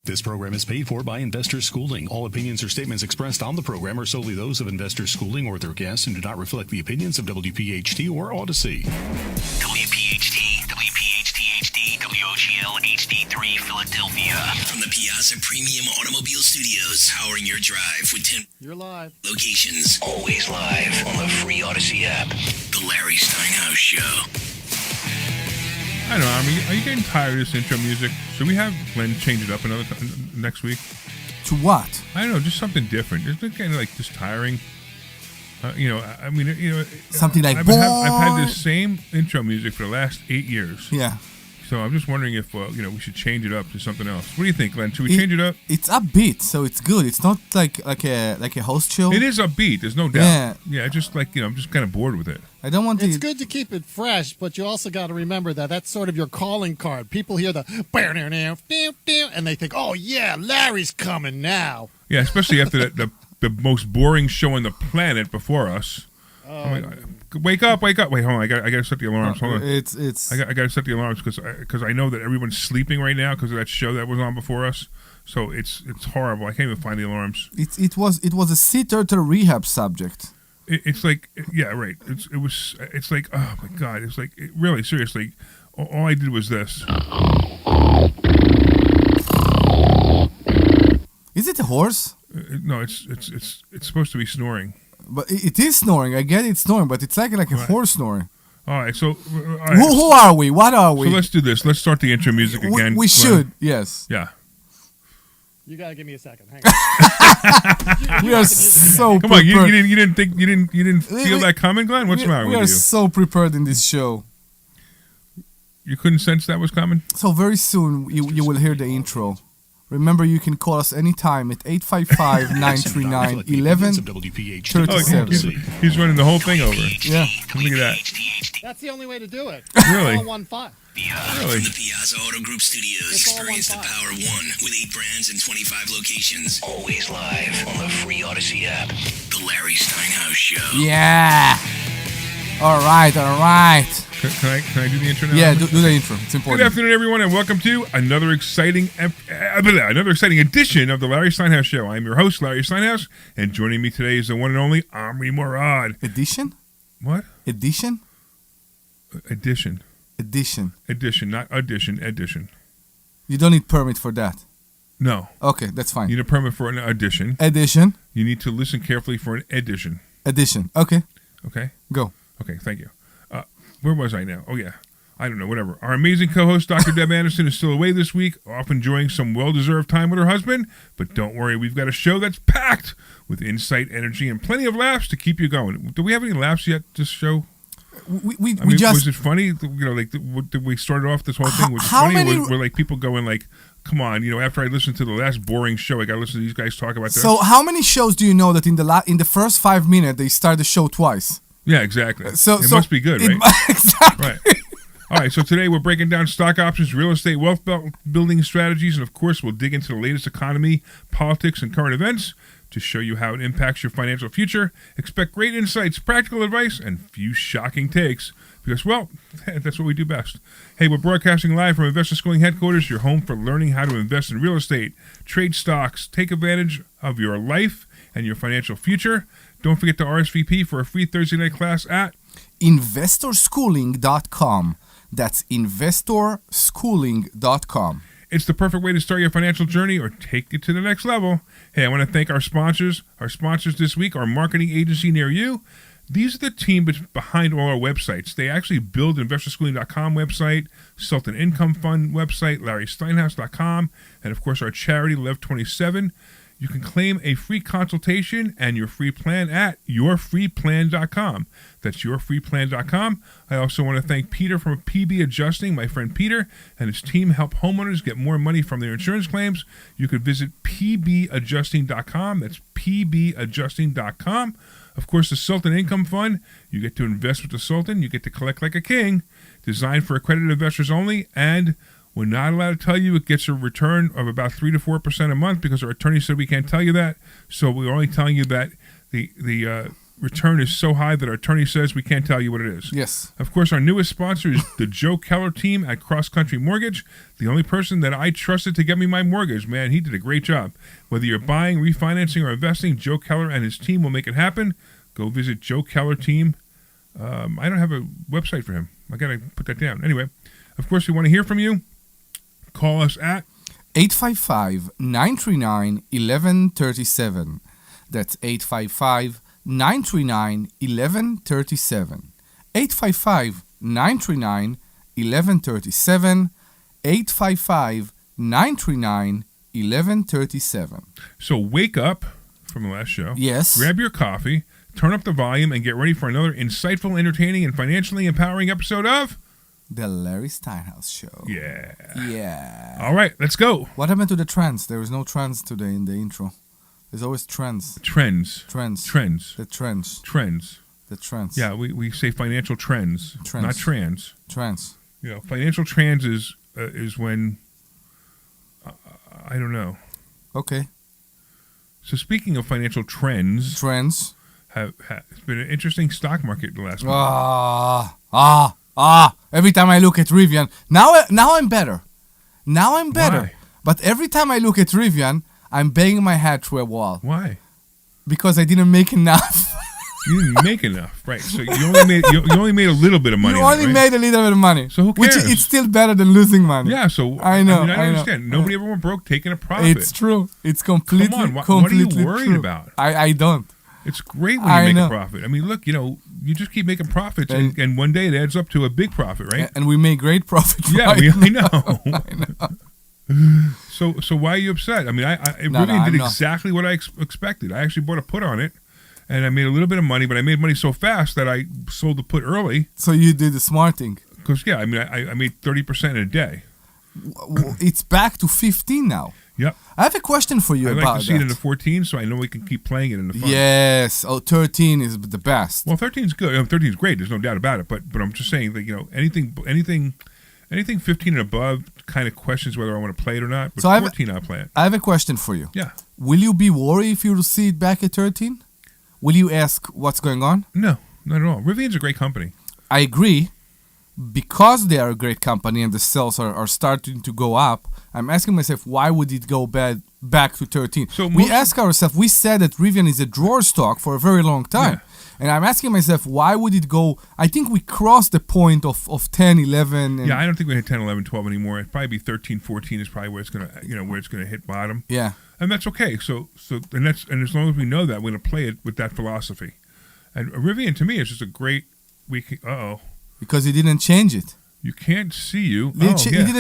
This program is paid for by Investors Schooling. All opinions or statements expressed on the program are solely those of Investors Schooling or their guests and do not reflect the opinions of WPHT or Odyssey. WPHT, WPHT-HD, WOGL HD3 Philadelphia. From the Piazza Premium Automobile Studios, powering your drive with 10 You're live. Locations. Always live on the free Odyssey app. The Larry Steinhouse Show. I don't know, are you getting tired of this intro music? Should we have Glenn change it up next week? To what? I don't know, just something different. Isn't it kind of like just tiring? Something like I've had this same intro music for the last 8 years. Yeah. So I'm just wondering if we should change it up to something else. What do you think, Glenn? Should we change it up? It's upbeat, so it's good. It's not like a host show. It is upbeat. There's no doubt. Yeah. Just like I'm just kind of bored with it. I don't want. It's good to keep it fresh, but you also got to remember that that's sort of your calling card. People hear the and they think, "Oh yeah, Larry's coming now." Yeah, especially after the most boring show on the planet before us. Oh my God. Wake up! Wait, hold on. I got to set the alarms. Hold on. It's. I got to set the alarms because I know that everyone's sleeping right now because of that show that was on before us. So it's horrible. I can't even find the alarms. It was a sea turtle rehab subject. It's like, yeah, right. It's like, oh my God. It's like, really, seriously. All I did was this. Is it a horse? No, it's supposed to be snoring. But it is snoring. I get it snoring, but it's like a horse snoring. All right, so who are we? What are we? So let's do this. Let's start the intro music again. We should, yes. Yeah. You gotta give me a second. Hang on. We are so come prepared. on. You didn't feel that coming, Glenn? What's the matter with you? We are so prepared in this show. You couldn't sense that was coming? So very soon you will hear the intro. Remember, you can call us anytime at 855-939-1137. He's running the whole thing over. Yeah. Look at that. That's the only way to do it. Really? It's all 1-5. Really? From the Piazza Auto Group Studios, experience the power of one with 8 brands and 25 locations. Always live on the free Odyssey app. The Larry Steinhouse Show. Yeah. All right. Can I do the intro now? Yeah, do the intro. It's important. Good afternoon, everyone, and welcome to another exciting edition of the Larry Steinhouse Show. I'm your host, Larry Steinhouse, and joining me today is the one and only Omri Morad. Edition? What? Edition? Edition, not audition, edition. You don't need permit for that? No. Okay, that's fine. You need a permit for an audition. Edition? You need to listen carefully for an edition. Edition. Okay. Okay? Go. Okay, thank you. Where was I now? Oh, yeah. I don't know, whatever. Our amazing co-host, Dr. Deb Anderson, is still away this week, off enjoying some well-deserved time with her husband. But don't worry, we've got a show that's packed with insight, energy, and plenty of laughs to keep you going. Do we have any laughs yet this show? We just... Was it funny? Did we start off this whole thing? Was it funny? Were like people going like, come on, after I listened to the last boring show, I got to listen to these guys talk about this? So how many shows do you know that in the first 5 minutes, they start the show twice? Yeah, exactly. It must be good, right? Exactly. Right. All right, so today we're breaking down stock options, real estate, wealth building strategies, and of course we'll dig into the latest economy, politics, and current events to show you how it impacts your financial future. Expect great insights, practical advice, and few shocking takes because, well, that's what we do best. Hey, we're broadcasting live from Investor Schooling headquarters, your home for learning how to invest in real estate, trade stocks, take advantage of your life and your financial future. Don't forget to RSVP for a free Thursday night class at investorschooling.com. That's investorschooling.com. It's the perfect way to start your financial journey or take it to the next level. Hey, I want to thank our sponsors. Our sponsors this week are Marketing Agency Near You. These are the team behind all our websites. They actually build investorschooling.com website, Sultan Income Fund website, LarrySteinhouse.com, and of course our charity, Lev 27. You can claim a free consultation and your free plan at yourfreeplan.com. That's yourfreeplan.com. I also want to thank Peter from PB Adjusting. My friend Peter and his team help homeowners get more money from their insurance claims. You could visit pbadjusting.com. That's pbadjusting.com. Of course, the Sultan Income Fund. You get to invest with the Sultan. You get to collect like a king. Designed for accredited investors only, and we're not allowed to tell you it gets a return of about 3 to 4% a month because our attorney said we can't tell you that. So we're only telling you that the return is so high that our attorney says we can't tell you what it is. Yes. Of course, our newest sponsor is the Joe Keller team at Cross Country Mortgage, the only person that I trusted to get me my mortgage. Man, he did a great job. Whether you're buying, refinancing, or investing, Joe Keller and his team will make it happen. Go visit Joe Keller team. I don't have a website for him. I got to put that down. Anyway, of course, we want to hear from you. Call us at 855-939-1137. That's 855-939-1137. 855-939-1137. 855-939-1137. So wake up from the last show. Yes. Grab your coffee, turn up the volume, and get ready for another insightful, entertaining, and financially empowering episode of The Larry Steinhouse Show. Yeah. Yeah. All right, let's go. What happened to the trends? There was no trends today in the intro. There's always trends. Trends. Trends. Trends. The trends. Trends. The trends. Yeah, we say financial trends, Trends. not trans. Trends. You know, financial trends is when I don't know. Okay. So speaking of financial trends, Trends. it's been an interesting stock market the last month. Every time I look at Rivian, now I'm better. Now I'm better. Why? But every time I look at Rivian, I'm banging my head through a wall Why? because I didn't make enough. You didn't make enough, right? So you only made a little bit of money. You on only it, right? made a little bit of money. So who Which cares? it's still better than losing money. Yeah, so I know, I I know. understand. Nobody ever went broke taking a profit. It's true. It's completely, Come on, what are you completely worried true. about? I don't. It's great when I you make know. a profit. I mean, look, you just keep making profits, and one day it adds up to a big profit, right? And we make great profit. Yeah, right I know. I know. So why are you upset? I mean, Rivian did exactly what I expected. I actually bought a put on it, and I made a little bit of money, but I made money so fast that I sold the put early. So you did the smart thing. Because, yeah, I mean, I made 30% in a day. It's back to 15 now. Yep. I have a question for you I about like to see that. it in the 14, so I know we can keep playing it in the fund. Yes. 13 is the best. Well, 13 is good. 13 is great. There's no doubt about it. But I'm just saying that, anything 15 and above kind of questions whether I want to play it or not. But So 14, I'll play it. I have a question for you. Yeah. Will you be worried if you see it back at 13? Will you ask what's going on? No, not at all. Rivian's a great company. I agree. Because they are a great company and the sales are starting to go up, I'm asking myself, why would it go back to 13? So we ask ourselves, we said that Rivian is a drawer stock for a very long time. Yeah. And I'm asking myself, why would it go? I think we crossed the point of 10, 11. And Yeah, I don't think we hit 10, 11, 12 anymore. It'd probably be 13, 14 is probably where it's gonna, where it's gonna hit bottom. Yeah. And that's okay. So and as long as we know that, we're gonna play it with that philosophy. And Rivian to me is just a great. Because he didn't change it. You can't see you. He didn't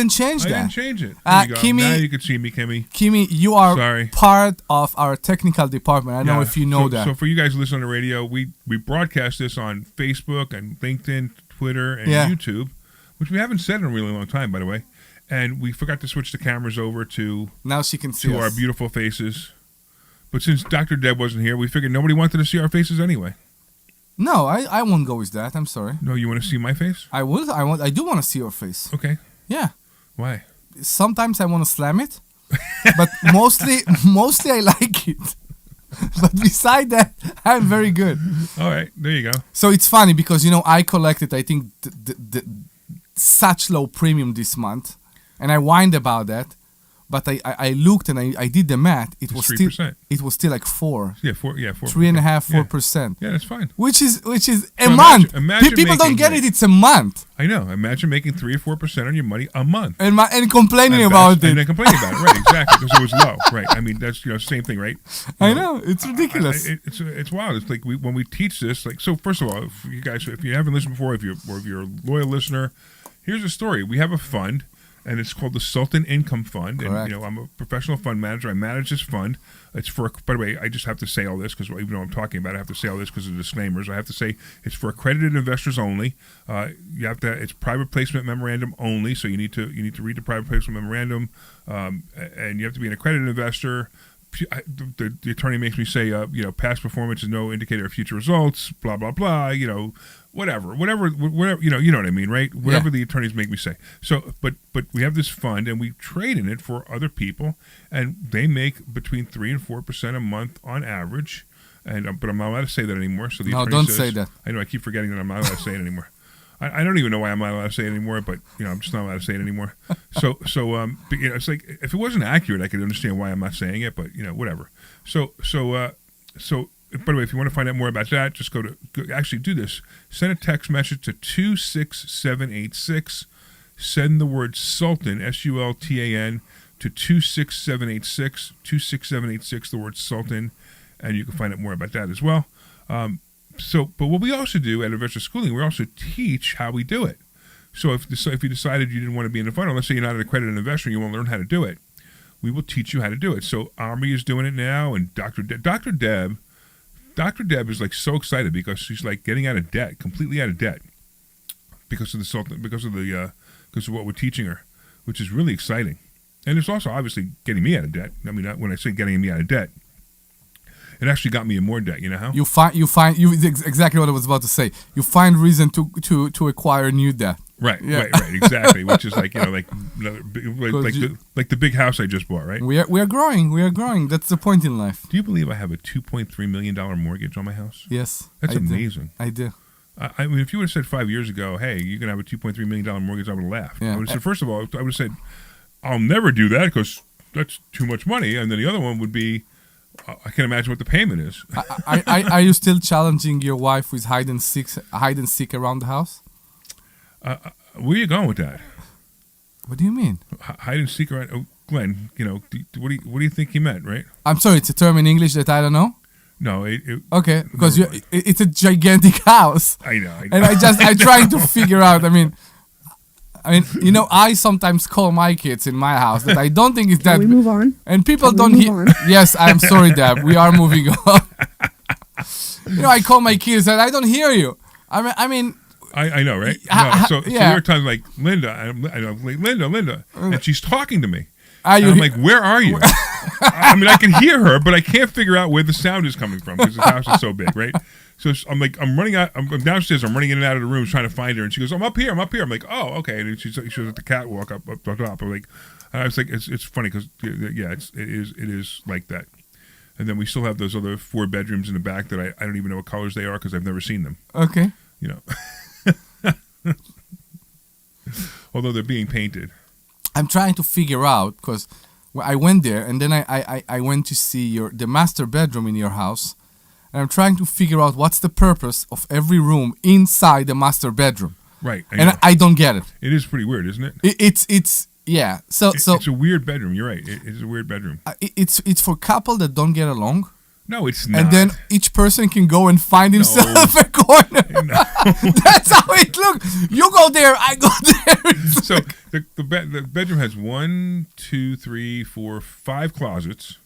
change I that. didn't change it. There you go. Kimmy, Now you can see me, Kimmy. Kimmy, you are Sorry. part of our technical department. I don't know if you know that. So for you guys listening on the radio, we broadcast this on Facebook and LinkedIn, Twitter, and YouTube, which we haven't said in a really long time, by the way. And we forgot to switch the cameras over to Now she can see to us. our beautiful faces. But since Dr. Deb wasn't here, we figured nobody wanted to see our faces anyway. No, I won't go with that. I'm sorry. No, you want to see my face? I will. I do want to see your face. Okay. Yeah. Why? Sometimes I want to slam it, but mostly I like it. But beside that, I'm very good. All right, there you go. So it's funny because I collected I think the such low premium this month, and I whined about that. But I looked and I did the math. It was 3%. still like 4. Yeah, 4. 3.5%, 4%. Yeah, that's fine. Which is a So month. imagine People don't get making- it. It's a month. I know. Imagine making 3 or 4% on your money a month. And complaining And about it. And then complaining about it, right? Exactly, because it was low, right? I mean, that's same thing, right? I know it's ridiculous. It's wild. It's like when we teach this. Like, so first of all, if you haven't listened before, if you're a loyal listener, here's the story. We have a fund, and it's called the Sultan Income Fund. Correct. And I'm a professional fund manager. I manage this fund. It's for. By the way, I just have to say all this because even though I'm talking about it, I have to say all this because of the disclaimers. I have to say it's for accredited investors only. You have to. It's private placement memorandum only. So you need to read the private placement memorandum, and you have to be an accredited investor. The attorney makes me say, past performance is no indicator of future results. Blah blah blah. Whatever, you know what I mean, right? Whatever the attorneys make me say. So, but we have this fund, and we trade in it for other people, and they make between 3 and 4% a month on average. and but I'm not allowed to say that anymore. So the No, attorney don't says, say that. I know I keep forgetting that I'm not allowed to say it anymore. I don't even know why I'm not allowed to say it anymore, but I'm just not allowed to say it anymore. So but, it's like if it wasn't accurate, I could understand why I'm not saying it, but whatever. So by the way, if you want to find out more about that, just actually do this. Send a text message to 26786. Send the word Sultan, SULTAN, to 26786, 26786, the word Sultan, and you can find out more about that as well. But what we also do at Investor Schooling, we also teach how we do it. So if you decided you didn't want to be in the fund, let's say you're not an accredited investor and you want to learn how to do it, we will teach you how to do it. So Omri is doing it now, and Dr. Deb is like so excited because she's like getting out of debt, completely out of debt, because of what we're teaching her, which is really exciting. And it's also obviously getting me out of debt. I mean, when I say getting me out of debt, it actually got me in more debt. You know how? You find exactly what I was about to say. You find reason to acquire new debt. Right, Yeah. right, exactly. Which is like like the big house I just bought. Right. We are growing. We are growing. That's the point in life. Do you believe I have a $2.3 million mortgage on my house? Yes. That's I do. amazing. I do. I mean, if you would have said 5 years ago, hey, you're going to have a $2.3 million mortgage, I would have laughed. Yeah. I would have said, first of all, I would have said, I'll never do that because that's too much money. And then the other one would be, I can't imagine what the payment is. Are you still challenging your wife with hide and seek around the house? Where are you going with that? What do you mean? Hide and seek around. Oh, Glenn, what do you think he meant, right? I'm sorry, it's a term in English that I don't know. No, Okay, because it's a gigantic house. I know. And I'm trying to figure out. I mean, I sometimes call my kids in my house that I don't think it's that. Can we move on? And people Can we don't move hear. on? Yes, I'm sorry, Deb. We are moving on. I call my kids and I don't hear you. I mean. I know, right? Yeah. So there are times like Linda, Linda, and she's talking to me. And I'm like, where are you? I mean, I can hear her, but I can't figure out where the sound is coming from because the house is so big, right? So I'm like, I'm running out. I'm downstairs. I'm running in and out of the rooms trying to find her, and she goes, I'm up here. I'm like, oh, okay. And she was at the catwalk up the top. I'm like, I was like, it's funny because it is like that. And then we still have those other 4 bedrooms in the back that I don't even know what colors they are because I've never seen them. Okay. Although they're being painted. I'm trying to figure out because I went there and then I went to see the master bedroom in your house, and I'm trying to figure out what's the purpose of every room inside the master bedroom. Right. And I don't get it. It is pretty weird, isn't it? It's yeah. So it's a weird bedroom. You're right. It's a weird bedroom. It's for couple that don't get along. No, it's not. And then each person can go and find himself a corner. No. That's how it looks. You go there, I go there. So the bedroom has 1, 2, 3, 4, 5 closets.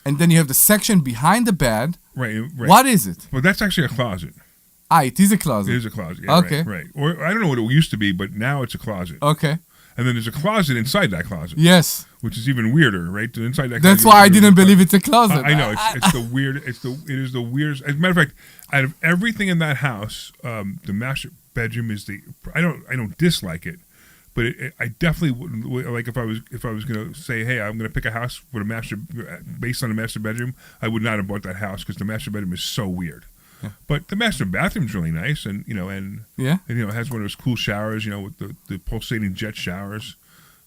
And then you have the section behind the bed. Right. What is it? Well, that's actually a closet. It is a closet. It is a closet. Yeah, Okay. Right. Or I don't know what it used to be, but now it's a closet. Okay. And then there's a closet inside that closet. Yes. Which is even weirder, right? Inside that. That's closet, why I didn't believe it's a closet. I know it's the weird. It is the weirdest. As a matter of fact, out of everything in that house, the master bedroom is the. I don't dislike it, but I definitely would like if I was going to say, hey, I'm going to pick a house with a master based on a master bedroom. I would not have bought that house because the master bedroom is so weird. Yeah. But the master bathroom's really nice, and it has one of those cool showers, with the pulsating jet showers,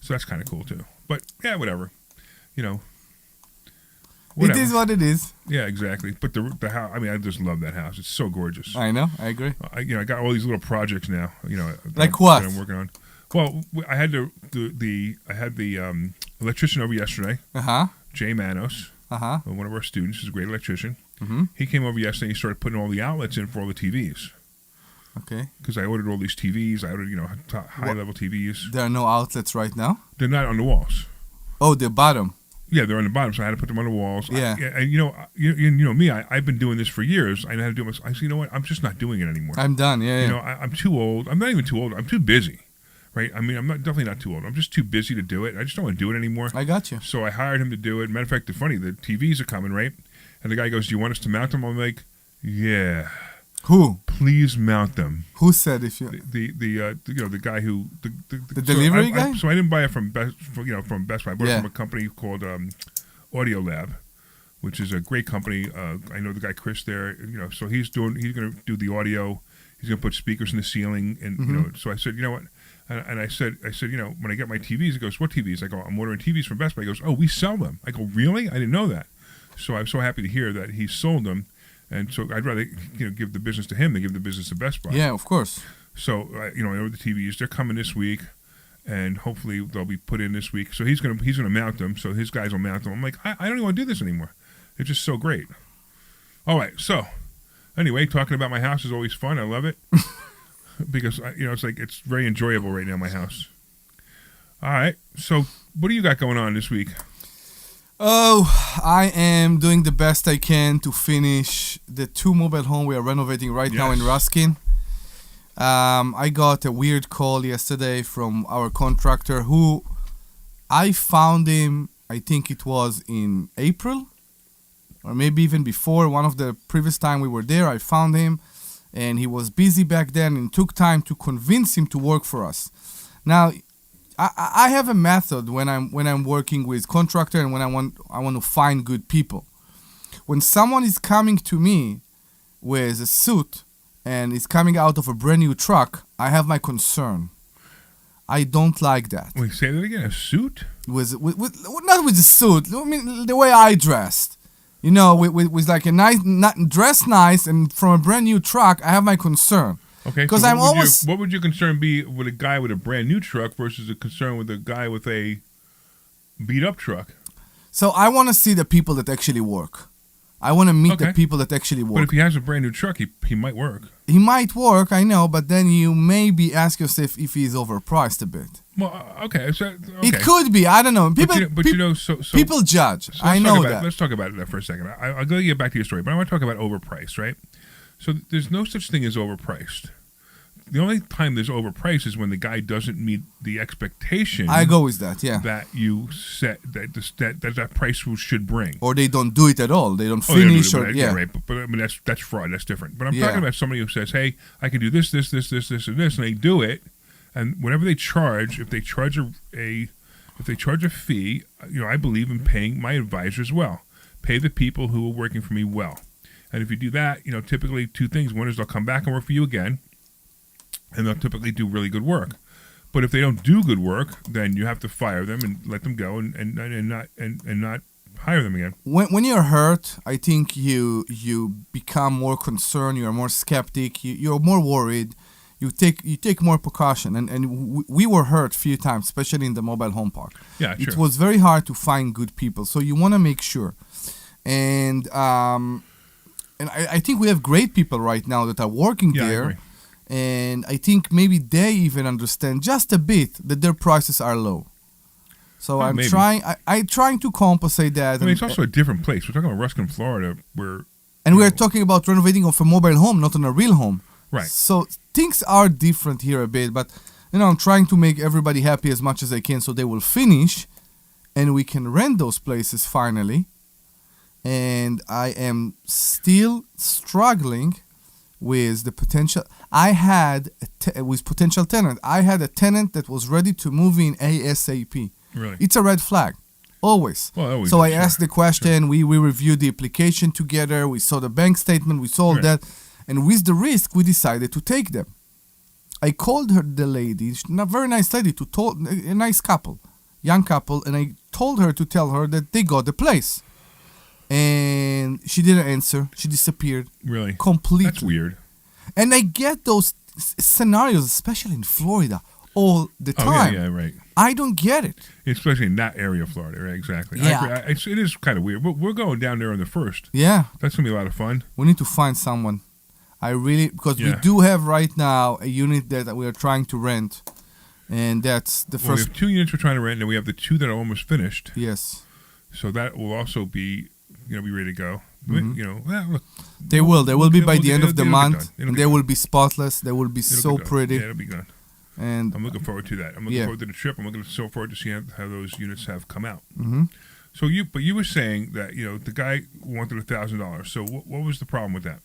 so that's kind of cool too. But yeah, whatever. It is what it is. Yeah, exactly. But the house, I mean, I just love that house. It's so gorgeous. I know. I agree. I got all these little projects now. Like what? That I'm working on. Well, I had the electrician over yesterday. Jay Manos. One of our students. He's a great electrician. Mm-hmm. He came over yesterday and he started putting all the outlets in for all the TVs. Okay. Because I ordered all these TVs. I ordered, high-level TVs. There are no outlets right now? They're not on the walls. Oh, the bottom. Yeah, they're on the bottom, so I had to put them on the walls. Yeah. And you know me, I've been doing this for years. I know how to do it. I said, you know what? I'm just not doing it anymore. I'm done, yeah. I'm too old. I'm not even too old. I'm too busy, right? I mean, definitely not too old. I'm just too busy to do it. I just don't want to do it anymore. I got you. So I hired him to do it. Matter of fact, the TVs are coming, right? And the guy goes, do you want us to mount them? I'm like, yeah. Who? Please mount them. Who said if you? The guy who the delivery guy. So I didn't buy it from Best Buy. I bought it from a company called Audio Lab, which is a great company. I know the guy Chris there. So he's going to do the audio. He's going to put speakers in the ceiling, and So I said, you know what? And I said, when I get my TVs, he goes, what TVs? I go, I'm ordering TVs from Best Buy. He goes, oh, we sell them. I go, really? I didn't know that. So I'm so happy to hear that he sold them, and so I'd rather give the business to him than give the business to Best Buy. Yeah, of course. So I ordered the TVs. They're coming this week, and hopefully they'll be put in this week. So he's gonna mount them. So his guys will mount them. I'm like, I don't even want to do this anymore. It's just so great. All right. So anyway, talking about my house is always fun. I love it because it's very enjoyable right now. My house. All right. So what do you got going on this week? Oh, I am doing the best I can to finish the 2 mobile home we are renovating right now in Ruskin. I got a weird call yesterday from our contractor who I found him, I think it was in April or maybe even before. One of the previous time we were there, I found him and he was busy back then, and it took time to convince him to work for us. Now, I have a method when I'm working with contractor and when I want to find good people. When someone is coming to me with a suit and is coming out of a brand new truck, I have my concern. I don't like that. Wait, say that again. A suit? With not with a suit. I mean the way I dressed. With like a nice, dressed nice and from a brand new truck. I have my concern. Okay, because what would your concern be with a guy with a brand new truck versus a concern with a guy with a beat up truck? So I want to see the people that actually work. I want to meet the people that actually work. But if he has a brand new truck, he might work. He might work, I know, but then you maybe ask yourself if he's overpriced a bit. Well, okay. It could be. I don't know. People judge. So I know that. Let's talk about that for a second. I'll go get back to your story, but I want to talk about overpriced, right? So there's no such thing as overpriced. The only time there's overpriced is when the guy doesn't meet the expectation. I go with that, yeah. That you set that price should bring, or they don't do it at all. They don't finish, right. But I mean that's fraud. That's different. But I'm talking about somebody who says, "Hey, I can do this, and this, and they do it, and whatever they charge, if they charge a fee, I believe in paying my advisors well. Pay the people who are working for me well. And if you do that, typically 2 things. One is they'll come back and work for you again, and they'll typically do really good work. But if they don't do good work, then you have to fire them and let them go and not hire them again. When you're hurt, I think you become more concerned. You're more skeptic. You're more worried. You take more precaution. And we were hurt a few times, especially in the mobile home park. Yeah, sure. It was very hard to find good people. So you want to make sure. And I think we have great people right now that are working there. I agree. And I think maybe they even understand just a bit that their prices are low. So I'm trying to compensate that. I mean, it's also a different place. We're talking about Ruskin, Florida, where... And we're talking about renovating of a mobile home, not on a real home. Right. So things are different here a bit, but I'm trying to make everybody happy as much as I can so they will finish and we can rent those places finally. And I am still struggling with the potential. I had with potential tenant. I had a tenant that was ready to move in ASAP. Really? It's a red flag, always. Well, always. So I asked the question. Sure. We reviewed the application together. We saw the bank statement. We saw all that, and with the risk, we decided to take them. I called her, the lady, a very nice lady, a nice couple, young couple, and I told her to tell her that they got the place. And she didn't answer. She disappeared. Really? Completely. That's weird. And I get those scenarios, especially in Florida, all the time. Oh, yeah, right. I don't get it. Especially in that area of Florida, right? Exactly. Yeah. It is kind of weird. We're going down there on the 1st. Yeah. That's going to be a lot of fun. We need to find someone. Because we do have right now a unit that we are trying to rent. And that's the first. We have 2 units we're trying to rent, and we have the 2 that are almost finished. Yes. So that will also be... be ready to go. Mm-hmm. They will be by the end of the month, and they will be spotless. They will be so pretty. Yeah, it'll be done. And I'm looking forward to that. I'm looking forward to the trip. I'm looking so forward to seeing how those units have come out. Mm-hmm. So you were saying that the guy wanted $1,000. So what was the problem with that?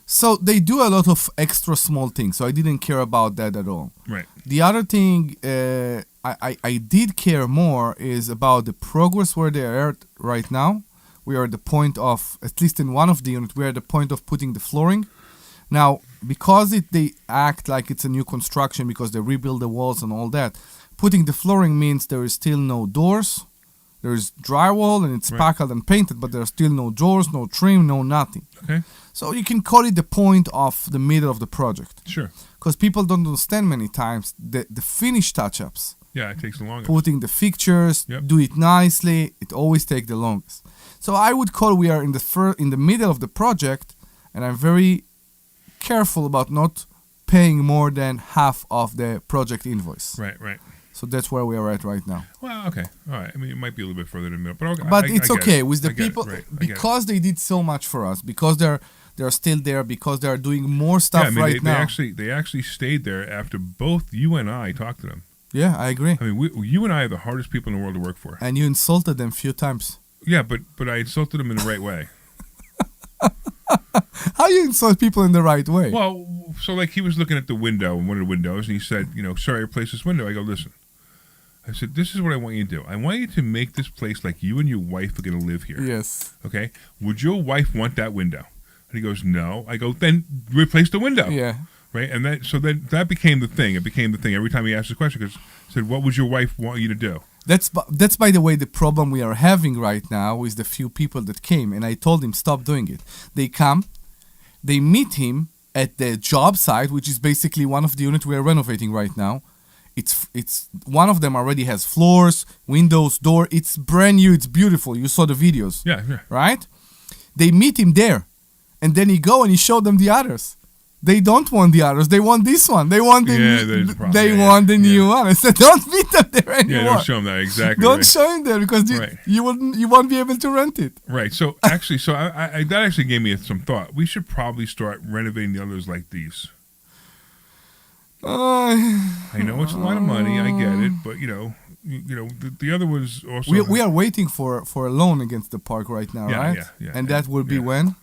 So they do a lot of extra small things. So I didn't care about that at all. Right. The other thing I did care more is about the progress where they are at right now. we are at the point of, at least in one of the units, we are at the point of putting the flooring. Now, because they act like it's a new construction because they rebuild the walls and all that, putting the flooring means there is still no doors. There is drywall and it's spackled and painted, but there are still no doors, no trim, no nothing. Okay. So you can call it the point of the middle of the project. Sure. Because people don't understand many times the finished touch-ups. Yeah, it takes the longest. Putting the fixtures, Yep. do it nicely, it always takes the longest. So I would call we are in the middle of the project, and I'm very careful about not paying more than half of the project invoice. Right, right. So that's where we are at right now. Well, okay. All right. I mean, it might be a little bit further than the middle, but, But I it's get okay it. with the I get it. people Right. I get it. because they did so much for us, because they're still there, because they are doing more stuff Yeah, I mean, right now. they actually stayed there after both you and I talked to them. Yeah, I agree. I mean, you and I are the hardest people in the world to work for. And you insulted them a few times. Yeah, but I insulted them in the right way. How you insult people in the right way? Well, so like he was looking at the window, one of the windows, and he said, sorry, I replaced this window. I go, listen. I said, this is what I want you to do. I want you to make this place like you and your wife are going to live here. Yes. Okay? Would your wife want that window? And he goes, no. I go, then replace the window. Yeah. Right? And that became the thing. It became the thing every time he asked the question because he said, what would your wife want you to do? That's by the way the problem we are having right now with the few people that came, and I told him stop doing it. They come, they meet him at the job site, which is basically one of the units we are renovating right now. It's one of them already has floors, windows, door. It's brand new. It's beautiful. You saw the videos. Yeah. Right? They meet him there, and then he go and he showed them the others. They don't want the others. They want this one. They want the want the new one. I said, don't meet them there anymore. Yeah, don't show them that exactly. Don't show him there because you won't be able to rent it. Right. So actually, I that actually gave me some thought. We should probably start renovating the others like these. I know it's a lot of money. I get it, but the other was also. We are waiting for a loan against the park right now, right? Yeah. And that will be when?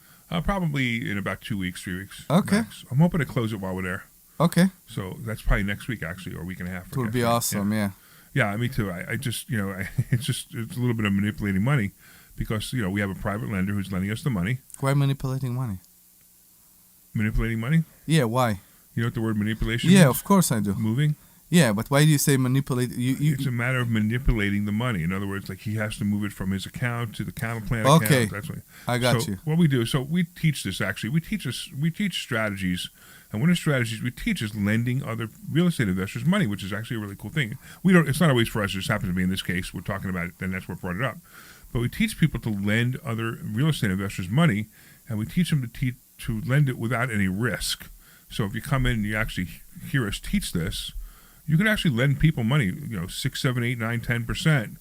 Probably in about 2 weeks, 3 weeks. Okay. Max. I'm hoping to close it while we're there. Okay. So that's probably next week, actually, or a week and a half. It would be awesome. Yeah. Yeah, me too. I just it's a little bit of manipulating money because we have a private lender who's lending us the money. Why manipulating money? Manipulating money? Yeah. Why? You know what the word manipulation Yeah, is? of course I do. Moving? Yeah, but why do you say manipulate? It's a matter of manipulating the money. In other words, like he has to move it from his account to the counter plan Okay. account. That's what, I got you. What we do, so we teach this actually. We teach strategies, and one of the strategies we teach is lending other real estate investors money, which is actually a really cool thing. It's not always for us. It just happens to be in this case. We're talking about it, and that's what brought it up. But we teach people to lend other real estate investors money, and we teach them to lend it without any risk. So if you come in and you actually hear us teach this, you can actually lend people money, 6, 7, 8, 9, 10%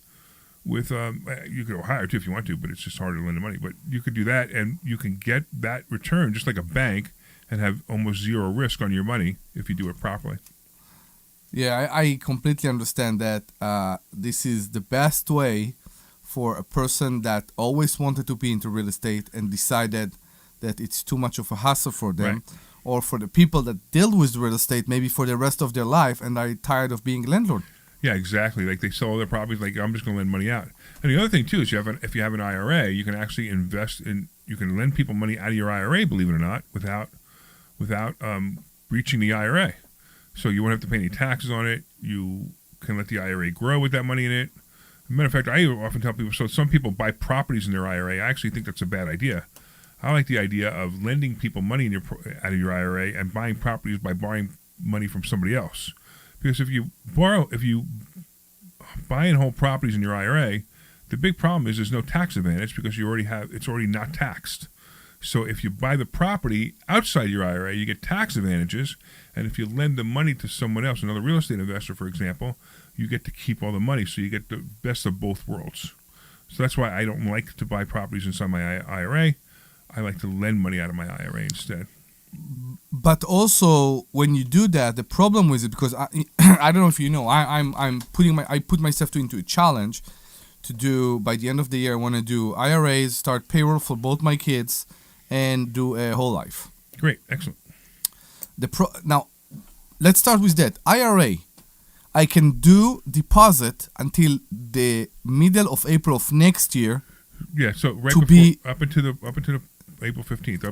with, you could go higher too if you want to, but it's just harder to lend the money. But you could do that and you can get that return just like a bank and have almost zero risk on your money if you do it properly. Yeah, I completely understand that this is the best way for a person that always wanted to be into real estate and decided that it's too much of a hassle for them. Right. Or for the people that deal with real estate maybe for the rest of their life and are tired of being a landlord. Yeah, exactly. Like they sell all their properties, like I'm just going to lend money out. And the other thing too is if you have an IRA, you can actually you can lend people money out of your IRA, believe it or not, without breaching the IRA. So you won't have to pay any taxes on it. You can let the IRA grow with that money in it. As a matter of fact, I often tell people, so some people buy properties in their IRA. I actually think that's a bad idea. I like the idea of lending people money out of your IRA and buying properties by borrowing money from somebody else. Because if you buy and hold properties in your IRA, the big problem is there's no tax advantage because it's already not taxed. So if you buy the property outside your IRA, you get tax advantages, and if you lend the money to someone else, another real estate investor, for example, you get to keep all the money, so you get the best of both worlds. So that's why I don't like to buy properties inside my IRA. I like to lend money out of my IRA instead. But also, when you do that, the problem with it, because I don't know if you know, I put myself into a challenge to do by the end of the year. I want to do IRAs, start payroll for both my kids, and do a whole life. Great, excellent. Now, let's start with that IRA. I can do deposit until the middle of April of next year Yeah, so right To before, be- up into the April 15th,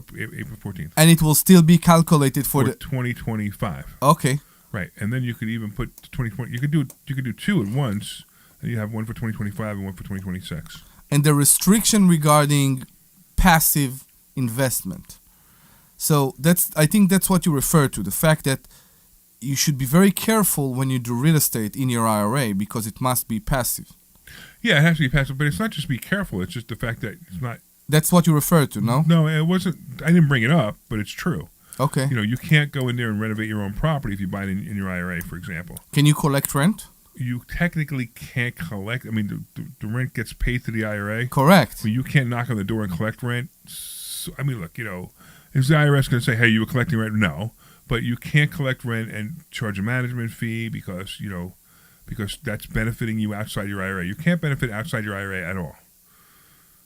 April 14th And it will still be calculated for for the. 2025. Okay. Right, and then you could even put 2020. You could do two at once, and you have one for 2025 and one for 2026. And the restriction regarding passive investment. So I think that's what you refer to, the fact that you should be very careful when you do real estate in your IRA because it must be passive. Yeah, it has to be passive, but it's not just be careful. It's just the fact that it's not. That's what you refer to, no? No, it wasn't. I didn't bring it up, but it's true. Okay. You know, you can't go in there and renovate your own property if you buy it in your IRA, for example. Can you collect rent? You technically can't collect. I mean, the rent gets paid to the IRA. Correct. But you can't knock on the door and collect rent. So, I mean, look, you know, is the IRS going to say, hey, you were collecting rent? No. But you can't collect rent and charge a management fee because that's benefiting you outside your IRA. You can't benefit outside your IRA at all.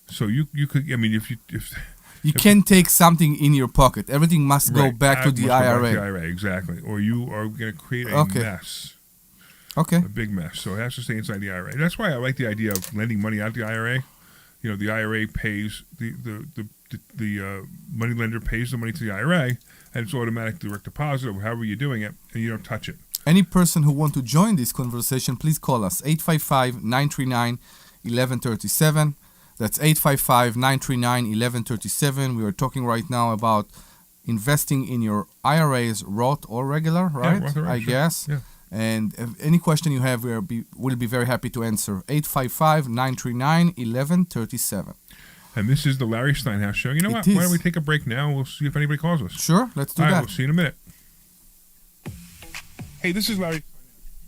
So you could, I mean, if You can't take something in your pocket. Everything must go right, back to the must go back to IRA. the IRA, exactly. Or you are going to create a Okay. mess. Okay. A big mess. So it has to stay inside the IRA. That's why I like the idea of lending money out the IRA. You know, the IRA pays the money lender pays the money to the IRA, and it's automatic direct deposit or however you're doing it, and you don't touch it. Any person who want to join this conversation, please call us 855-939-1137. That's 855-939-1137. We are talking right now about investing in your IRAs, Roth or regular, right? Roth or regular, I sure. guess. Yeah. And if any question you have, we'll be very happy to answer. 855-939-1137. And this is the Larry Steinhouse Show. You know what? It Why is. don't we take a break now? We'll see if anybody calls us. Sure, let's do All right, that. we'll see you in a minute. Hey, this is Larry.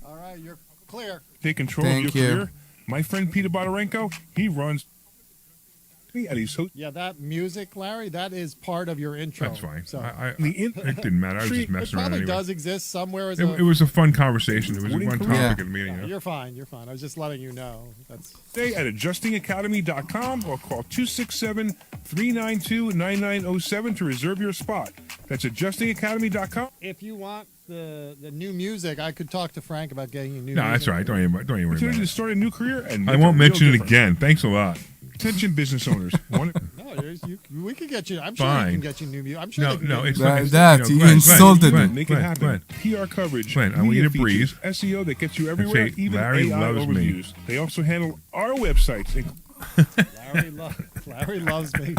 All right, you're clear. Take control Thank of your you. career. My friend Peter Bodorenko, he runs. And he's so. Yeah, that music, Larry, that is part of your intro. That's fine. So It didn't matter. I was just it messing around probably anyway. does exist somewhere as It was a fun conversation. It was a fun topic Yeah. at the beginning. You know? You're fine. You're fine. I was just letting you know. That's Today at adjustingacademy.com or call 267-392-9907 to reserve your spot. That's adjustingacademy.com. if you want the new music, I could talk to Frank about getting you new No, music. that's all right. Don't even worry about Opportunity to it. start a new career and I make won't a real mention it difference. again. Thanks a lot. Attention business owners. No, we could get you. I'm sure we Fine. can get you new music. I'm sure No, they can no, get it's you not. That- it's- that, no, you Glenn, insulted Glenn, me. Make Glenn, it happen. Glenn. PR coverage, Glenn, I want you media to breathe. features, SEO that gets you everywhere, say, even Larry AI loves me. overviews. They also handle our websites, Larry loves me.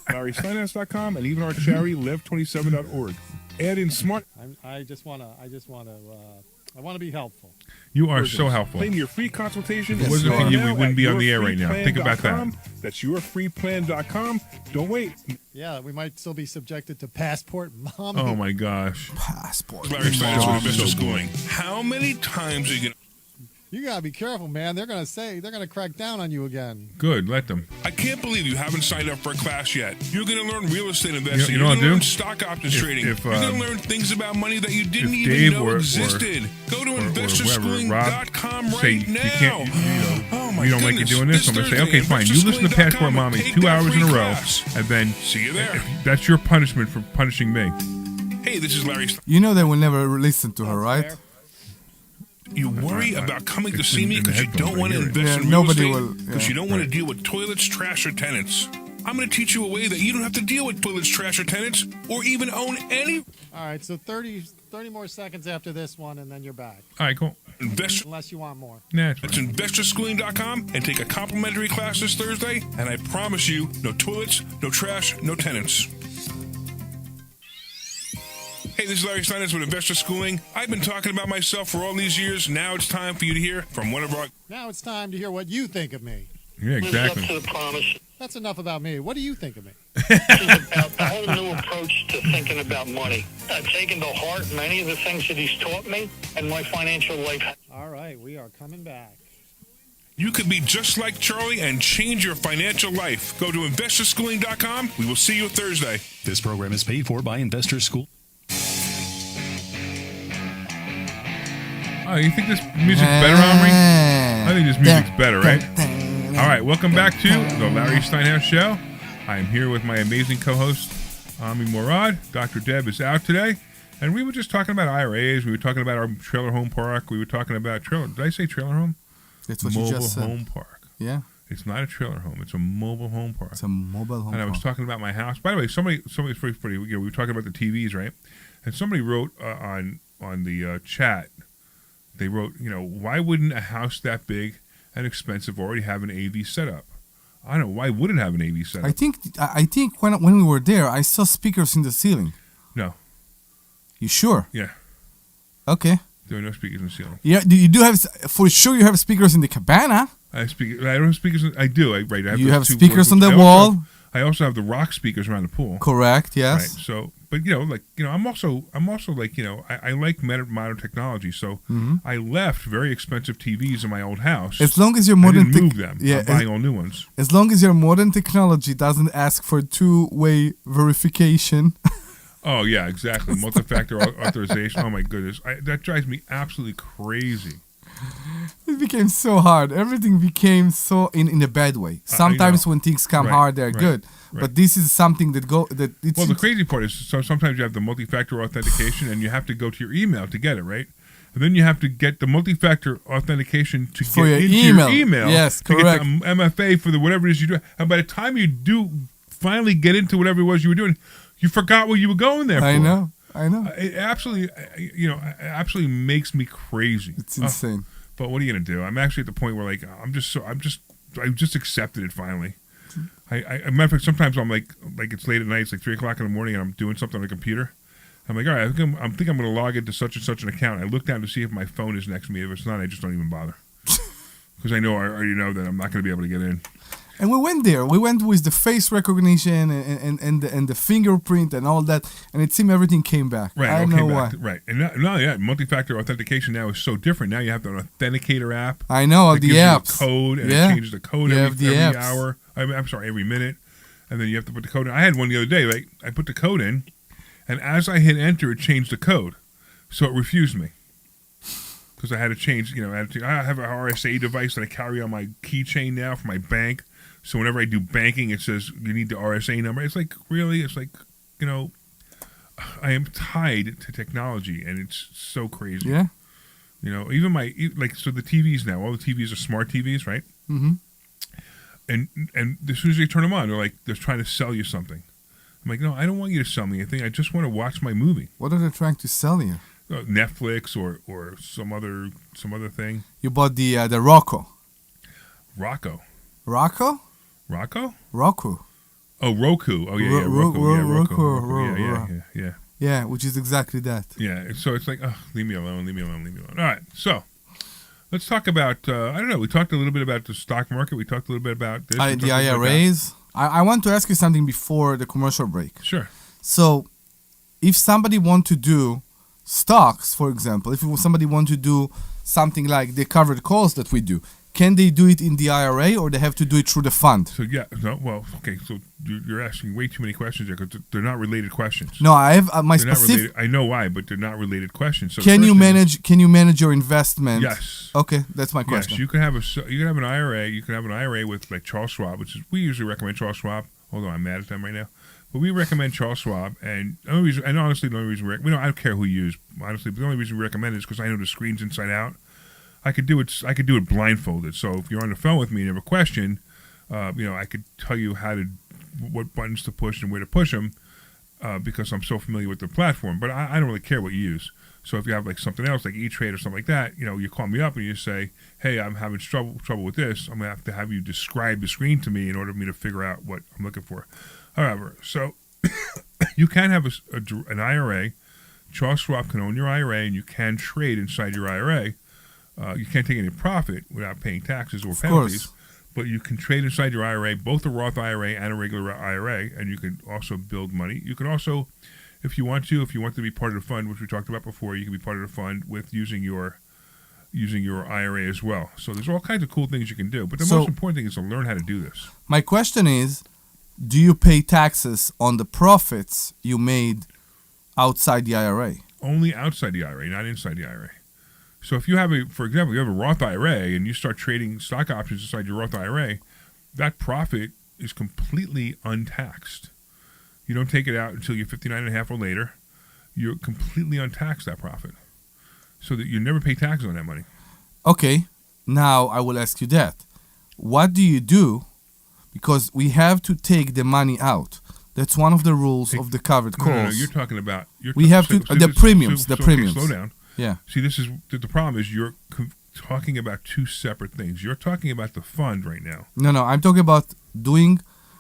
LarrySteinhouse.com, and even our charity, Lev27.org. Add in smart I want to be helpful. You are versions. so helpful. Claim your free consultation. If it wasn't Start for you, we now wouldn't at be on the air right now. Think about that. yourfreeplan.com. That's yourfreeplan.com. Don't wait. Yeah, we might still be subjected to passport mommy. Oh my gosh. Passport. Larry Steinhouse Mom. with Investor So Schooling. How many times are you going to... You gotta be careful, man. They're gonna crack down on you again. Good. Let them. I can't believe you haven't signed up for a class yet. You're going to learn real estate investing. You know what You're I'll going to do? learn stock options trading. if, You're going to learn things about money that you didn't if even Dave know or existed. Go to whoever, investorschooling.com say right now. you can't, Oh my we don't like you goodness. doing this. I'm This going to say, okay, Thursday, fine. You listen to Passport investorschooling.com Mommy and 2 take hours that in a free row, class. and then See you there. that's your punishment for punishing me. Hey, this is Larry. You know they will never listen to her, right? Fair. You worry about coming to It's see me in the because you headphones, don't I want to hear it. invest Yeah, in real nobody estate will, because yeah. you don't want to deal with toilets, trash, or tenants. I'm going to teach you a way that you don't have to deal with toilets, trash, or tenants, or even own any All right, so 30 more seconds after this one, and then you're back. All right, cool. investor. Unless you want more. Nah, it's It's fine. investorschooling.com and take a complimentary class this Thursday, and I promise you, no toilets, no trash, no tenants. Hey, this is Larry Steinhouse with Investor Schooling. I've been talking about myself for all these years. Now it's time for you to hear from one of our... Now it's time to hear what you think of me. Yeah, exactly. Lives up to the promise. That's enough about me. What do you think of me? This is about a whole new approach to thinking about money. I've taken to heart many of the things that he's taught me, and my financial life. All right, we are coming back. You could be just like Charlie and change your financial life. Go to investorschooling.com. We will see you Thursday. This program is paid for by Investor School. Oh, you think this music's better, Omri? I think this music's better, right? All right, welcome back to the Larry Steinhouse Show. I am here with my amazing co-host, Omri Morad. Dr. Deb is out today, and we were just talking about IRAs. We were talking about our trailer home park. We were talking about trailer. Did I say trailer home? That's what you Mobile just said. home park. Yeah. It's not a trailer home. It's a mobile home park. It's a mobile home And I was park. talking about my house. By the way, somebody's pretty funny. You know, we were talking about the TVs, right? And somebody wrote on the chat. They wrote, you know, why wouldn't a house that big and expensive already have an AV setup? I don't know. Why would it have an AV setup? I think when we were there, I saw speakers in the ceiling. No. You sure? Yeah. Okay. There are no speakers in the ceiling. Yeah, you do have, for sure you have speakers in the cabana. I don't have speakers. I do. I have You those have two speakers portables. on the I also wall. I also have the rock speakers around the pool. Correct, yes. Right. So, but you know, like, you know, I'm also like, you know, I like modern technology. So I left very expensive TVs in my old house. As long as your I modern didn't move them. yeah, I'm buying all new ones. as long as your modern technology doesn't ask for two-way verification. Oh yeah, exactly. Multi-factor authorization. Oh my goodness, that drives me absolutely crazy. It became so hard. Everything became so in a bad way. Sometimes when things come Right, hard, they're right, good. right. But this is something that it's Well, the crazy part is, so sometimes you have the multi-factor authentication, and you have to go to your email to get it, right? And then you have to get the multi-factor authentication to For get your into email. your email. Yes, to correct. get the MFA for the whatever it is you do. And by the time you do finally get into whatever it was you were doing, you forgot what you were going there for. I know. It absolutely, you know, it absolutely makes me crazy. It's insane. But what are you gonna do? I'm actually at the point where like I just accepted it finally. Matter of fact, sometimes I'm like it's late at night, it's like 3:00 in the morning, and I'm doing something on the computer. I'm like, all right, I think I'm gonna log into such and such an account. I look down to see if my phone is next to me. If it's not, I just don't even bother because I already know that I'm not gonna be able to get in. And we went there. We went with the face recognition and the fingerprint and all that, and it seemed everything came back. Right, I don't know why. Right, and multi-factor authentication now is so different. Now you have the authenticator app. I know all That the gives you a apps. code, and Yeah. it changes the code You every have the apps. hour. I'm sorry, every minute, and then you have to put the code in. I had one the other day. Like I put the code in, and as I hit enter, it changed the code, so it refused me because I had to change. You know, I have an RSA device that I carry on my keychain now for my bank. So whenever I do banking, it says you need the RSA number. It's like, really? It's like, you know, I am tied to technology, and it's so crazy. Yeah. You know, even so the TVs now, all the TVs are smart TVs, right? Mm-hmm. And as soon as they turn them on, they're trying to sell you something. I'm like, no, I don't want you to sell me anything. I just want to watch my movie. What are they trying to sell you? Netflix or some other thing. You bought the Roku. Roku. Roku? Roku? Roku. Oh, Roku. Oh, yeah, Roku. Yeah, Roku. Yeah. Yeah, which is exactly that. Yeah, so it's like, oh, leave me alone. All right, so let's talk about, I don't know, we talked a little bit about the stock market. We talked a little bit about this. The IRAs. I want to ask you something before the commercial break. Sure. So, if somebody want to do stocks, for example, if somebody want to do something like the covered calls that we do, can they do it in the IRA or they have to do it through the fund? So, okay, so you're asking way too many questions there because they're not related questions. No, I have my They're not specific. related. I know why, but they're not related questions. So Can you manage your investment? Yes. Okay, that's my question. Yes, you can have an IRA. You can have an IRA with like Charles Schwab, which is we usually recommend Charles Schwab. Although I'm mad at them right now, but we recommend Charles Schwab. And the only reason, I don't care who you use. Honestly, but the only reason we recommend it is because I know the screen's inside out. I could do it blindfolded. So if you're on the phone with me and you have a question, I could tell you what buttons to push and where to push them, because I'm so familiar with the platform. But I don't really care what you use. So if you have like something else like E-Trade or something like that, you call me up and you say, hey, I'm having trouble with this. I'm going to have you describe the screen to me in order for me to figure out what I'm looking for. However, so you can have an IRA. Charles Schwab can own your IRA, and you can trade inside your IRA. You can't take any profit without paying taxes or penalties. But you can trade inside your IRA, both a Roth IRA and a regular IRA, and you can also build money. You can also, if you want to be part of the fund, which we talked about before, you can be part of the fund with using your IRA as well. So there's all kinds of cool things you can do. But the most important thing is to learn how to do this. My question is, do you pay taxes on the profits you made outside the IRA? Only outside the IRA, not inside the IRA. So if you have for example, you have a Roth IRA and you start trading stock options inside your Roth IRA, that profit is completely untaxed. You don't take it out until you're 59 and a half or later. You're completely untaxed, that profit. So that you never pay taxes on that money. Okay, now I will ask you that. what do you do? Because we have to take the money out. That's one of the rules of the covered calls. No, you're talking about. We have to the premiums. The premiums. Okay, slow down. Yeah. See, this is the problem. Is you're talking about two separate things. You're talking about the fund right now. No. I'm talking about doing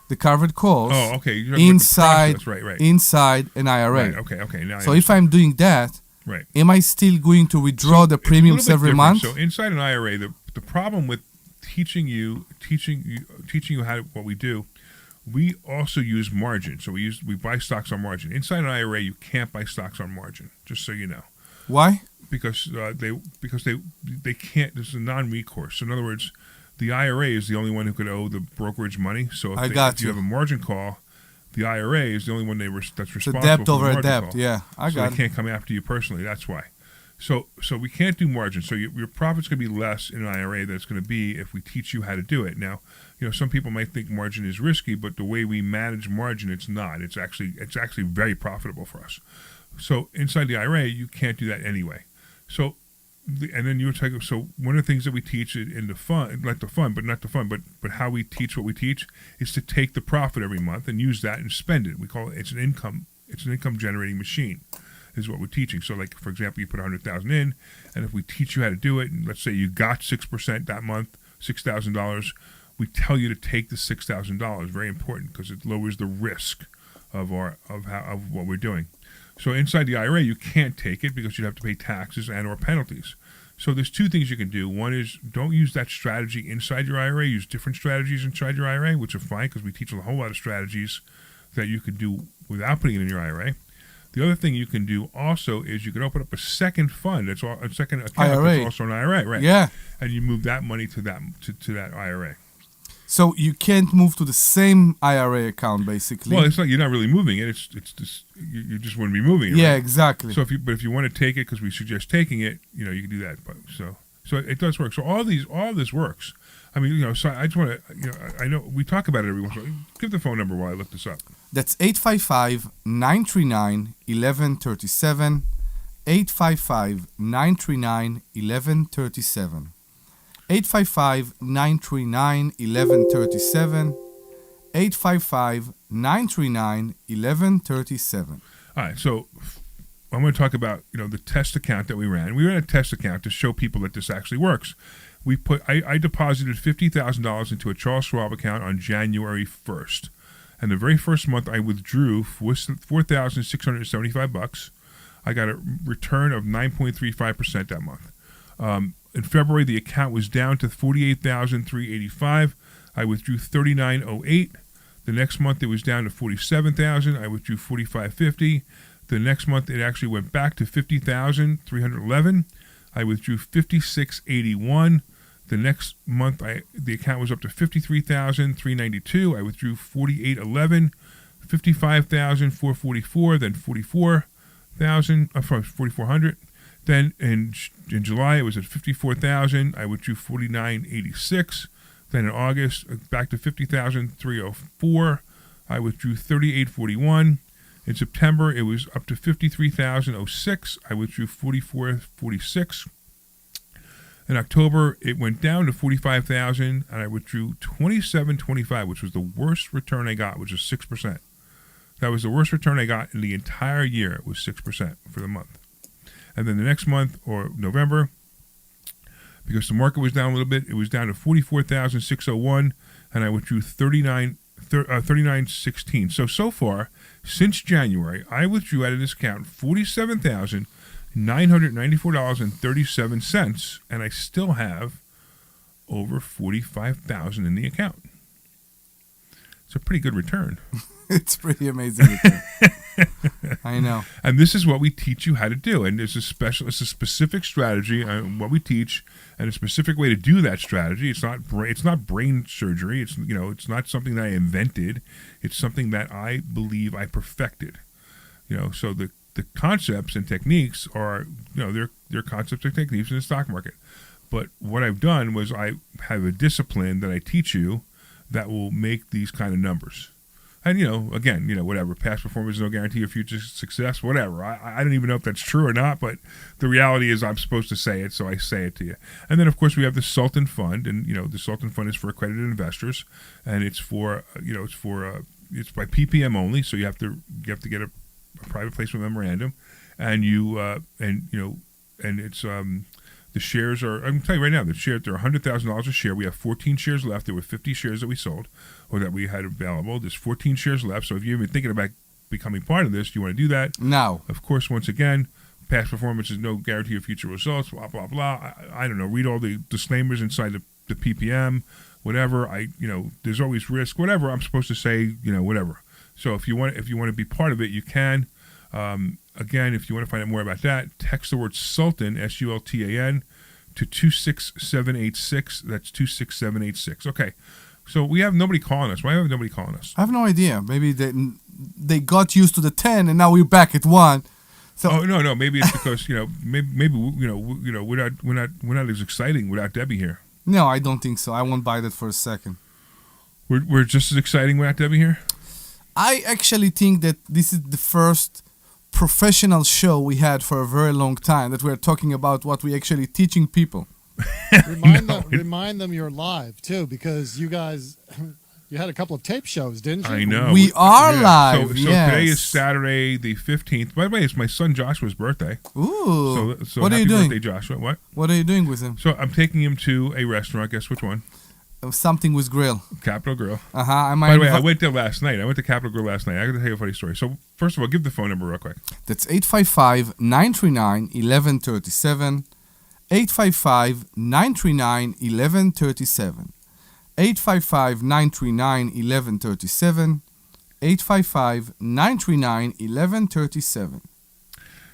the covered calls. Oh, okay. You're talking inside, about the process. Right. inside an IRA. Right. Okay. Now. So if I'm doing that, right, am I still going to withdraw the premiums every month? So inside an IRA, the problem with teaching you how what we do. We also use margin, so we buy stocks on margin. Inside an IRA, you can't buy stocks on margin. Just so you know. Why? Because they can't. This is a non-recourse. So in other words, the IRA is the only one who could owe the brokerage money. So if you have a margin call, the IRA is the only one that's responsible. It's a debt for over the a debt. call. Yeah, I got it. They can't come after you personally. That's why. So we can't do margin. So your profit's going to be less in an IRA than it's going to be if we teach you how to do it. Now, some people might think margin is risky, but the way we manage margin, it's not. It's actually very profitable for us. So inside the IRA, you can't do that anyway. So, and then you were talking. So one of the things that we teach in the fund, but how we teach what we teach is to take the profit every month and use that and spend it. We call it. It's an income generating machine. Is what we're teaching. So, like for example, you put $100,000 in, and if we teach you how to do it, and let's say you got 6% that month, $6,000, we tell you to take the $6,000. Very important because it lowers the risk of what we're doing. So inside the IRA, you can't take it because you'd have to pay taxes and or penalties. So there's two things you can do. One is don't use that strategy inside your IRA. Use different strategies inside your IRA, which are fine because we teach a whole lot of strategies that you could do without putting it in your IRA. The other thing you can do also is you can open up a second fund. That's a second account IRA. that's also an IRA, right? Yeah. And you move that money to that IRA. So you can't move to the same IRA account, basically. Well, it's not. You're not really moving it. It's just you just wouldn't be moving it. Yeah, right? exactly. So if you want to take it because we suggest taking it, you can do that. But so it does work. So all this works. I mean, so I just want to, I know we talk about it every once in a while. Give the phone number while I look this up. That's 855-939-1137. 855-939-1137. 855-939-1137. 855-939-1137. All right, so I'm going to talk about the test account that we ran. We ran a test account to show people that this actually works. I deposited $50,000 into a Charles Schwab account on January 1st, and the very first month I withdrew $4,675. I got a return of 9.35% that month. In February, the account was down to $48,385. I withdrew $39.08. The next month, it was down to $47,000. I withdrew $45.50. The next month, it actually went back to $50,311. I withdrew $56.81. The next month, the account was up to $53,392. I withdrew $48.11, $55,444, then $44,000. Then in July, it was at $54,000. I withdrew $49.86. Then in August, back to $50,304. I withdrew $38.41. In September, it was up to $53,006. I withdrew $44.46. In October, it went down to $45,000, and I withdrew $27.25, which was the worst return I got, which is 6%. That was the worst return I got in the entire year. It was 6% for the month. And then the next month, or November, because the market was down a little bit, it was down to $44,601, and I withdrew $39.16. So far, since January, I withdrew out of this account $47,994.37, and I still have over $45,000 in the account. It's a pretty good return. It's pretty amazing return. I know. And this is what we teach you how to do. And it's a specific strategy on what we teach, and a specific way to do that strategy. It's not brain surgery. It's not something that I invented. It's something that I believe I perfected. So the concepts and techniques are, they're concepts and techniques in the stock market. But what I've done was I have a discipline that I teach you that will make these kind of numbers. And, again, whatever. Past performance is no guarantee of future success, whatever. I don't even know if that's true or not, but the reality is I'm supposed to say it, so I say it to you. And then, of course, we have the Sultan Fund, and, the Sultan Fund is for accredited investors, and it's for, it's by PPM only, so you have to get a private placement memorandum, and and it's, the shares are, I'm telling you right now, they're $100,000 a share. We have 14 shares left. There were 50 shares that we sold or that we had available. There's 14 shares left. So if you're even thinking about becoming part of this, you want to do that. Now. Of course, once again, past performance is no guarantee of future results, blah, blah, blah. I don't know. Read all the disclaimers inside the PPM, whatever. There's always risk, whatever I'm supposed to say, whatever. So if you want to be part of it, you can. Again, if you want to find out more about that, text the word Sultan, SULTAN, to 26786. That's 26786. Okay. So we have nobody calling us. Why have nobody calling us? I have no idea. Maybe they got used to the 10 and now we're back at 1. So no. Maybe it's because maybe we're not as exciting without Debbie here. No, I don't think so. I won't buy that for a second. We're just as exciting without Debbie here. I actually think that this is the first professional show we had for a very long time that we're talking about what we're actually teaching people. Remind them you're live too, because you guys you had a couple of tape shows, didn't you? I know. We are live. So yes. Today is Saturday the 15th. By the way, it's my son Joshua's birthday. Ooh. So what are happy you doing? birthday, Joshua. What are you doing with him? So I'm taking him to a restaurant. Guess which one? Something with grill. Capitol Grill. Uh-huh. By the way, I went there last night. I went to Capitol Grill last night. I got to tell you a funny story. So first of all, give the phone number real quick. That's 855-939-1137. 855-939-1137. 855-939-1137. 855-939-1137.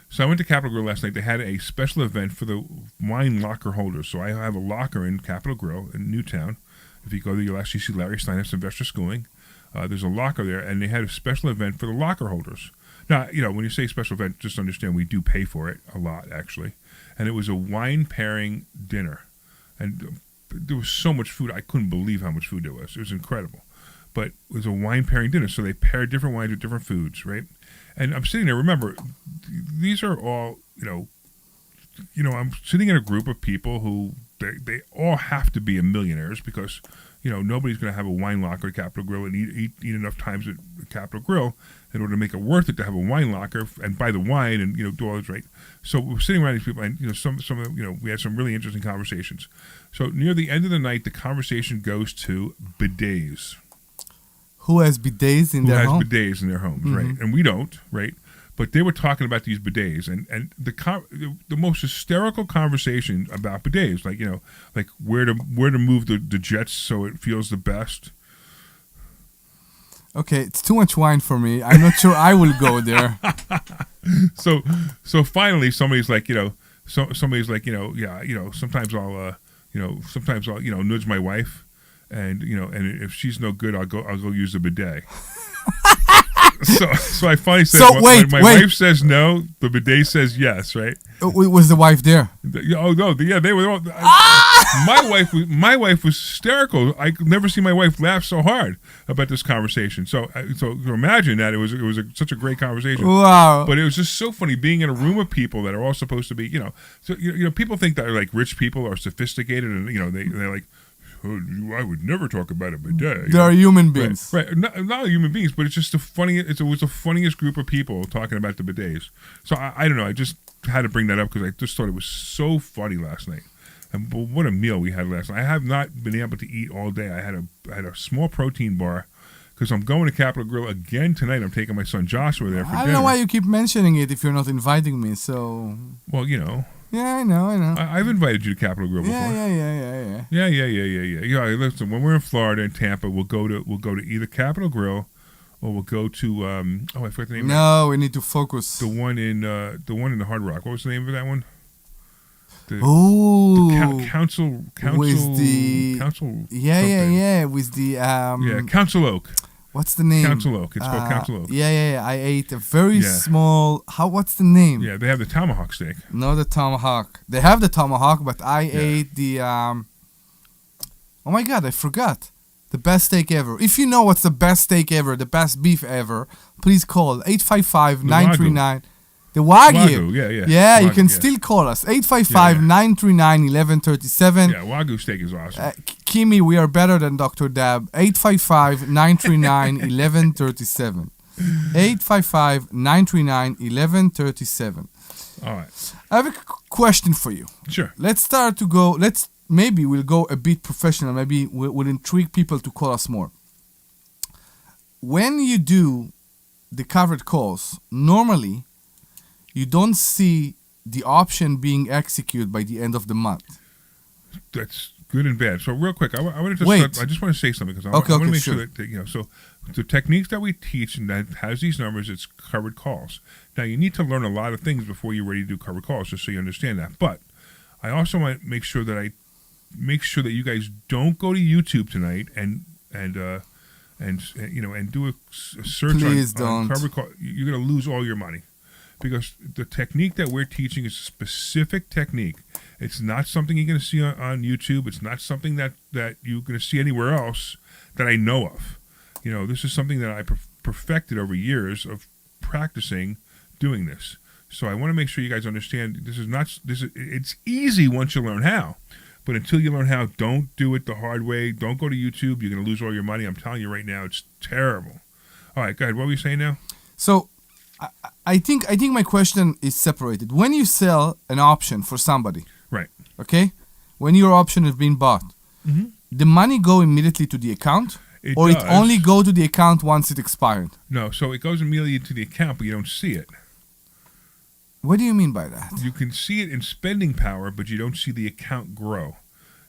So I went to Capitol Grill last night. They had a special event for the wine locker holders. So I have a locker in Capitol Grill in Newtown. If you go there, you'll actually see Larry Steinhouse Investor Schooling. There's a locker there, and they had a special event for the locker holders. Now, when you say special event, just understand we do pay for it a lot, actually. And it was a wine pairing dinner. And there was so much food. I couldn't believe how much food there was. It was incredible. But it was a wine pairing dinner, so they paired different wines with different foods, right? And I'm sitting there. Remember, these are all, I'm sitting in a group of people who they all have to be millionaires because, nobody's going to have a wine locker at Capitol Grill and eat enough times at Capitol Grill in order to make it worth it to have a wine locker and buy the wine and, do all this, right? So we're sitting around these people and, some of them, we had some really interesting conversations. So near the end of the night, the conversation goes to bidets. Who has bidets in their home? Who has bidets in their homes, right? And we don't, right? But they were talking about these bidets, and the most hysterical conversation about bidets, like where to move the jets so it feels the best. Okay, it's too much wine for me. I'm not sure I will go there. So finally, somebody's like, sometimes I'll nudge my wife, and and if she's no good, I'll go use the bidet. So I finally said, when my wife says no, the bidet says yes, right? Was the wife there? Oh no, yeah, they were all. My wife was hysterical. I could never see my wife laugh so hard about this conversation. So imagine that it was such a great conversation. Wow! But it was just so funny being in a room of people that are all supposed to be, people think that like rich people are sophisticated and they're like. I would never talk about a bidet. They are human beings, right? Not human beings, but it's just it was the funniest group of people talking about the bidets. So I don't know. I just had to bring that up because I just thought it was so funny last night. And what a meal we had last night. I have not been able to eat all day. I had a small protein bar because I'm going to Capitol Grill again tonight. I'm taking my son Joshua there for dinner. I don't know why you keep mentioning it if you're not inviting me. So well, Yeah, I know. I've invited you to Capitol Grill before. Yeah. Listen, when we're in Florida and Tampa, we'll go to either Capitol Grill or we'll go to I forgot the name. No, we need to focus. The one in the Hard Rock. What was the name of that one? Council. With the Council. Yeah. With the Council Oak. What's the name? Council Oak. It's called Council Oak. Yeah. I ate a very small. What's the name? Yeah, they have the tomahawk steak. No, the tomahawk. They have the tomahawk, but I ate the. Oh my God, I forgot. The best steak ever. If you know what's the best steak ever, the best beef ever, please call 855-939. The Wagyu. Wagyu, yeah. Yeah, you Wagyu, can yeah. still call us. 855-939-1137. Yeah, Wagyu steak is awesome. Kimi, we are better than Dr. Dab. 855-939-1137. 855-939-1137. All right. I have a question for you. Sure. Maybe we'll go a bit professional. Maybe we'll intrigue people to call us more. When you do the covered calls, normally you don't see the option being executed by the end of the month. That's good and bad. So real quick, I want to Wait. I just want to say something because I want to make sure that so the techniques that we teach and that has these numbers, it's covered calls. Now you need to learn a lot of things before you're ready to do covered calls, just so you understand that. But I also want to make sure that you guys don't go to YouTube tonight and do a search on covered call. You're going to lose all your money. Because the technique that we're teaching is a specific technique. It's not something you're going to see on YouTube. It's not something that you're going to see anywhere else that I know of. This is something that I perfected over years of practicing doing this. So I want to make sure you guys understand it's easy once you learn how. But until you learn how, don't do it the hard way. Don't go to YouTube. You're going to lose all your money. I'm telling you right now, it's terrible. All right, go ahead. What were you saying now? So I think my question is separated. When you sell an option for somebody, right? Okay, when your option has been bought, the money go immediately to the account, it only go to the account once it expired? No, so it goes immediately to the account, but you don't see it. What do you mean by that? You can see it in spending power, but you don't see the account grow.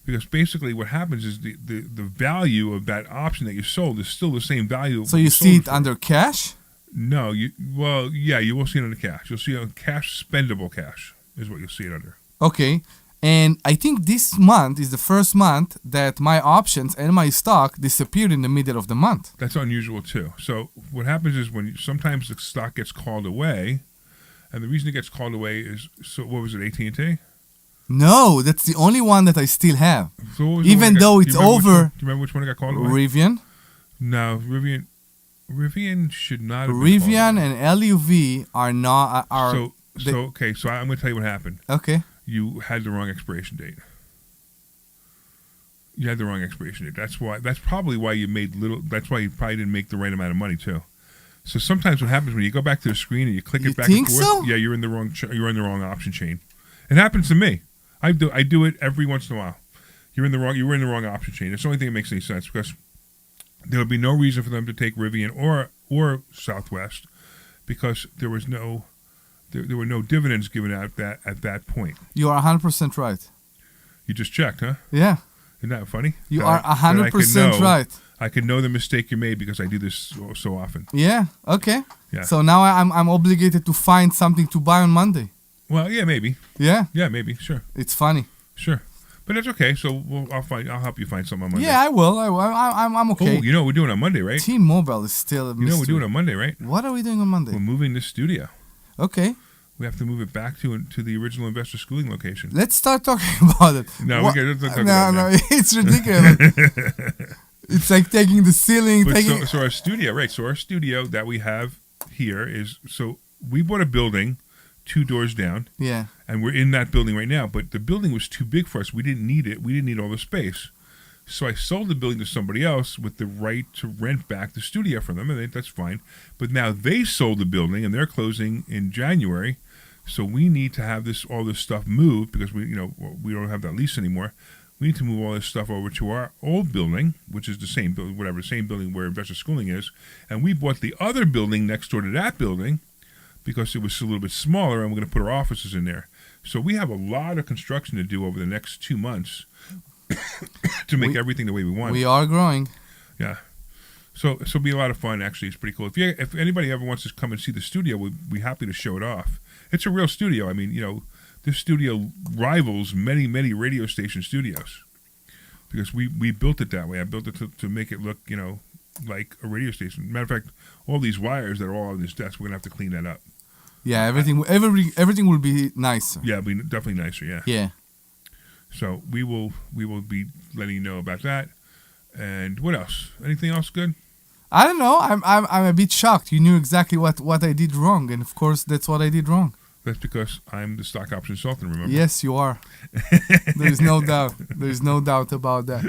Because basically what happens is the value of that option that you sold is still the same value. So you see it under cash? No, you will see it under cash. You'll see it on cash, spendable cash is what you'll see it under. Okay, and I think this month is the first month that my options and my stock disappeared in the middle of the month. That's unusual too. So what happens is sometimes the stock gets called away, and the reason it gets called away is, what was it, AT&T? No, that's the only one that I still have. So even though it's over. Do you remember which one got called away? Rivian? No, Rivian should not have been Rivian and LUV are not... So I'm going to tell you what happened. Okay. You had the wrong expiration date. That's probably why you made little... That's why you probably didn't make the right amount of money, too. So sometimes what happens when you go back to the screen and you click it back and forth... So? Yeah, you're in the wrong option chain. It happens to me. I do it every once in a while. You were in the wrong option chain. It's the only thing that makes any sense because there would be no reason for them to take Rivian or Southwest because there were no dividends given out at that point. You are 100% right. You just checked, huh? Yeah. Isn't that funny? You are 100% right. I can know the mistake you made because I do this so often. Yeah. Okay. Yeah. So now I'm obligated to find something to buy on Monday. Well, yeah, maybe. Yeah. Yeah, maybe. Sure. It's funny. Sure. But that's okay. So I'll help you find something on Monday. Yeah, I will. I'm okay. Oh, you know what we're doing on Monday, right? T-Mobile is still a mystery. You know what we're doing on Monday, right? What are we doing on Monday? We're moving this studio. Okay. We have to move it back to the original investor schooling location. Let's start talking about it. No, let's talk about it. It's ridiculous. It's like taking the ceiling. So our studio, right? So our studio that we have here is, so we bought a building 2 doors down. Yeah. And we're in that building right now, but the building was too big for us. We didn't need it. We didn't need all the space. So I sold the building to somebody else with the right to rent back the studio from them, and that's fine. But now they sold the building, and they're closing in January. So we need to have all this stuff moved because we don't have that lease anymore. We need to move all this stuff over to our old building, which is the same building, same building where Investor Schooling is. And we bought the other building next door to that building because it was a little bit smaller, and we're going to put our offices in there. So we have a lot of construction to do over the next 2 months to make everything the way we want. We are growing. Yeah. So it'll be a lot of fun, actually. It's pretty cool. If anybody ever wants to come and see the studio, we'd be happy to show it off. It's a real studio. I mean, this studio rivals many, many radio station studios because we built it that way. I built it to make it look, like a radio station. Matter of fact, all these wires that are all on this desk, we're going to have to clean that up. Yeah, everything will be nicer. Yeah, it'll be definitely nicer, yeah. Yeah. So we will be letting you know about that. And what else? Anything else good? I don't know. I'm a bit shocked. You knew exactly what I did wrong, and of course that's what I did wrong. That's because I'm the stock option consultant, remember? Yes, you are. There's no doubt. There's no doubt about that.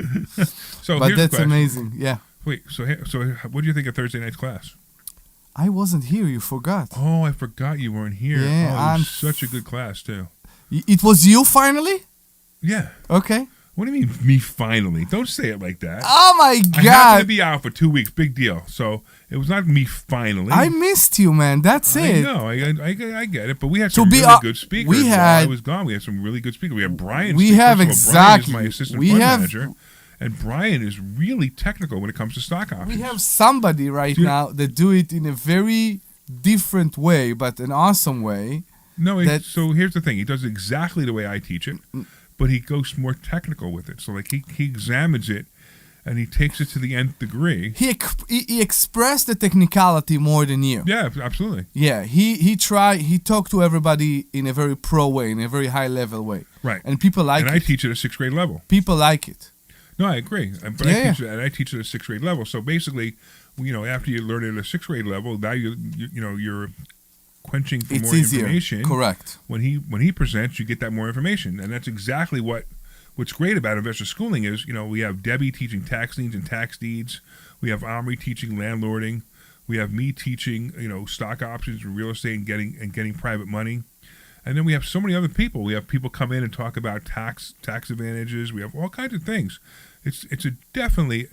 So But here's the that's question. amazing. Yeah. Wait, so what do you think of Thursday night's class? I wasn't here. You forgot. Oh, I forgot you weren't here. Yeah, it I'm was such a good class, too. It was you finally? Yeah. Okay. What do you mean, me finally? Don't say it like that. Oh my I happened to God. be out for 2 weeks. Big deal. So it was not me finally. I missed you, man. That's I it. know. I get it. But we had To some be really good speakers. we While had- I was gone. We had some really good speakers. We had Brian. We speak. have First of all, Brian is my exactly- assistant we fund have- manager. And Brian is really technical when it comes to stock options. We have somebody right now that do it in a very different way, but an awesome way. No, that- so here's the thing. He does it exactly the way I teach it, but he goes more technical with it. So like he examines it and he takes it to the nth degree. He expressed the technicality more than you. Yeah, absolutely. Yeah, he talked to everybody in a very pro way, in a very high level way. Right. And people like And it. I teach at a 6th grade level. People like it. No, I agree. But Yeah, I teach at a 6th grade level. So basically, after you learn it at a 6th grade level, now you're quenching for It's more easier. information. Correct. When he presents, you get that more information, and that's exactly what's great about investor schooling is we have Debbie teaching tax liens and tax deeds, we have Omri teaching landlording, we have me teaching stock options and real estate and getting private money, and then we have so many other people. We have people come in and talk about tax advantages. We have all kinds of things. It's definitely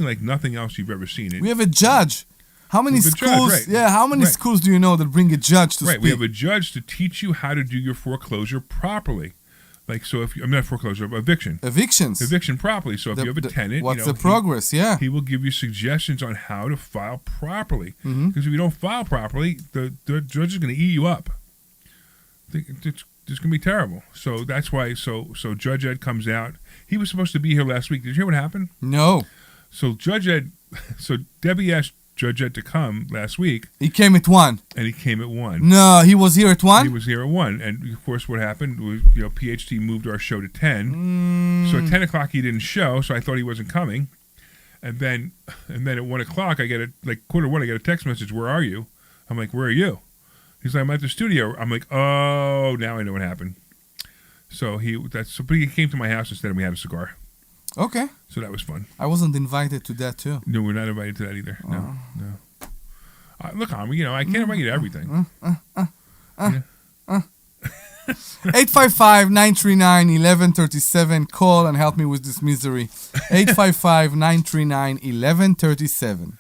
like nothing else you've ever seen. We have a judge. How many We have a judge, schools? right. Yeah, how many Right. schools do you know that bring a judge to Right, speak? we have a judge to teach you how to do your foreclosure properly. Like, so if I'm not foreclosure, eviction Evictions. properly. So if you have a tenant, what's the progress? Yeah. he will give you suggestions on how to file properly. Mm-hmm. Because if you don't file properly, the judge is going to eat you up. It's going to be terrible. So that's why. So Judge Ed comes out. He was supposed to be here last week. Did you hear what happened? No. So Debbie asked Judge Ed to come last week, He came at 1. and he came at 1. No, he was here at 1? He was here at 1, and of course, what happened was, PhD moved our show to 10. So at 10 o'clock, he didn't show, so I thought he wasn't coming. And then at 1 o'clock, I get quarter 1, I get a text message. Where are you? I'm like, where are you? He's like, I'm at the studio. I'm like, oh, now I know what happened. So but he came to my house instead, and we had a cigar. Okay. So that was fun. I wasn't invited to that too. No, we're not invited to that either. No. Look, Omri, I can't invite you to everything. 855-939-1137. Call and help me with this misery. 855-939-1137.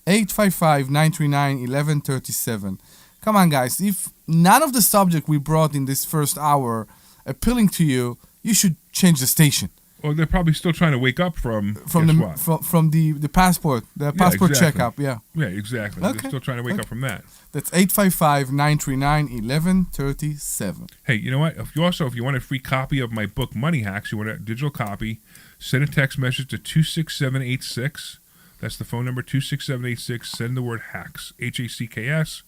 855-939-1137. Come on, guys. If none of the subject we brought in this first hour appealing to you, you should change the station. Well, they're probably still trying to wake up from From the passport, exactly. checkup. Yeah. Yeah, exactly. Okay. They're still trying to wake up from that. That's 855-939-1137. Hey, you know what? If you want a free copy of my book, Money Hacks, you want a digital copy, send a text message to 26786. That's the phone number, 26786. Send the word HACKS, HACKS,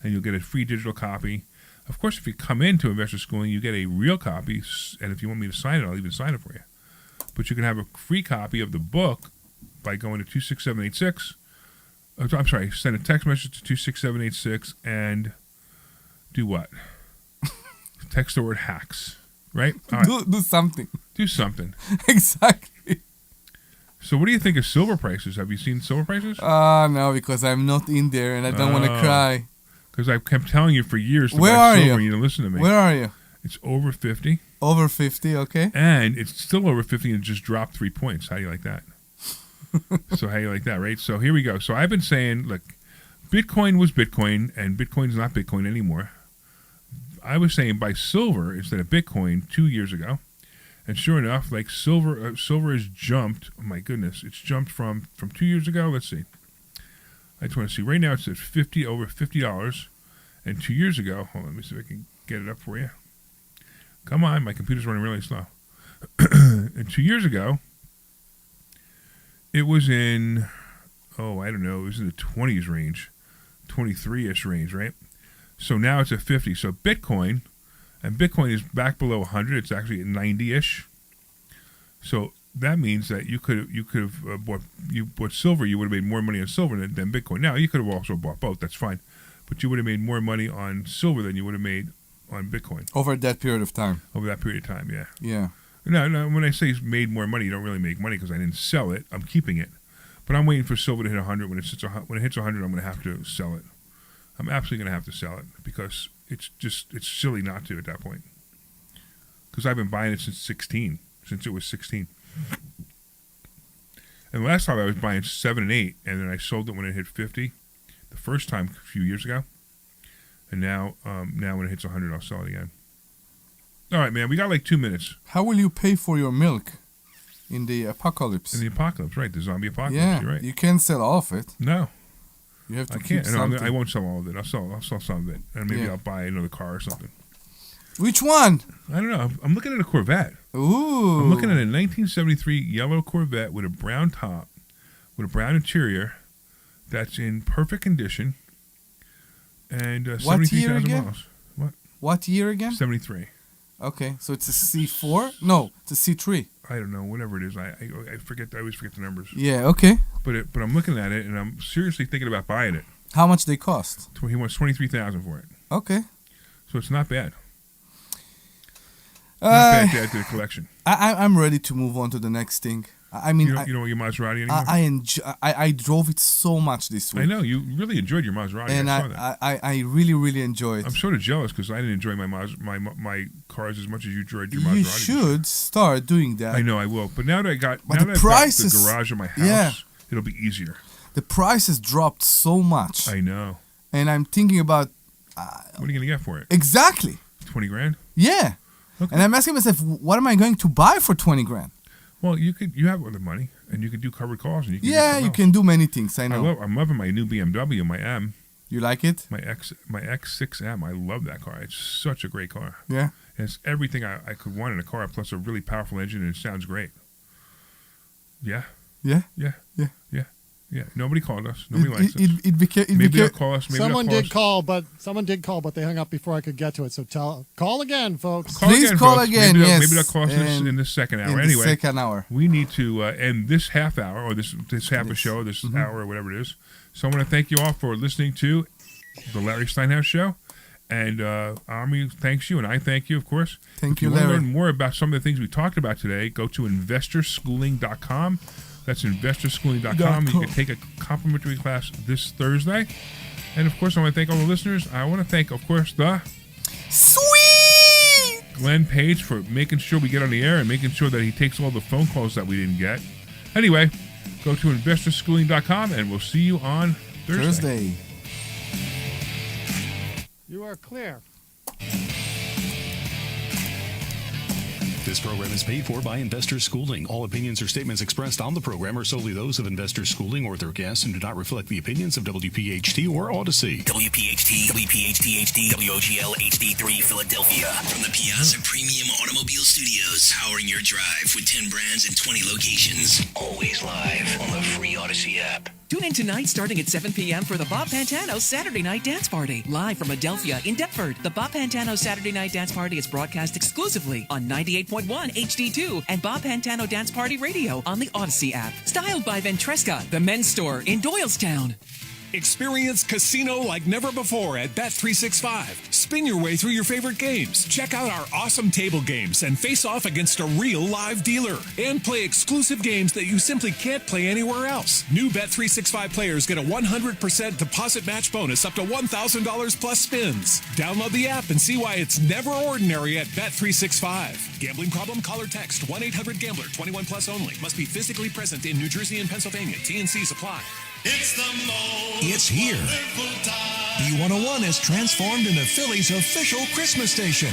and you'll get a free digital copy. Of course, if you come into Investor Schooling, you get a real copy, and if you want me to sign it, I'll even sign it for you. But you can have a free copy of the book by going to 26786. I'm sorry, send a text message to 26786 and do what? Text the word HACKS, right? All right. Do something. Do something. Exactly. So what do you think of silver prices? Have you seen silver prices? No, because I'm not in there and I don't want to cry. Because I kept telling you for years to Where buy are silver you? and you didn't listen to me. Where are you? It's over 50. Over 50, okay. And it's still over 50 and it just dropped 3 points. How do you like that? So how do you like that, right? So here we go. So I've been saying, look, Bitcoin was Bitcoin and Bitcoin's not Bitcoin anymore. I was saying buy silver instead of Bitcoin 2 years ago. And sure enough, like silver has jumped. Oh my goodness, it's jumped from 2 years ago. Let's see. I just want to see. Right now it's at over $50. And 2 years ago, hold on, let me see if I can get it up for you. Come on, my computer's running really slow. And 2 years ago, it was in, it was in the 20s range, 23-ish range, right? So now it's at 50. So Bitcoin is back below 100. It's actually at 90-ish. So that means that you could have bought silver. You would have made more money on silver than Bitcoin. Now you could have also bought both. That's fine, but you would have made more money on silver than you would have made on Bitcoin Over that period of time. over that period of time. Yeah. Yeah. No. When I say made more money, you don't really make money because I didn't sell it. I'm keeping it, but I'm waiting for silver to hit 100. When it hits 100, I'm going to have to sell it. I'm absolutely going to have to sell it because it's silly not to at that point. Because I've been buying it since it was 16. And the last time I was buying 7 and 8, and then I sold it when it hit 50, the first time a few years ago. And now when it hits 100, I'll sell it again. All right, man, we got like 2 minutes. How will you pay for your milk in the apocalypse? In the apocalypse, right? The zombie apocalypse, Yeah, you're right. you can't sell all of it. No, You have to I keep can't. No, something. I won't sell all of it. I'll sell some of it, and maybe Yeah. I'll buy another car or something. Which one? I don't know. I'm looking at a Corvette. Ooh. I'm looking at a 1973 yellow Corvette with a brown top, with a brown interior, that's in perfect condition, and What year 73,000 again? miles. What year again? 73. Okay, so it's a C4? No, it's a C3. I don't know, whatever it is. I forget. I always forget the numbers. Yeah, okay. But I'm looking at it, and I'm seriously thinking about buying it. How much they cost? He wants $23,000 for it, Okay. so it's not bad. Not bad to add to the collection. I'm ready to move on to the next thing. I mean, You don't want your Maserati anymore? I enjoy. I drove it so much this week. I know you really enjoyed your Maserati. and I saw that. I really really enjoy it. I'm sort of jealous because I didn't enjoy my cars as much as you enjoyed your Maserati. You should start doing that. I know I will, but now that I've got the prices- the garage of my house, yeah. it'll be easier. The price has dropped so much, I know. and I'm thinking about What are you gonna get for it? exactly. 20 grand? Yeah, Okay. and I'm asking myself, what am I going to buy for 20 grand? Well, you have other money, and you can do covered calls, and you can. Yeah, you can do many things. I know. I'm loving my new BMW, my M, You like it? my X6M. I love that car. It's such a great car. Yeah. It's everything I could want in a car, plus a really powerful engine, and it sounds great. Yeah. Yeah. Yeah. Yeah. Yeah. Yeah. Nobody called us. Nobody likes us. It became. Maybe they'll call us. Maybe Someone they'll did call someone did call, but they hung up before I could get to it. So call again, folks. us. Please call folks. again, Maybe yes. Maybe they'll call us And in the second hour. in the Anyway, second hour. we need to end this half hour, or this half a show, this Mm-hmm. hour, or whatever it is. So I want to thank you all for listening to the Larry Steinhouse Show. And Omri thanks you, and I thank you, of course. Thank If you you, want to Larry. learn more about some of the things we talked about today, go to investorschooling.com. That's investorschooling.com. You can take a complimentary class this Thursday. And, of course, I want to thank all the listeners. I want to thank, of course, the Sweet. Glenn Page for making sure we get on the air and making sure that he takes all the phone calls that we didn't get. Anyway, go to investorschooling.com, and we'll see you on Thursday. You are clear. This program is paid for by Investor Schooling. All opinions or statements expressed on the program are solely those of Investor Schooling or their guests and do not reflect the opinions of WPHT or Odyssey. WPHT, WPHT HD, WOGL HD3 Philadelphia. From the Piazza Premium Automobile Studios, powering your drive with 10 brands and 20 locations. Always live on the free Odyssey app. Tune in tonight starting at 7 p.m. for the Bob Pantano Saturday Night Dance Party. Live from Adelphia in Deptford. The Bob Pantano Saturday Night Dance Party is broadcast exclusively on 98.1 HD2 and Bob Pantano Dance Party Radio on the Odyssey app. Styled by Ventresca, the men's store in Doylestown. Experience casino like never before at Bet365. Spin your way through your favorite games. Check out our awesome table games and face off against a real live dealer. And play exclusive games that you simply can't play anywhere else. New Bet365 players get a 100% deposit match bonus up to $1,000 plus spins. Download the app and see why it's never ordinary at Bet365. Gambling problem? Call or text 1-800-GAMBLER. 21 plus only. Must be physically present in New Jersey and Pennsylvania. T&Cs apply. It's here. B101 has transformed into Philly's official Christmas station.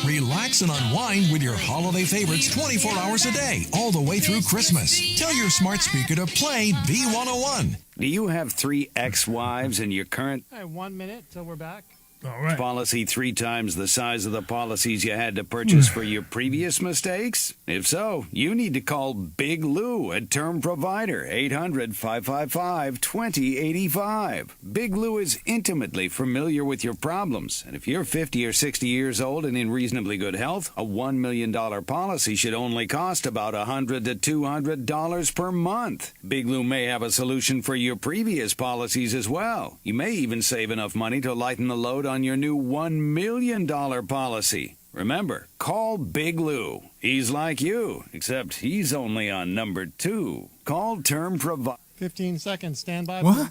Relax and unwind with your holiday favorites 24 hours a day, all the way through Christmas. Tell your smart speaker to play B101. Do you have 3 ex-wives in your current... All right, 1 minute till we're back. All right. Policy 3 times the size of the policies you had to purchase for your previous mistakes? If so, you need to call Big Lou at Term Provider, 800-555-2085. Big Lou is intimately familiar with your problems, and if you're 50 or 60 years old and in reasonably good health, a $1 million policy should only cost about $100 to $200 per month. Big Lou may have a solution for your previous policies as well. You may even save enough money to lighten the load on your new $1 million policy. Remember, call Big Lou. He's like you, except he's only on number 2. Call Term Provider. 15 seconds. Stand by. What?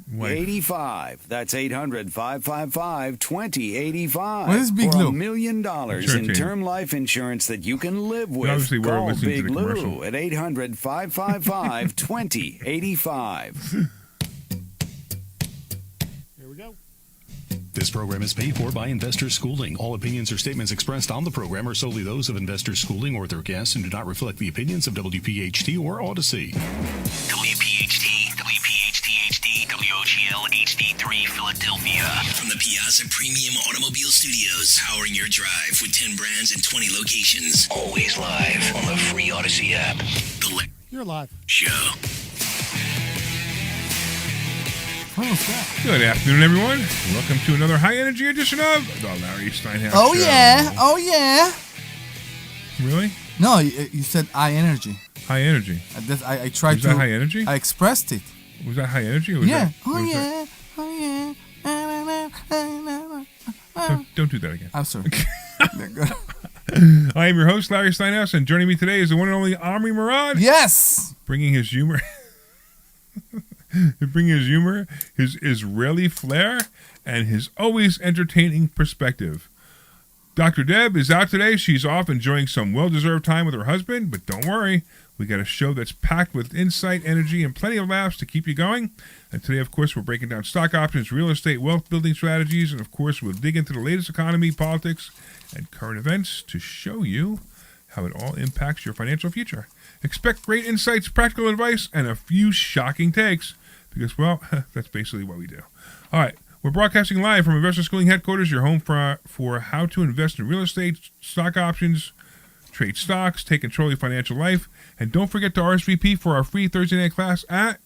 please. 85. That's 800-555-2085. What is Big for Lou? $1 million in term life insurance that you can live with. Obviously, we're Call listening to Big the commercial. Lou at 800-555-2085. Here we go. This program is paid for by Investors Schooling. All opinions or statements expressed on the program are solely those of Investors Schooling or their guests and do not reflect the opinions of WPHT or Odyssey. WPHT, WPHT-HD, WOGL HD3 Philadelphia. From the Piazza Premium Automobile Studios, powering your drive with 10 brands and 20 locations. Always live on the free Odyssey app. The You're live. Show. Good afternoon, everyone. Welcome to another high-energy edition of the Larry Steinhouse Oh Show. yeah, oh yeah. Really? No, you said high energy. High energy. I tried Was to. that high energy? I expressed it. Was that high energy? Or was Yeah. that- Oh was yeah, oh yeah. Don't do that again. I'm sorry. I am your host, Larry Steinhouse, and joining me today is the one and only Omri Morad. Yes. Bringing his humor. His Israeli flair, and his always entertaining perspective. Dr. Deb is out today. She's off enjoying some well-deserved time with her husband, but don't worry. We got a show that's packed with insight, energy, and plenty of laughs to keep you going. And today, of course, we're breaking down stock options, real estate, wealth-building strategies, and, of course, we'll dig into the latest economy, politics, and current events to show you how it all impacts your financial future. Expect great insights, practical advice, and a few shocking takes because, well, that's basically what we do. All right. We're broadcasting live from Investor Schooling Headquarters, your home for how to invest in real estate, stock options, trade stocks, take control of your financial life. And don't forget to RSVP for our free Thursday night class at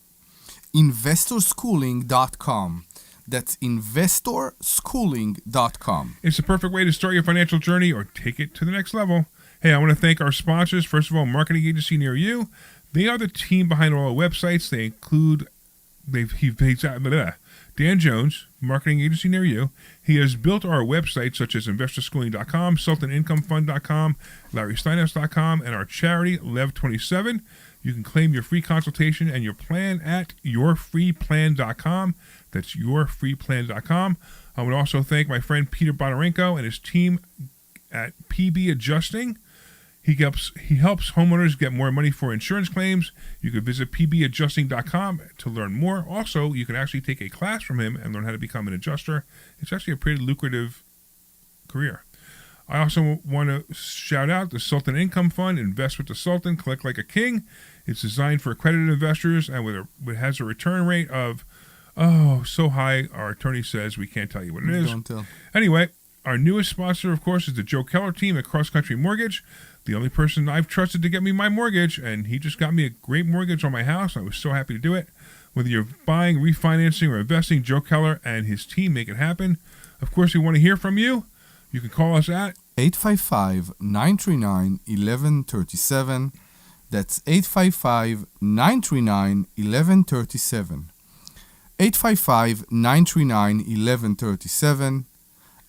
investorschooling.com. That's investorschooling.com. It's the perfect way to start your financial journey or take it to the next level. Hey, I want to thank our sponsors. First of all, Marketing Agency Near You. They are the team behind all our websites. They include Dan Jones, Marketing Agency Near You. He has built our websites such as investorschooling.com, sultanincomefund.com, larrysteinhouse.com, and our charity, Lev27. You can claim your free consultation and your plan at yourfreeplan.com. That's yourfreeplan.com. I would also thank my friend Peter Bonarenko and his team at PB Adjusting. He helps homeowners get more money for insurance claims. You can visit pbadjusting.com to learn more. Also, you can actually take a class from him and learn how to become an adjuster. It's actually a pretty lucrative career. I also want to shout out the Sultan Income Fund. Invest with the Sultan, collect like a king. It's designed for accredited investors and it has a return rate of, so high, our attorney says we can't tell you what it is. Don't tell. Anyway, our newest sponsor, of course, is the Joe Keller team at Cross Country Mortgage. The only person I've trusted to get me my mortgage, and he just got me a great mortgage on my house. I was so happy to do it. Whether you're buying, refinancing, or investing, Joe Keller and his team make it happen. Of course, we want to hear from you. You can call us at 855-939-1137. That's 855-939-1137. 855-939-1137.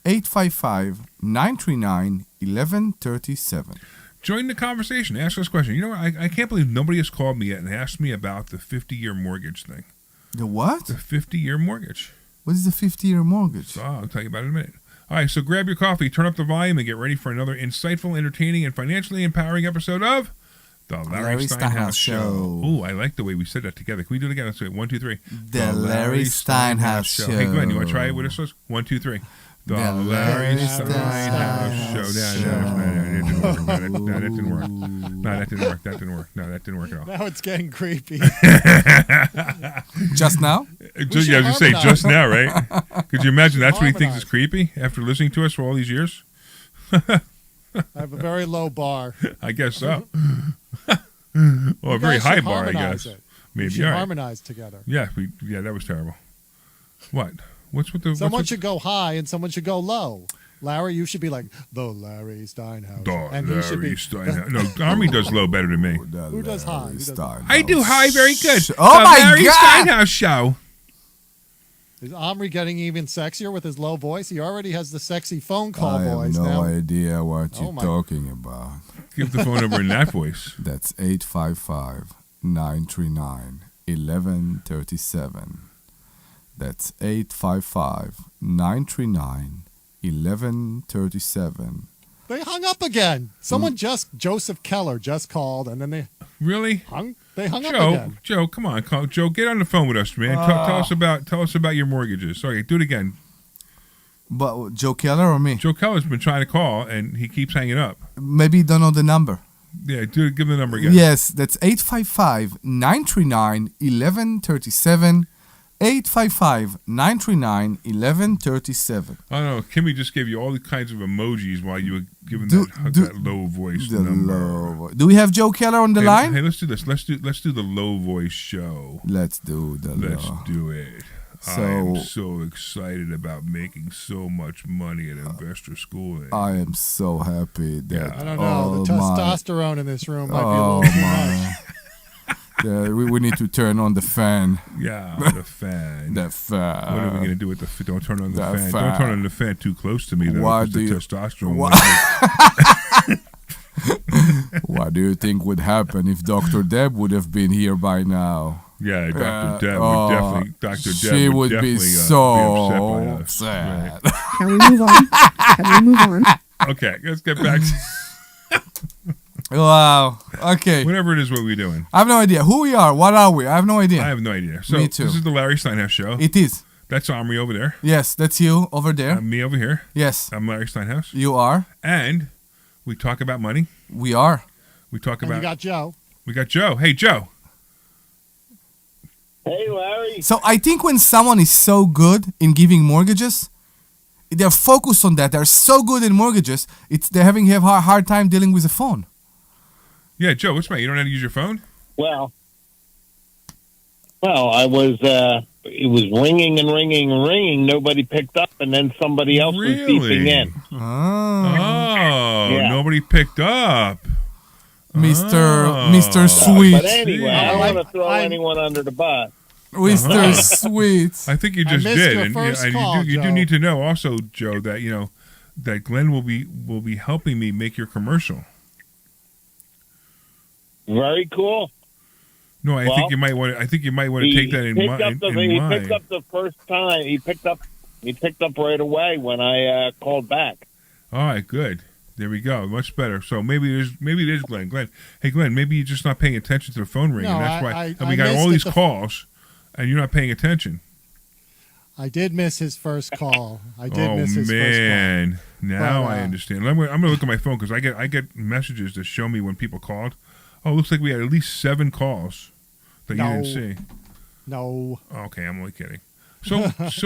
855-939-1137. Join the conversation. Ask us questions. You know what? I can't believe nobody has called me yet and asked me about the 50-year mortgage thing. The what? The 50-year mortgage. What is the 50-year mortgage? So I'll tell you about it in a minute. All right, so grab your coffee, turn up the volume, and get ready for another insightful, entertaining, and financially empowering episode of The Larry Steinhouse Show. Ooh, I like the way we said that together. Can we do it again? Let's do it. 1, 2, 3. The Larry Steinhouse Show. Hey, Glenn, you want to try it with us? 1, 2, 3. The Larry Steinhouse Show. No, that didn't work. That didn't work at all. Now it's getting creepy. Just now? Yeah, I was going to say, just now, right? Could you imagine that's what he thinks Harmonize. is creepy after listening to us for all these years? I have a very low bar. I guess so. Well, a You very guys high should bar, I harmonize guess. it. Maybe. You should All right. harmonize together. Yeah, that was terrible. What? What's with the? Someone what's should go high and someone should go low. Larry, you should be like the Larry Steinhouse. with he should be. Steinhouse. No, Army does low better than me. Who does high? Who does high? I do high very good. Oh the my Larry God! Steinhouse show. Is Omri getting even sexier with his low voice? He already has the sexy phone call I have voice no now. idea what Oh you're my- talking about. Give the phone number in that voice. That's 855-939-1137. That's 855-939-1137. They hung up again. Someone Joseph Keller just called, and then they Really? hung up Joe, again. Joe, come on, Joe, get on the phone with us, man. Tell us about your mortgages. Sorry, do it again. But Joe Keller or me? Joe Keller's been trying to call and he keeps hanging up. Maybe you don't know the number. Yeah, give the number again. Yes, that's 855-939-1137. 855-939-1137. I don't know. Kimmy just gave you all the kinds of emojis while you were giving Do- that low voice The number. low voice. Do we have Joe Keller on the line? Hey, let's do this. Let's do the low voice show. Let's do the Let's low. do it. I am so excited about making so much money at Investor Schooling. I am so happy that I don't know. The testosterone in this room might be a little too much. We need to turn on the fan. Yeah, the fan. The fan. What are we going to do with the fan? Don't turn on the, The fan. fan. Don't turn on the fan too close to me, though. Why 'cause do the you- testosterone. What do you think would happen if Dr. Deb would have been here by now? Yeah, Dr. Deb would definitely. Dr. Deb She would definitely, be be so upset by us. sad. Can we move on? Can we move on? Okay, let's get back to Wow. Okay. whatever it is. What we doing? I have no idea who we are. What are we? I have no idea. I have no idea. So Me too. This is the Larry Steinhouse show. It is. That's Omri over there. Yes, that's you over there. Me over here. Yes, I'm Larry Steinhouse. you are. And we talk about money. We are. We talk And about. you got Joe. We got Joe. Hey, Joe. Hey, Larry. So I think when someone is so good in giving mortgages, they're focused on that. They're so good in mortgages, they're having a hard time dealing with the phone. Yeah, Joe. What's the matter? You don't know how to use your phone? Well, I was. It was ringing and ringing and ringing. Nobody picked up, and then somebody else was beeping in. Oh, Yeah. nobody picked up. Mr. Sweet. But anyway, I don't want to throw I'm- anyone under the bus. Mr. Sweet. I think you I just missed did, your and, first and call, you do Joe. need to know also, Joe, that that Glenn will be helping me make your commercial. Very cool. No, I Well, think you might want to. I think you might want to take that in He mind. picked up the first time. He picked up right away when I called back. All right, good. There we go. Much better. So maybe it is Glenn. Glenn, hey Glenn, maybe you're just not paying attention to the phone ringing. No, That's why. I and we got all missed these calls, and you're not paying attention. I did miss his first call. I did Oh miss his man, now But, I understand. I'm gonna look at my phone because I get messages that show me when people called. Oh, it looks like we had at least 7 calls that you didn't No. see. first call. No. Okay, I'm only kidding. So,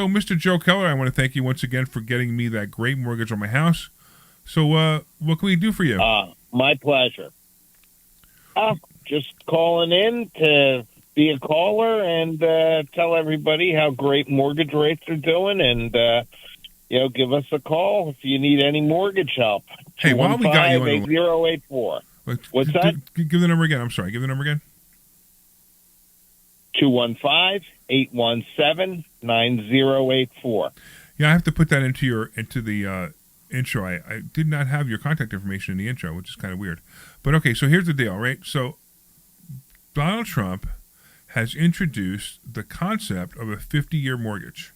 Mr. Joe Keller, I want to thank you once again for getting me that great mortgage on my house. So, what can we do for you? My pleasure. Just calling in to be a caller and tell everybody how great mortgage rates are doing, and give us a call if you need any mortgage help. Hey, while we got you on the 8084. What's that? Give the number again. I'm sorry. Give the number again. 215-817-9084. Yeah, I have to put that into the intro. I did not have your contact information in the intro, which is kind of weird. But okay, so here's the deal, right? So Donald Trump has introduced the concept of a 50-year mortgage.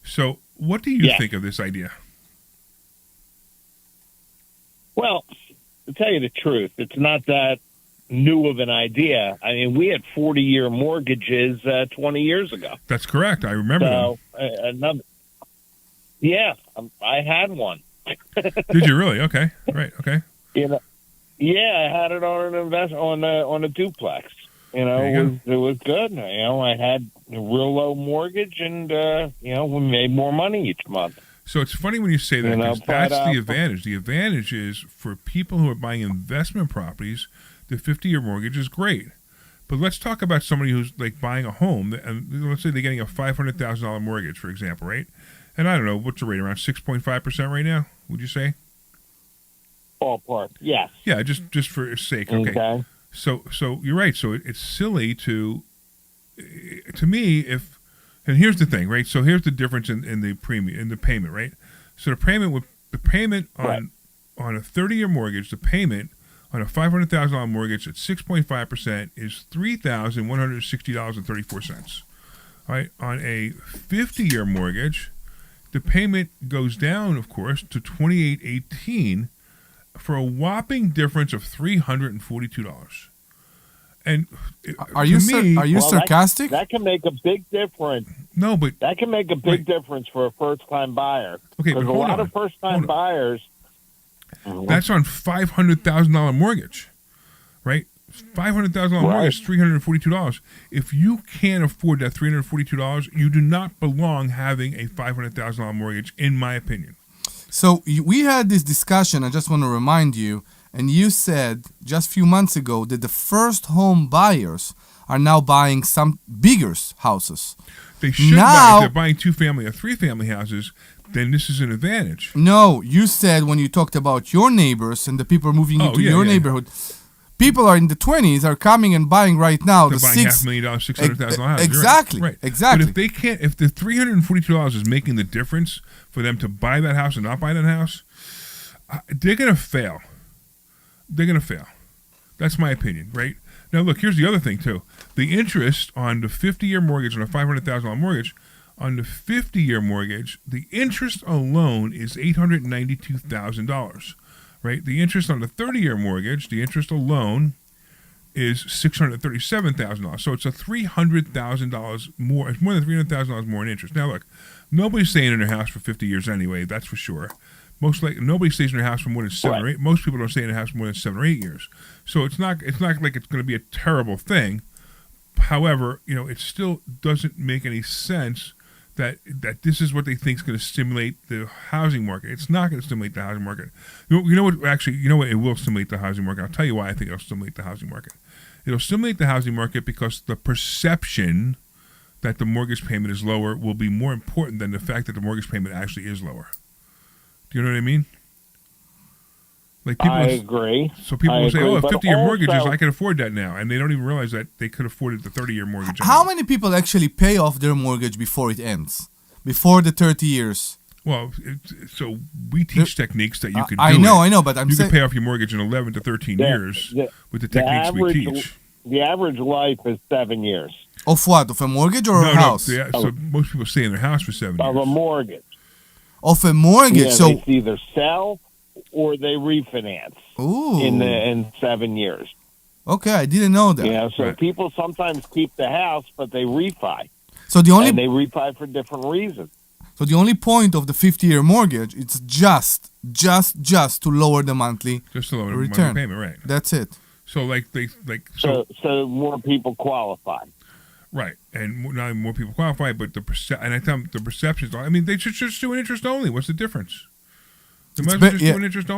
So what do you think of this idea? Well, to tell you the truth, it's not that new of an idea. I mean, we had 40-year mortgages 20 years ago. That's correct. I remember So, another. Yeah, I had one. them. Did you really? Okay. Right. Okay. Yeah, I had it on an on a duplex. it was good. I had a real low mortgage, and we made more money each month. So it's funny when you say that, because that's the advantage. The advantage is for people who are buying investment properties, the 50-year mortgage is great. But let's talk about somebody who's like buying a home, and let's say they're getting a $500,000 mortgage, for example, right? And I don't know, what's the rate, around 6.5% right now, would you say? Ballpark, yes. Yeah, just for sake, okay. So you're right. So it's silly to me, and here's the thing, right? So here's the difference in the premium, in the payment, right? So the payment on a 30-year mortgage, the payment on a $500,000 mortgage at 6.5% is $3,160.34. All right, on a 50-year mortgage, the payment goes down, of course, to $2,818 for a whopping difference of $342. And are you sarcastic? That can make a big difference. No, but that can make a big difference for a first-time buyer. Okay, but a lot of first-time buyers. That's on $500,000 mortgage, right? $500,000 mortgage, $342. If you can't afford that $342, you do not belong having a $500,000 mortgage, in my opinion. So we had this discussion, I just want to remind you, and you said just a few months ago that the first home buyers are now buying some bigger houses. They should buy, if they're buying 2-family or 3-family houses, then this is an advantage. No, you said when you talked about your neighbors and the people moving into your neighborhood, people are in the 20s are coming and buying right now. They're buying $500,000, $600,000 house. Exactly, right. Exactly. But if they can't, if the $342 is making the difference for them to buy that house and not buy that house, they're going to fail. They're going to fail. That's my opinion, right? Now, look, here's the other thing, too. The interest on the 50-year mortgage, on a $500,000 mortgage, on the 50-year mortgage, the interest alone is $892,000, right? The interest on the 30-year mortgage, the interest alone is $637,000. So it's a $300,000 more. It's more than $300,000 more in interest. Now, look, nobody's staying in their house for 50 years anyway. That's for sure. Nobody stays in their house for more than 7 or 8. Most people don't stay in their house for more than 7 or 8 years. So it's not like it's going to be a terrible thing. However, it still doesn't make any sense that this is what they think is going to stimulate the housing market. It's not going to stimulate the housing market. You know what? Actually, you know what? It will stimulate the housing market. I'll tell you why I think it'll stimulate the housing market. It'll stimulate the housing market because the perception that the mortgage payment is lower will be more important than the fact that the mortgage payment actually is lower. Do you know what I mean? Like I agree. So people will say, "Oh, 50-year mortgages, I can afford that now," and they don't even realize that they could afford the 30-year mortgage. How many people actually pay off their mortgage before it ends, before the 30 years? Well, so we teach techniques that you can do. I know, but you can pay off your mortgage in 11 to 13 years with the techniques we teach. The average life is 7 years. Of what? Of a mortgage or a house? So most people stay in their house for 7 years. Of a mortgage. Of a mortgage. Yeah, so they either sell or they refinance. Ooh. In 7 years. Okay, I didn't know that. Yeah, so people sometimes keep the house, but they refi. So they refi for different reasons. So the only point of the 50-year mortgage, it's just to lower the monthly just to lower return. The monthly payment, right? That's it. So so more people qualify. Right, and not more people qualify, but and I tell them the perceptions. I mean, they should just do an interest only. What's the difference? They might as well just do an interest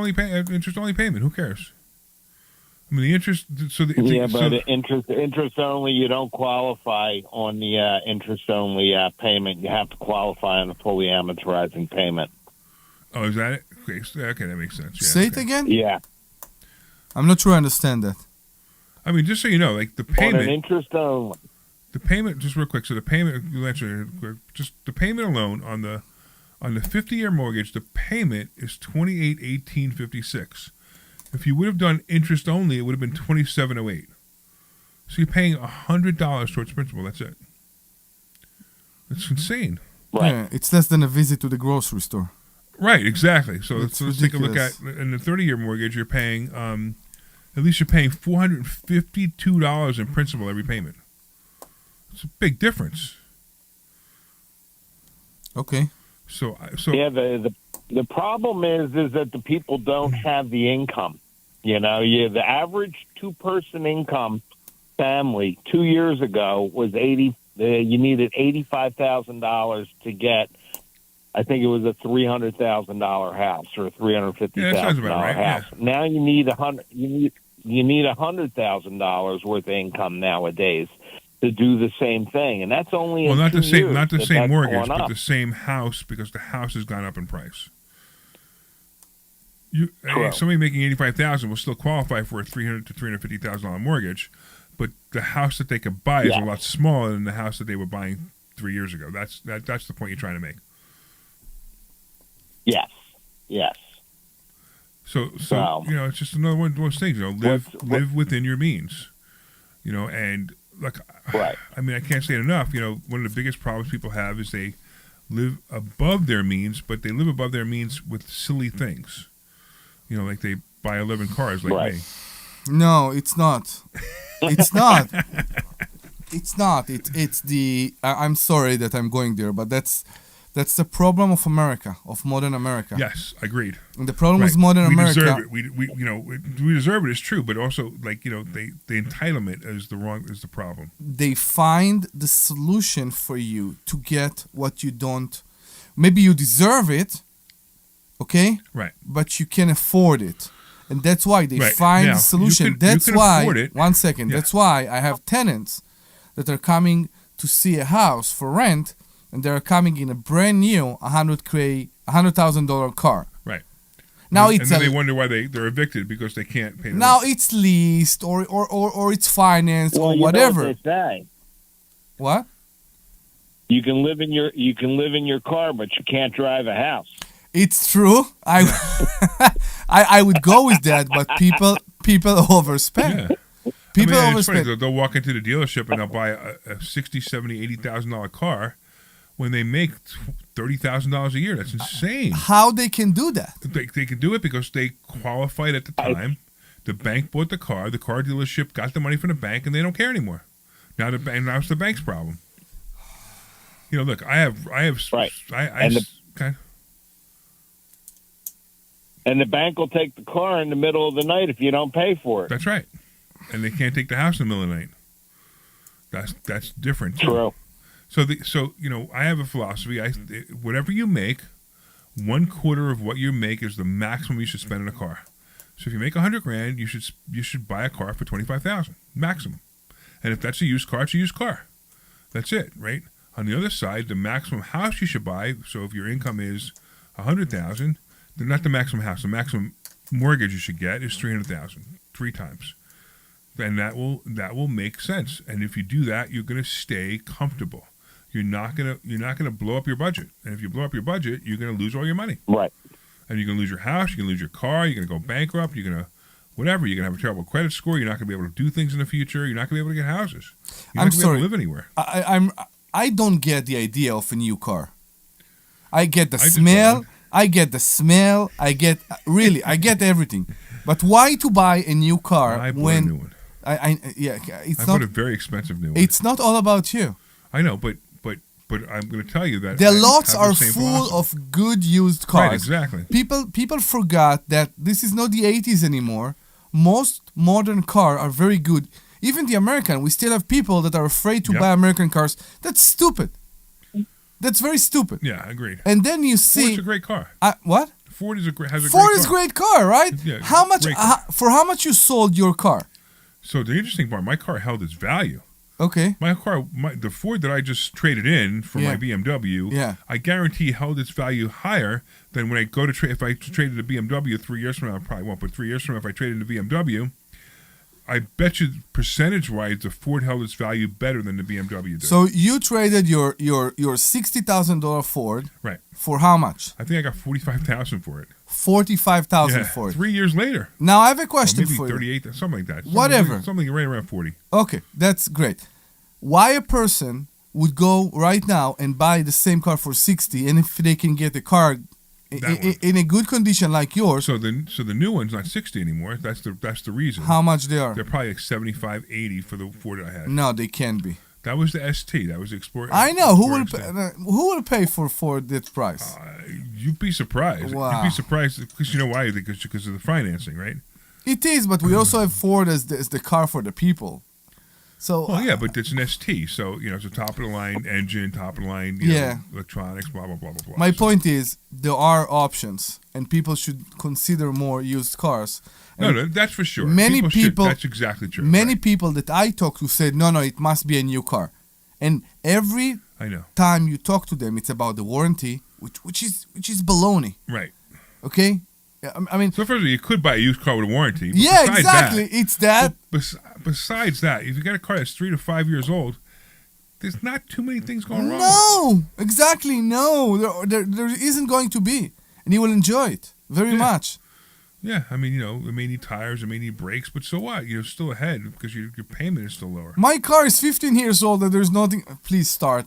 only payment. Who cares? I mean, the interest. Interest only, you don't qualify on the interest only payment. You have to qualify on a fully amortizing payment. Oh, is that it? Okay, that makes sense. Yeah, Say it again. Yeah, I'm not sure I understand that. I mean, just so you know, like the payment. On an interest only. The payment, just real quick. So the payment, just the payment alone on the 50-year mortgage, the payment is $2,818.56. If you would have done interest only, it would have been $2,708. So you're paying $100 towards principal. That's it. It's insane. Right. Yeah, it's less than a visit to the grocery store. Right. Exactly. So let's take a look at in the 30-year mortgage. You're paying at least you're paying $452 in principal every payment. It's a big difference. Okay. So yeah, the problem is that the people don't have the income. The average 2-person income family 2 years ago was you needed $85,000 to get, I think it was a $300,000 house or a $350,000 house. Yeah. Now you need $100,000 worth of income nowadays to do the same thing, and that's only not the same, not the same mortgage, but the same house, because the house has gone up in price. Somebody making $85,000 will still qualify for a $300,000 to $350,000 mortgage, but the house that they could buy is a lot smaller than the house that they were buying 3 years ago. That's the point you're trying to make. Yes. So it's just another one of those things. Live within your means. And right. I mean, I can't say it enough. One of the biggest problems people have is they live above their means, but they live above their means with silly things. Like they buy 11 cars like me. No, it's not. It's not. It's not. It's the. I'm sorry that I'm going there, but that's the problem of America, of modern America. Yes, agreed. And the problem with modern America. We deserve it. We deserve it. It's true, but also the entitlement is the problem. They find the solution for you to get what you don't. Maybe you deserve it. Okay. Right. But you can afford it. And that's why they find the solution. That's why. Afford it. 1 second. Yeah. That's why I have tenants that are coming to see a house for rent, and they're coming in a brand new $100,000 car. Right. Now and then they wonder why they're evicted because they can't pay. Now it's leased or it's financed or whatever. What they say. What? You can live in your car, but you can't drive a house. It's true. I would go with that, but people overspend. Yeah. People overspend. It's funny. They'll walk into the dealership and they'll buy a $60,000, $70,000, $80,000 car when they make $30,000 a year. That's insane. How they can do that? They can do it because they qualified at the time. The bank bought the car dealership got the money from the bank, and they don't care anymore. Now it's the bank's problem. Look, I have And the bank will take the car in the middle of the night if you don't pay for it. That's right. And they can't take the house in the middle of the night. That's different too. True. So I have a philosophy. Whatever you make, 1/4 of what you make is the maximum you should spend on a car. So if you make $100,000, you should buy a car for $25,000 maximum. And if that's a used car, it's a used car. That's it, right? On the other side, the maximum house you should buy. So if your income is $100,000, then not the maximum house. The maximum mortgage you should get is $300,000, 3 times. And that will make sense. And if you do that, you're going to stay comfortable. You're not gonna blow up your budget. And if you blow up your budget, you're going to lose all your money. Right. And you're going to lose your house. You're going to lose your car. You're going to go bankrupt. You're going to whatever. You're going to have a terrible credit score. You're not going to be able to do things in the future. You're not going to be able to get houses. You're not going to be able to live anywhere. I don't get the idea of a new car. I get the smell. I get the smell. I get everything. But why to buy a new car I bought when a new one. it's I not bought a very expensive new one. It's not all about you. I know, but I'm going to tell you that the lots are full of good used cars. Right, exactly. People forgot that this is not the 80s anymore. Most modern cars are very good. Even the American, we still have people that are afraid to buy American cars. That's stupid. That's very stupid. Yeah, agreed. And then you see Ford's a great car. What? Ford has a great car. Ford is a great car, right? Yeah, how much? great car. For how much you sold your car? So the interesting part, my car held its value. Okay. The Ford that I just traded in for my BMW, I guarantee held its value higher than when I go to trade. If I traded a BMW 3 years from now, I probably won't. But 3 years from now, if I traded a BMW, I bet you percentage-wise, the Ford held its value better than the BMW did. So you traded your $60,000 Ford, right? For how much? I think I got $45,000 for it. $45,000 for it. 3 years later. Now I have a question for you. Maybe 38, something like that. Whatever. Something right around 40. Okay, that's great. Why a person would go right now and buy the same car for 60, and if they can get a car in a good condition like yours? So the new one's not 60 anymore. That's the reason. How much they are? They're probably like 75, 80 for the Ford I had. No, they can't be. That was the ST. That was the Explorer. I know. Who will pay for that price? You'd be surprised. Wow. You'd be surprised because you know why? Because of the financing, right? It is, but we also have Ford as the car for the people. So Well, yeah, but it's an ST, so it's a top of the line engine, top of the line, electronics, blah blah blah blah blah. my point is there are options, and people should consider more used cars. And No, that's for sure. Many people that's exactly true. Many right. people that I talk to said, no, it must be a new car, and every I know. time you talk to them, it's about the warranty, which is baloney. Right. Okay, I mean, So first of all, you could buy a used car with a warranty. But yeah, besides exactly. that- It's that. Besides that, if you got a car that's 3 to 5 years old, there's not too many things going wrong. No, exactly. No, there isn't going to be, and you will enjoy it very much. Yeah, I mean, it may need tires, it may need brakes, but so what? You're still ahead because your payment is still lower. My car is 15 years old, and there's nothing. Please start.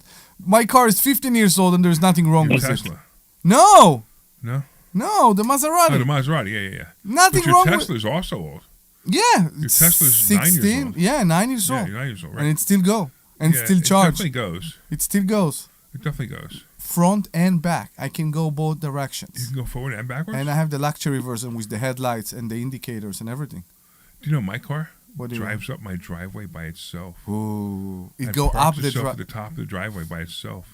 My car is 15 years old, and there's nothing wrong Your with Tesla. it. No, No, the Maserati. the Maserati. Yeah. Nothing but your wrong Tesla is also old. Yeah, Your it's Tesla's 9 years old. Yeah, 9 years Yeah, old. you're 9 years old, right? And it still go and Yeah, still charge. It definitely goes. It still goes. It definitely goes. Front and back. I can go both You directions. can go forward and backwards. And I have the luxury version with the headlights and the indicators and everything. Do you know my car What do you drives up my driveway by itself? Ooh, it And go parks up the itself at drive. the top of the driveway by itself.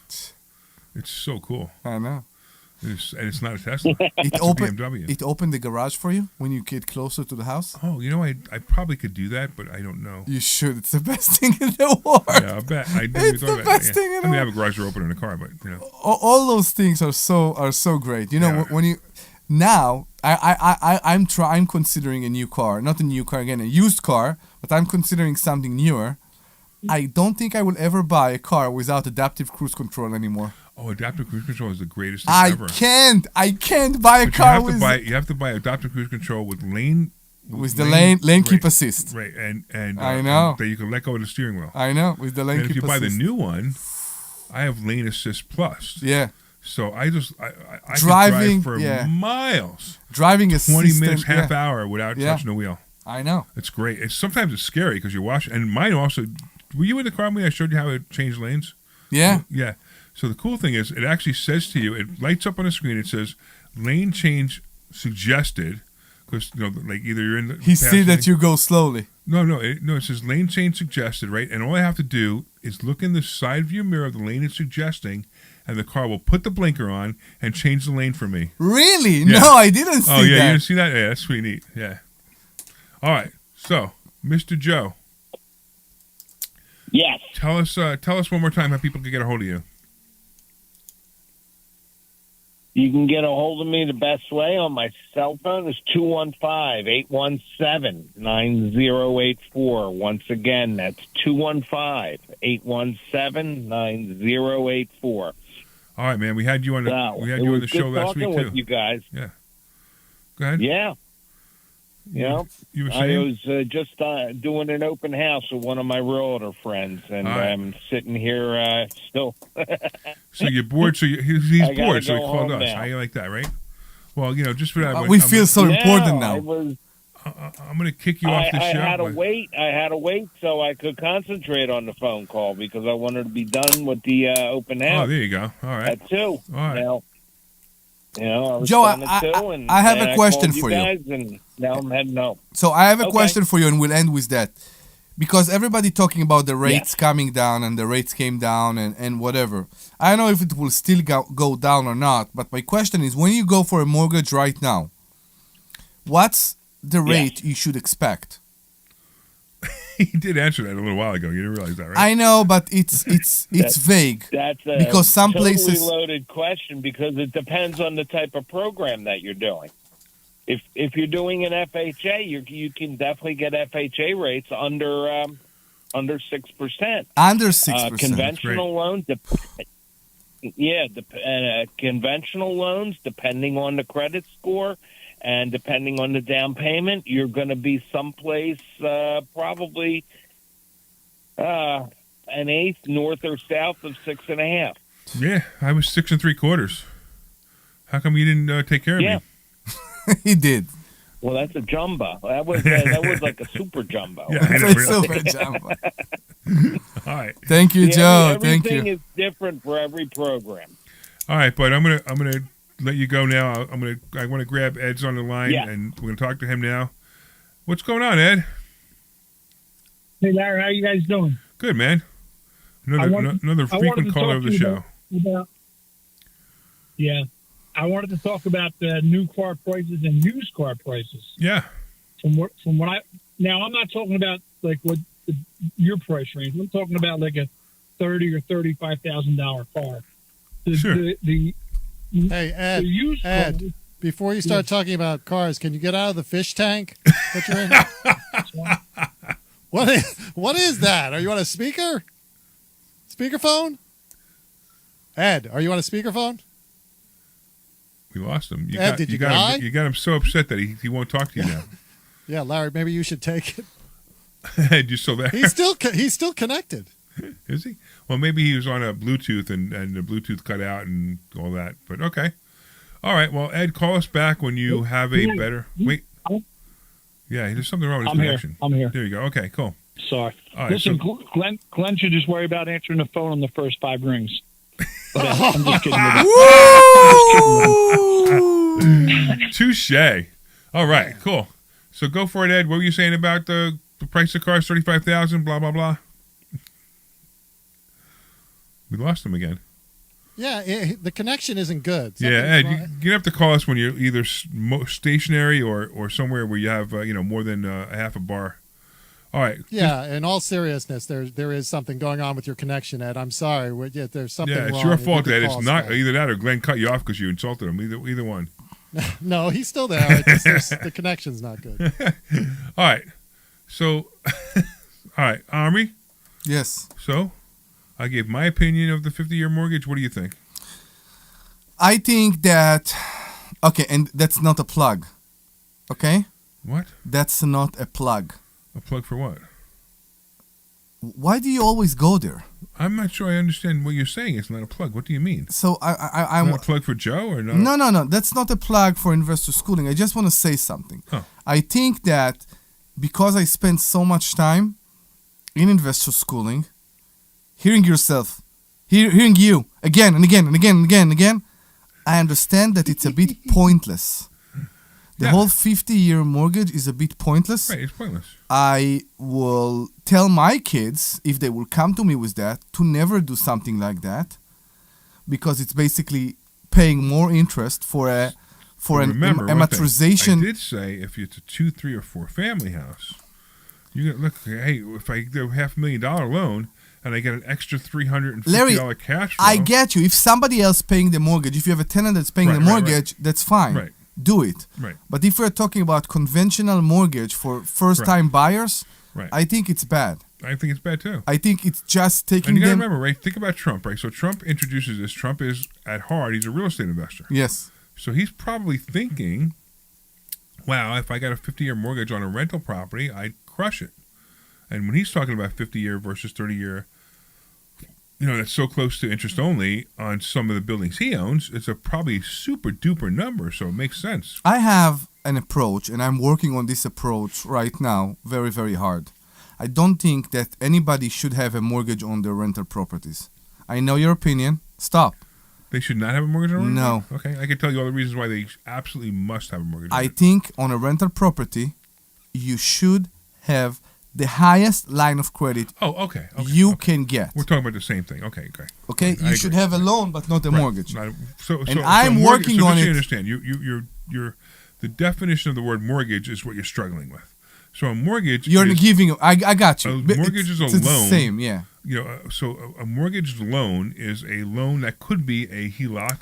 It's so cool. I know. And it's not a Tesla. It It's a open. BMW. It opened the garage for you when you get closer to the house. Oh, I probably could do that, but I don't know. You should. It's the best thing in the world. Yeah, I bet. I didn't even It's thought the about that, best thing in the I mean, I world. have a garage door open in the car, but All those things are so great. You know, Yeah. when you now I'm considering a new car, not a new car again, a used car, but I'm considering something newer. I don't think I will ever buy a car without adaptive cruise control anymore. Oh, adaptive cruise control is the greatest thing I ever. can't buy a But car with you have to buy adaptive cruise control with lane keep assist. right, and I know. that you can let go of the steering wheel. I know, with the lane And if keep you buy the assist. new one, I have lane assist plus. Yeah. So I can Driving, drive for yeah. miles. Driving 20 assistant, minutes, half yeah. hour without Yeah. touching the wheel. I know. It's great. Sometimes it's scary because you're watching. And mine also. Were you in the car with me? I showed you how it changed lanes. Yeah. Yeah. So the cool thing is, it actually says to you. It lights up on the screen. It says lane change suggested, because like either you're in the. He see that you go slowly. No. It says lane change suggested, right? And all I have to do is look in the side view mirror of the lane it's suggesting, and the car will put the blinker on and change the lane for me. Really? Yeah. No, I didn't see Oh yeah, that. you didn't see that? Yeah, that's pretty neat. Yeah. All right. So, Mr. Joe. Yes. Tell us one more time how people can get a hold of you. You can get a hold of me the best way on my cell phone is 215-817-9084. Once again, that's 215-817-9084. All right, man. We had you on the Wow. we had It you on was the good show last talking week too. with you guys. Yeah. Go ahead. Yeah. You were I saying? was just doing an open house with one of my realtor friends, and All right. I'm sitting here still. So you're bored. So he's I gotta bored. So he go called home us. now. How you like that, right? Well, just for that. We feel so important No, now. I was. I'm going to kick you off the I show. had to but- wait. I had to wait so I could concentrate on the phone call because I wanted to be done with the open house. Oh, there you go. All right. At 2. All right. Now, I was Joe, done at 2, and I have and a question called for you. guys, and now I'm heading home. So I have a Okay. question for you, and we'll end with that. Because everybody talking about the rates coming down, and the rates came down, and whatever. I don't know if it will still go down or not, but my question is, when you go for a mortgage right now, what's the rate you should expect? He did answer that a little while ago. You didn't realize that, right? I know, but it's vague. That's a because some totally places loaded question because it depends on the type of program that you're doing. If you're doing an FHA, you can definitely get FHA rates under 6%. Under 6%. Conventional loans, conventional loans, depending on the credit score and depending on the down payment, you're going to be someplace probably an eighth north or south of 6.5. Yeah, I was 6 3/4. How come you didn't take care of me? He did. Well, that's a jumbo. That was like a super jumbo. Yeah, I know, It's really. super jumbo. All right. Thank you, Joe. Thank Everything you. is different for every program. All right, but I'm gonna let you go now. I want to grab Ed's on the line, Yeah. and we're gonna talk to him now. What's going on, Ed? Hey, Larry, how you guys doing? Good, man. Another frequent caller of the show. I wanted to talk about the new car prices and used car prices. Yeah. From what now I'm not talking about like what your price range. I'm talking about like a $30,000 or $35,000 car. Sure. Hey, Ed, before you start talking about cars, can you get out of the fish tank that you're in? What is that? Are you on a speaker? Speakerphone? Ed, are you on a speakerphone? We lost him. Ed, did you die? You got him so upset that he won't talk to you now. Yeah, Larry, maybe you should take it. Ed, you still there? He's still connected. Is he? Well, maybe he was on a Bluetooth and the Bluetooth cut out and all that. But okay. All right. Well, Ed, call us back when you have a better... Wait. Yeah, there's something wrong with his connection. I'm here. There you go. Okay, cool. Sorry. All right, Listen, Glenn should just worry about answering the phone on the first 5 rings. But, I'm just kidding with you. Touche. All right, cool. So go for it, Ed. What were you saying about the price of cars, $35,000, blah, blah, blah? We lost him again. Yeah, the connection isn't good. Yeah, Ed, you have to call us when you're either stationary or somewhere where you have more than a half a bar. All right. Yeah, in all seriousness, there is something going on with your connection, Ed. I'm sorry. There's something wrong. Yeah, it's your fault, Ed. It's not back. either that or Glenn cut you off because you insulted him. Either one. No, he's still there. The connection's not good. All right. So, all right, Omri? Yes. So, I gave my opinion of the 50-year mortgage. What do you think? I think that... Okay, and that's not a plug. Okay? What? That's not a plug. A plug for what? Why do you always go there? I'm not sure I understand what you're saying. It's not a plug. What do you mean? So I'm not a plug for Joe or not? No. That's not a plug for investor schooling. I just want to say something. Oh. I think that because I spent so much time in investor schooling, hearing yourself, hearing you again and again and again and again and again, I understand that it's a bit pointless. The whole 50-year mortgage is a bit pointless. Right, it's pointless. I will tell my kids, if they will come to me with that, to never do something like that, because it's basically paying more interest for a amortization. I did say if it's a 2, 3, or 4 family house, you look. Hey, if I do a $500,000 loan and I get an extra $350 Larry, cash flow, I get you. If somebody else paying the mortgage, if you have a tenant that's paying the mortgage, that's fine. Right. Do it. Right. But if we're talking about conventional mortgage for first-time buyers, right. I think it's bad. I think it's bad too. I think it's just taking and you gotta them... remember, right? Think about Trump, right? So Trump introduces this. Trump is, at heart, he's a real estate investor. Yes. So he's probably thinking, wow, if I got a 50-year mortgage on a rental property, I'd crush it. And when he's talking about 50-year versus 30-year, that's so close to interest only on some of the buildings he owns, it's a probably super duper number, so it makes sense. I have an approach, and I'm working on this approach right now very, very hard. I don't think that anybody should have a mortgage on their rental properties. I know your opinion. Stop. They should not have a mortgage on a rental? No. Okay, I can tell you all the reasons why they absolutely must have a mortgage on I it. think on a rental property, you should have the highest line of credit you can get. We're talking about the same thing. Okay. Okay, you should have a loan, but not a mortgage. So I'm working on it. You understand, you're the definition of the word mortgage is what you're struggling with. So a mortgage, I got you. A mortgage is a loan. It's the same, yeah. So a mortgage loan is a loan that could be a HELOC.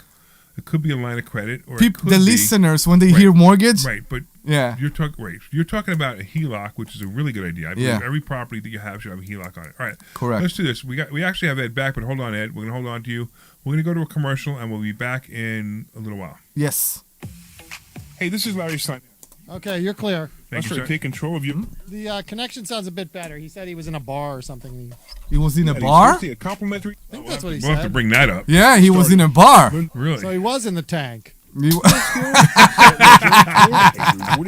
It could be a line of credit, or listeners, when they hear mortgage, right? But yeah, you're talking about a HELOC, which is a really good idea. I believe every property that you have should have a HELOC on it. All right, correct. Let's do this. We actually have Ed back, but hold on, Ed. We're gonna hold on to you. We're gonna go to a commercial, and we'll be back in a little while. Yes. Hey, this is Larry Steinhouse. Okay, you're clear. Thank you, sir. Take control of you. The connection sounds a bit better. He said he was in a bar or something. He was in a bar? A complimentary. I think that's what he We'll said. have to bring that up. Yeah, he was in a bar. Really? So he was in the tank. Rewarding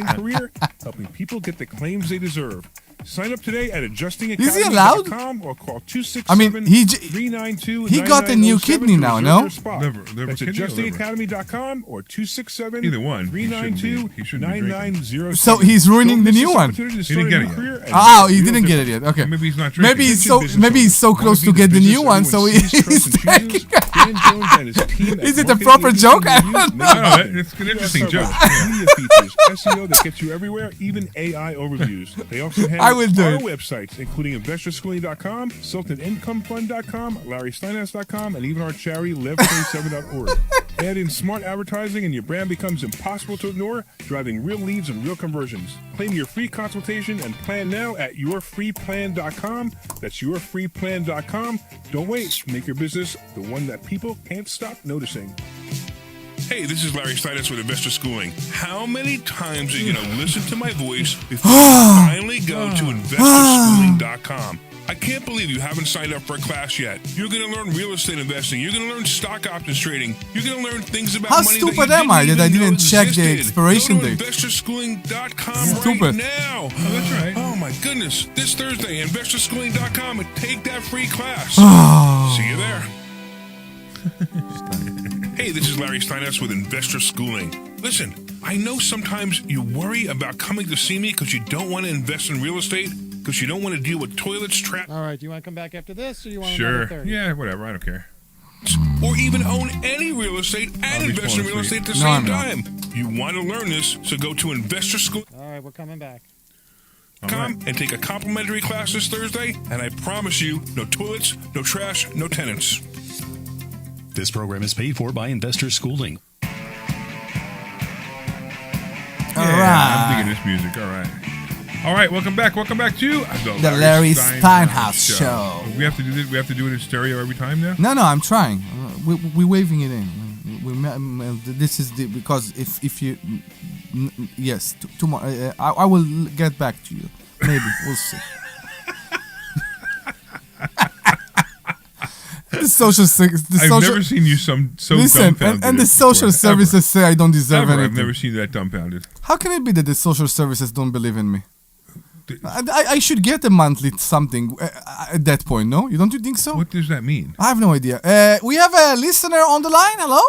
career, helping people get the claims they deserve. Sign up today at Is he allowed? adjustingacademy.com or call 267 I mean, he 392 he got a new kidney now, no? Liver kidney That's or liver? adjustingacademy.com or 267 Either one. He 392 shouldn't be drinking. 9907. So he's ruining the new one. He didn't get it yet. Oh, he didn't get it yet. Okay. Maybe he's not Maybe drinking. he's so close to get the new one, so he's taking. Is it a proper joke? I don't know. No, it's an interesting joke. Media features, SEO that gets you everywhere, even AI overviews. They also have I will do our it. websites, including investorschooling.com, SiltonIncomeFund.com, LarrySteinhouse.com, and even our charity, Live27.org. Add in smart advertising and your brand becomes impossible to ignore, driving real leads and real conversions. Claim your free consultation and plan now at yourfreeplan.com. That's yourfreeplan.com. Don't wait. Make your business the one that people can't stop noticing. Hey, this is Larry Steinhouse with Investor Schooling. How many times are you going to listen to my voice before you finally go to investorschooling.com? I can't believe you haven't signed up for a class yet. You're going to learn real estate investing. You're going to learn stock options trading. You're going to learn things about How money stupid that am I you that I didn't even didn't know check the existed. expiration Go to date? investorschooling.com Stupid. right now. Oh, that's right. Oh, my goodness. This Thursday, investorschooling.com, and take that free class. See you there. Hey, this is Larry Steinhouse with Investor Schooling. Listen, I know sometimes you worry about coming to see me because you don't want to invest in real estate, because you don't want to deal with toilets, traps, All right, do you want to come back after this, or you want Sure. another 30? Yeah, whatever. I don't care. Or even own any real estate and be invest in real estate at the No, same I'm not. time. You want to learn this, so go to investorschool.com All right, we're coming back. and take a complimentary class this Thursday, and I promise you, no toilets, no trash, no tenants. This program is paid for by Investor Schooling. I'm digging this music. All right, welcome back. Welcome back to The Larry Steinhouse Show. We have to do this. We have to do it in stereo every time now. No, I'm trying. We're waving it in. This is because if you yes tomorrow I will get back to you. Maybe we'll see. The social I've never seen you so listen, dumbfounded. and the social before, services say I don't deserve anything. I've never seen you that dumbfounded. How can it be that the social services don't believe in me? I should get a monthly something at that point, no? Don't you think so? What does that mean? I have no idea. We have a listener on the line. Hello?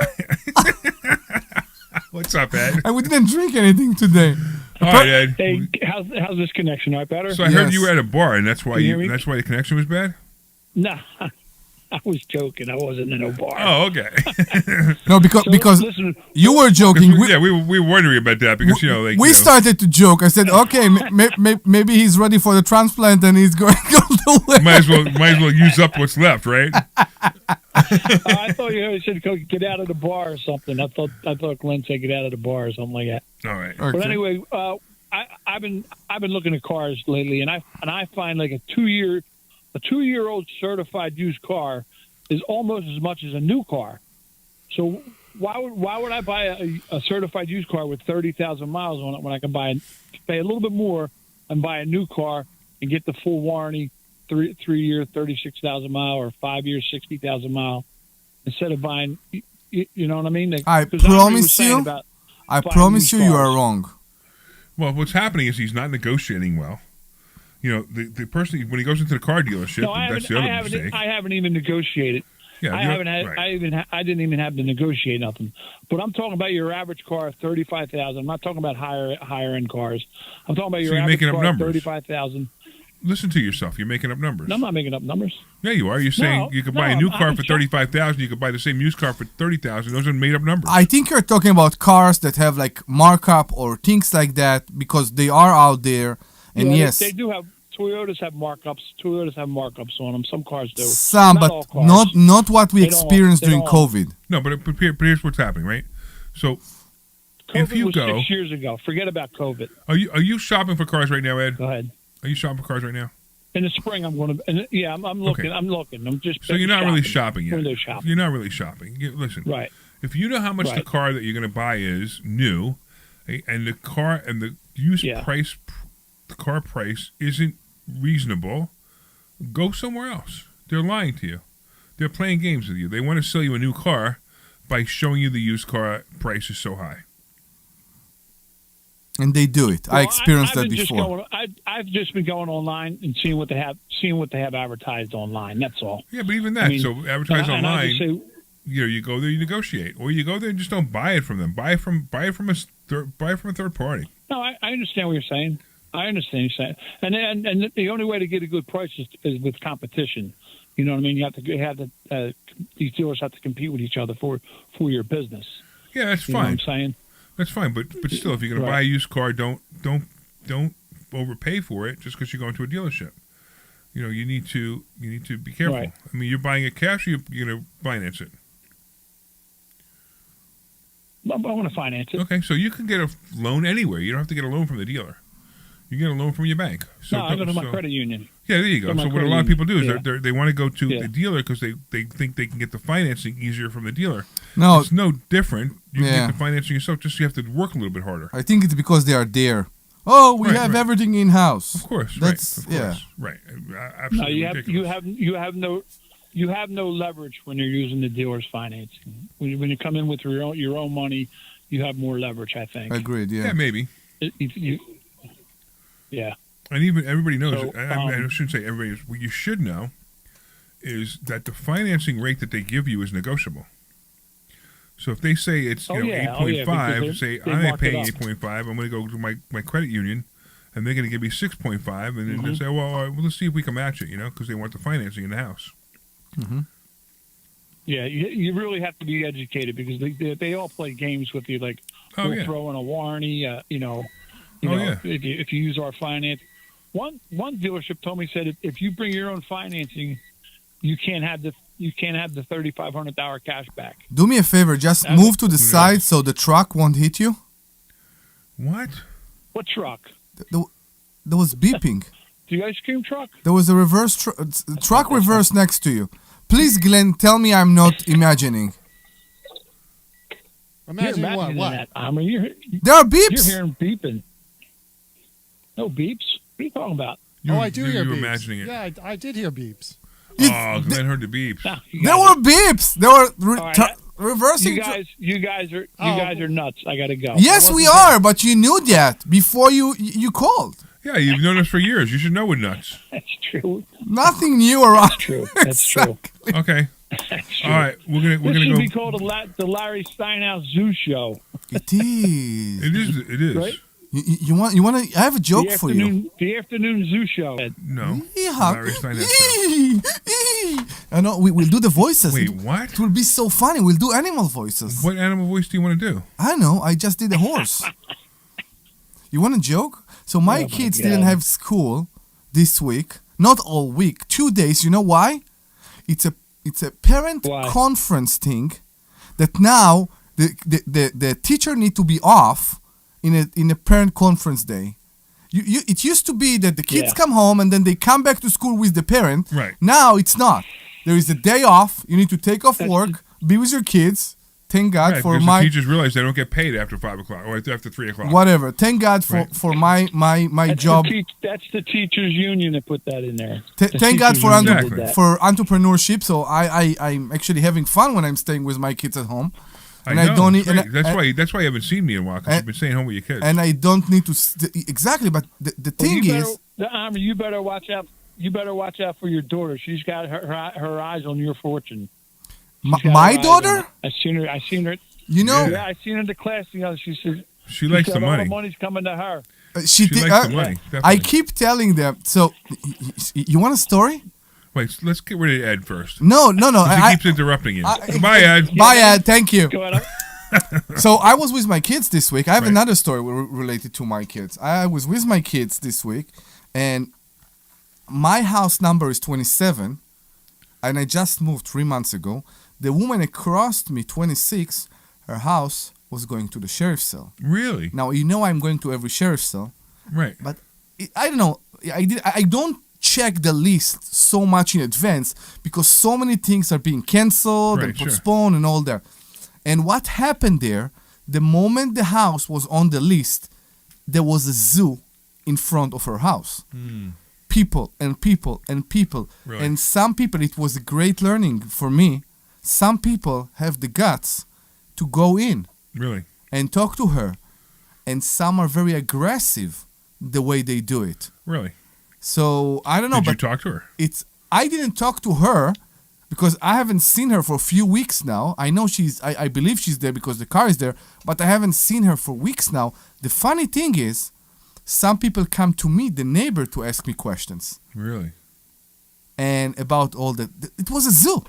What's up, Ed? And we didn't drink anything today. All right, Ed. Hey, how's this connection? All right, better? So I heard you were at a bar, and that's why Can you hear me? that's why the connection was bad? No, I was joking. I wasn't in no bar. Oh, okay. No, because listen, you were joking. We were wondering about that because we started to joke. I said, okay, maybe he's ready for the transplant and he's going all the way. Might as well use up what's left, right? I thought you said get out of the bar or something. I thought Glenn said get out of the bar or something like that. All right. Okay. But anyway, I've been looking at cars lately, and I find like a 2-year-old certified used car is almost as much as a new car. So why would I buy a certified used car with 30,000 miles on it when I can pay a little bit more and buy a new car and get the full warranty, 3-year 36,000 mile or 5 years 60,000 mile instead of buying. You know what I mean? I promise you are wrong. Well, what's happening is he's not negotiating well. The person when he goes into the car dealership, that's the other mistake. I haven't even negotiated. Yeah, I didn't even have to negotiate nothing. But I'm talking about your average car, 35,000. I'm not talking about higher end cars. I'm talking about your average car, 35,000. Listen to yourself. You're making up numbers. No, I'm not making up numbers. Yeah, you are. You're saying you could buy a new car for 35,000. You could buy the same used car for 30,000. Those are made up numbers. I think you're talking about cars that have like markup or things like that because they are out there. And yes, they do have. Toyotas have markups. Toyotas have markups on them. Some cars do. Some, but not what we experienced during COVID. No, but here's what's happening, right? So, COVID if you was go 6 years ago. Forget about COVID. Are you shopping for cars right now, Ed? Go ahead. Are you shopping for cars right now? In the spring, I'm going to. Yeah, I'm looking. Okay. I'm looking. I'm just. So you're not really shopping yet. Window shopping. You're not really shopping. Listen. Right. If you know how much the car that you're going to buy is new, and the car and the used price, the car price isn't reasonable, go somewhere else. They're lying to you. They're playing games with you. They want to sell you a new car by showing you the used car price is so high. And they do it. I Well, experienced I've that been just before. I've just been going online and seeing what they have advertised online. That's all. Yeah, but even that. I mean, so advertise and I just online. say, You go there, you negotiate, or you go there and just don't buy it from them. Buy it from a third party. no, I understand what you're saying. I understand what you're saying, and the only way to get a good price is with competition. You know what I mean? You have to these dealers have to compete with each other for your business. Yeah, that's You know fine. what I'm saying? That's fine, but still, if you're going to buy a used car, don't overpay for it just because you're going to a dealership. You know, you need to be careful. Right. I mean, you're buying it cash, or you're going to finance it. I want to finance it. Okay, so you can get a loan anywhere. You don't have to get a loan from the dealer. You get a loan from your bank. So No, I go to my credit union. Yeah, there you go. Go to my So what a credit lot of people do is union. they want to go to Yeah. the dealer because they think they can get the financing easier from the dealer. No. It's no different. You can Yeah. get the financing yourself, just you have to work a little bit harder. I think it's because they are there. Oh, we Right, have right. everything in house. Of course, That's right. Of yeah. course, right. No, Absolutely ridiculous. you have no leverage when you're using the dealer's financing. When you come in with your own money, you have more leverage. I think. Agreed. Yeah. Yeah, maybe. Yeah. And even everybody knows. So, I shouldn't say everybody. What you should know is that the financing rate that they give you is negotiable. So if they say it's 8.5, because say they I'm mark it paying up. 8.5, I'm going to go to my credit union, and they're going to give me 6.5, and then Mm-hmm. they say, well, all right, let's see if we can match it, because they want the financing in the house. Mm-hmm. Yeah, you really have to be educated because they all play games with you, like we'll throw in a warranty. If you use our finance. One dealership told me said if you bring your own financing, you can't have the $3,500 cash back. Do me a favor, just move to the side so the truck won't hit you. What? What truck? There was beeping. The ice cream truck? There was a reverse truck reverse next to you. Please, Glenn, tell me I'm not imagining. Imagine You're what? imagining What? that. I mean, There are beeps. You're hearing beeping. No beeps. What are you talking about? I do hear you were beeps. imagining it. Yeah, I did hear beeps. Oh, Glenn heard the beeps. There were beeps. There were reversing. You guys are nuts. I gotta go. Yes, we are, but you knew that before you called. Yeah, you've known us for years. You should know we're nuts. That's true. Nothing new around. That's true. That's true. Okay. All right, we're gonna This should go. be called the Larry Steinhouse Zoo Show. It is. It is. Right? You want to? I have a joke for you. The afternoon zoo show. No. Yeah. Larry Steinhouse show. I know. We'll do the voices. Wait, what? It will be so funny. We'll do animal voices. What animal voice do you want to do? I know. I just did a horse. You want a joke? So my kids didn't have school this week. Not all week. 2 days. You know why? It's a parent conference thing that now the teacher need to be off in a parent conference day. It used to be that the kids come home and then they come back to school with the parent. Right. Now it's not. There is a day off. You need to take off work, be with your kids. Thank God Right, for because my the teachers realize they don't get paid after 5 o'clock or after 3 o'clock. whatever. Thank God for my job. That's the teachers union that put that in there. Thank God for Exactly. for entrepreneurship. So I'm actually having fun when I'm staying with my kids at home. I And know. I don't it's need- great. and that's why you haven't seen me in a while, because you've been staying home with your kids. And I don't need to exactly. But the thing is, Omri, you better watch out. You better watch out for your daughter. She's got her eyes on your fortune. She's got her my eyes on daughter. it. I seen her. You know, Yeah, I seen her in the class. She said She likes the all money. the money's coming to her. she likes the money, I definitely. keep telling them. So, you want a story? Wait, let's get rid of Ed first. No. He keeps interrupting you. Bye, Ed. Bye, Ed. Thank you. Go ahead. So I was with my kids this week. I have another story related to my kids. I was with my kids this week, and my house number is 27, and I just moved 3 months ago. The woman across me, 26, her house was going to the sheriff's cell. Really? Now I'm going to every sheriff's cell, Right. but I don't know. I don't check the list so much in advance because so many things are being canceled and Right, sure. postponed and all that. And what happened there, the moment the house was on the list, there was a zoo in front of her house. People and people and people. Really? And some people, it was a great learning for me. Some people have the guts to go in Really? and talk to her and some are very aggressive the way they do it. Really? So I don't know. Did you but talk to her? I didn't talk to her because I haven't seen her for a few weeks now. I know I believe she's there because the car is there, but I haven't seen her for weeks now. The funny thing is, some people come to me, the neighbor, to ask me questions. Really? And about all that. It was a zoo.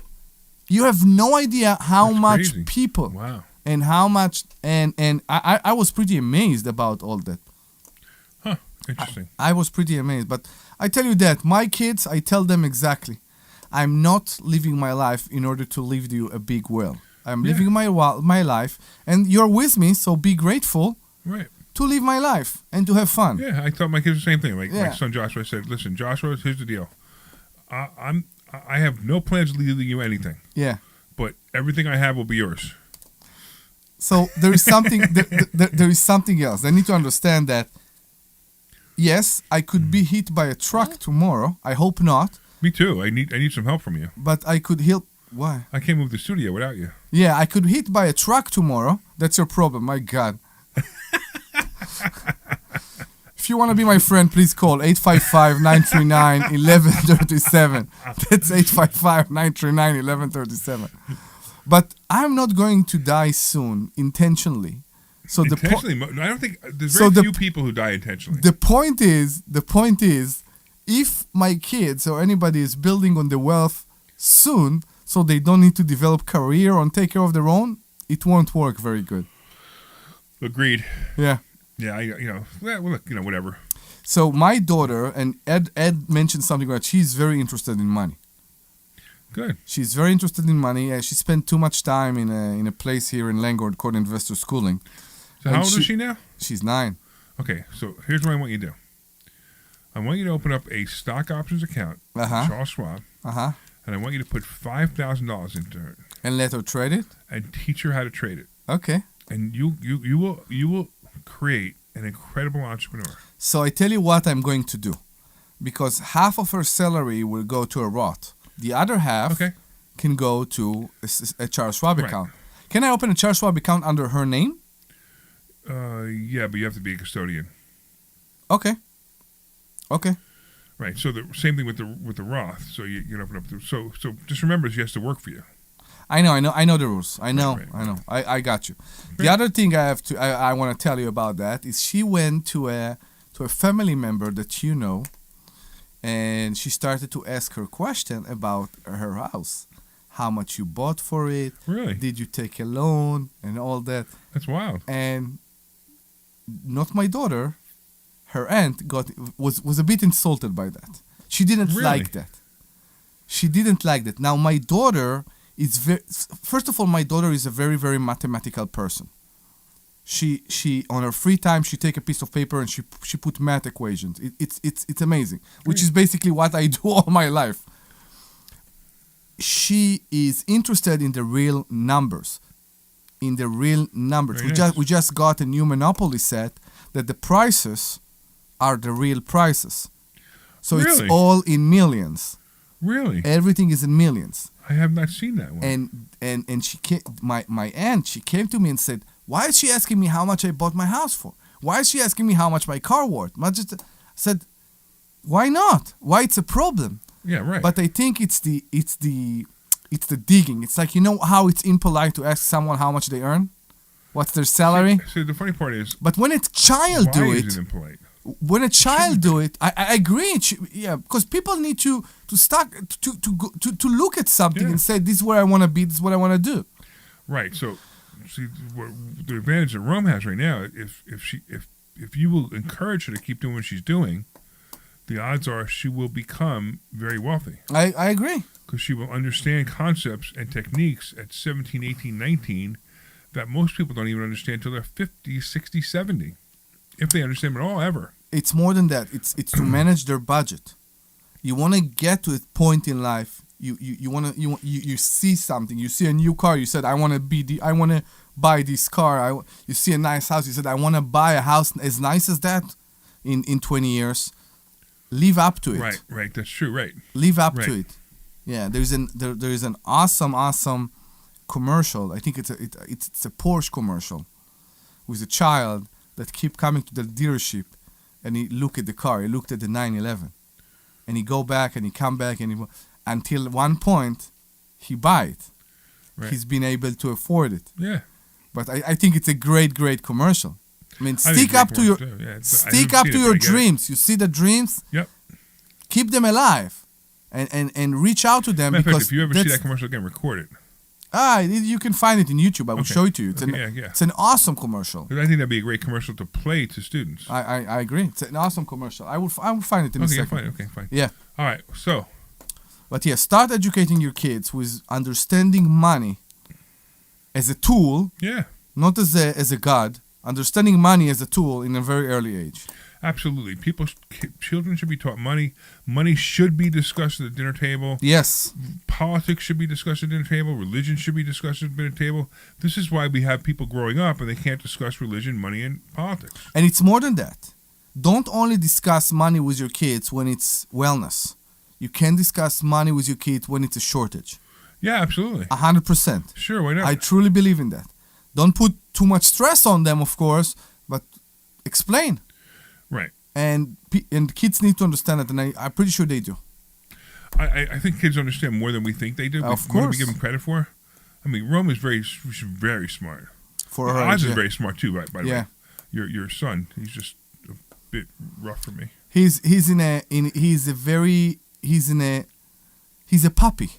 You have no idea how That's much crazy. people. Wow. And how much, and I was pretty amazed about all that. Huh. Interesting. I was pretty amazed. But I tell you that, my kids, I tell them exactly. I'm not living my life in order to leave you a big will. I'm living my life, and you're with me, so be grateful Right. to live my life and to have fun. Yeah, I thought my kids the same thing. Like Yeah. my son Joshua said, "Listen, Joshua, here's the deal. I have no plans of leaving you anything. Yeah. But everything I have will be yours." So there is something. There is something else. They need to understand that. Yes, I could be hit by a truck tomorrow. I hope not. Me too. I need some help from you. But I could help. Why? I can't move the studio without you. Yeah, I could hit by a truck tomorrow. That's your problem. My God. If you want to be my friend, please call 855-939-1137. That's 855-939-1137. But I'm not going to die soon intentionally. So Intentionally? I don't think there's So very the- few people who die intentionally. the point is, if my kids or anybody is building on the wealth soon, so they don't need to develop career or take care of their own, it won't work very good. Agreed. Yeah. Yeah, well, look, whatever. So my daughter, and Ed mentioned something about she's very interested in money. Good. She's very interested in money. She spent too much time in a place here in Langford called Investor Schooling. So how old is she now? She's 9. Okay, so here's what I want you to do. I want you to open up a stock options account with Charles Schwab, and I want you to put $5,000 into it. And let her trade it? And teach her how to trade it. Okay. And you will create an incredible entrepreneur. So I tell you what I'm going to do. Because half of her salary will go to a Roth. The other half can go to a Charles Schwab account. Can I open a Charles Schwab account under her name? Yeah, but you have to be a custodian. Okay. Right. So the same thing with the Roth. So you can open up. So just remember, she has to work for you. I know the rules. I know. I got you. The other thing I want to tell you about that is she went to a family member that you know, and she started to ask her question about her house. How much you bought for it? Really? Did you take a loan and all that? That's wild. And not my daughter, her aunt was a bit insulted by that. She didn't like that. She didn't like that. Now my daughter is first of all, my daughter is a very, very mathematical person. She on her free time she take a piece of paper and she put math equations. It's amazing, which is basically what I do all my life. She is interested in the real numbers. Very nice. We just got a new Monopoly set that the prices are the real prices. So it's all in millions. Really? Everything is in millions. I have not seen that one. And she came, my aunt, she came to me and said, "Why is she asking me how much I bought my house for? Why is she asking me how much my car worth?" I just said, "Why not? Why it's a problem?" Yeah, right. But I think it's the digging. It's like, you know how it's impolite to ask someone how much they earn, what's their salary. See, the funny part is, but when a child do it, is it impolite? When a child do it, I agree. Because people need to start to look at something and say, "This is where I want to be. This is what I want to do." Right. So, see, the advantage that Rome has right now, if you will encourage her to keep doing what she's doing, the odds are she will become very wealthy. I agree. Because she will understand concepts and techniques at 17, 18, 19 that most people don't even understand until they're 50, 60, 70. If they understand them at all, ever. It's more than that. It's to manage their budget. You want to get to a point in life. You see something. You see a new car. You said, I want to buy this car. You see a nice house. You said, I want to buy a house as nice as that in 20 years. Live up to it. Right. That's true. Right. Live up to it. Yeah. There is an awesome commercial. I think it's a Porsche commercial with a child that keep coming to the dealership, and he look at the car. He looked at the 911, and he go back and he come back until one point he buy it. Right. He's been able to afford it. Yeah. But I think it's a great commercial. I mean, I think stick it's a up great to your commercial, too. Yeah, stick up to your dreams. You see the dreams? Yep. Keep them alive, and reach out to them. Matter of fact, because if you ever see that commercial again, record it. You can find it in YouTube. I will show it to you. It's an awesome commercial. I think that'd be a great commercial to play to students. I agree. It's an awesome commercial. I will find it in a second. Okay, fine. Yeah. All right. So. But yeah, start educating your kids with understanding money as a tool. Yeah. Not as a god. Understanding money as a tool in a very early age. Absolutely. Children should be taught money. Money should be discussed at the dinner table. Yes. Politics should be discussed at the dinner table. Religion should be discussed at the dinner table. This is why we have people growing up and they can't discuss religion, money, and politics. And it's more than that. Don't only discuss money with your kids when it's wellness. You can discuss money with your kids when it's a shortage. Yeah, absolutely. 100%. Sure, why not? I truly believe in that. Don't put too much stress on them, of course, but explain. Right. And kids need to understand it, and I'm pretty sure they do. I think kids understand more than we think they do. Of More than we course. give them credit for. I mean, Rome is very smart. For her Oz age, is yeah. very smart too, by the Yeah. way. Your son, he's just a bit rough for me. He's a puppy.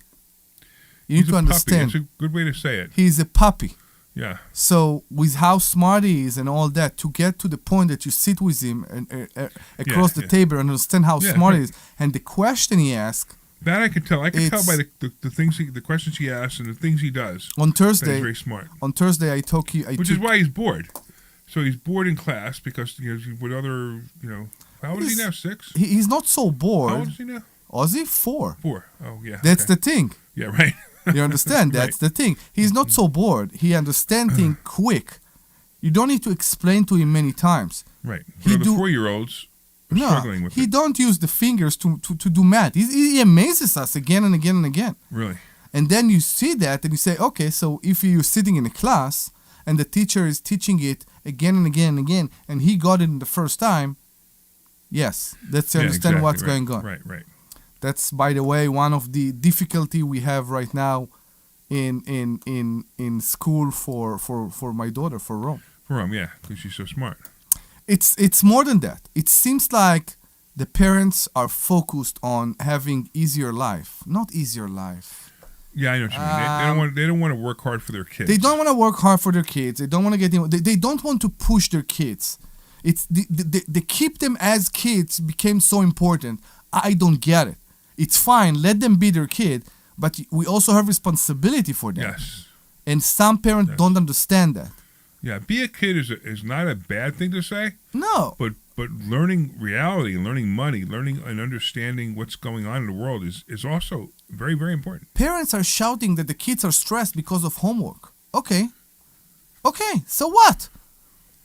You need to understand. It's a good way to say it. He's a puppy. Yeah. So with how smart he is and all that, to get to the point that you sit with him and across the table and understand how smart he is, and the question he asks. That I could tell. I could tell by the things, the questions he asks and the things he does. On Thursday, he's very smart. On Thursday, which is why he's bored. So he's bored in class because he's with other, How old is he now? 6? He's not so bored. How old is he now? Ozzy 4. 4. Oh yeah. That's the thing. Yeah, right. You understand? That's the thing. He's not so bored. He understands things quick. You don't need to explain to him many times. Right. But the 4-year-olds are struggling with he don't use the fingers to do math. He amazes us again and again and again. Really? And then you see that and you say, okay, so if you're sitting in a class and the teacher is teaching it again and again and again, and he got it in the first time, yes, let's understand what's going on. Right. That's, by the way, one of the difficulty we have right now in school for my daughter, for Rome. For Rome, yeah, because she's so smart. It's more than that. It seems like the parents are focused on having easier life, not easier life. Yeah, I know what you mean. They don't want to work hard for their kids. They don't want to work hard for their kids. They don't want to get in. They don't want to push their kids. It's the keep them as kids became so important. I don't get it. It's fine. Let them be their kid, but we also have responsibility for them. Yes. And some parents don't understand that. Yeah, be a kid is not a bad thing to say. No. But learning reality and learning money, learning and understanding what's going on in the world is also very, very important. Parents are shouting that the kids are stressed because of homework. Okay, so what?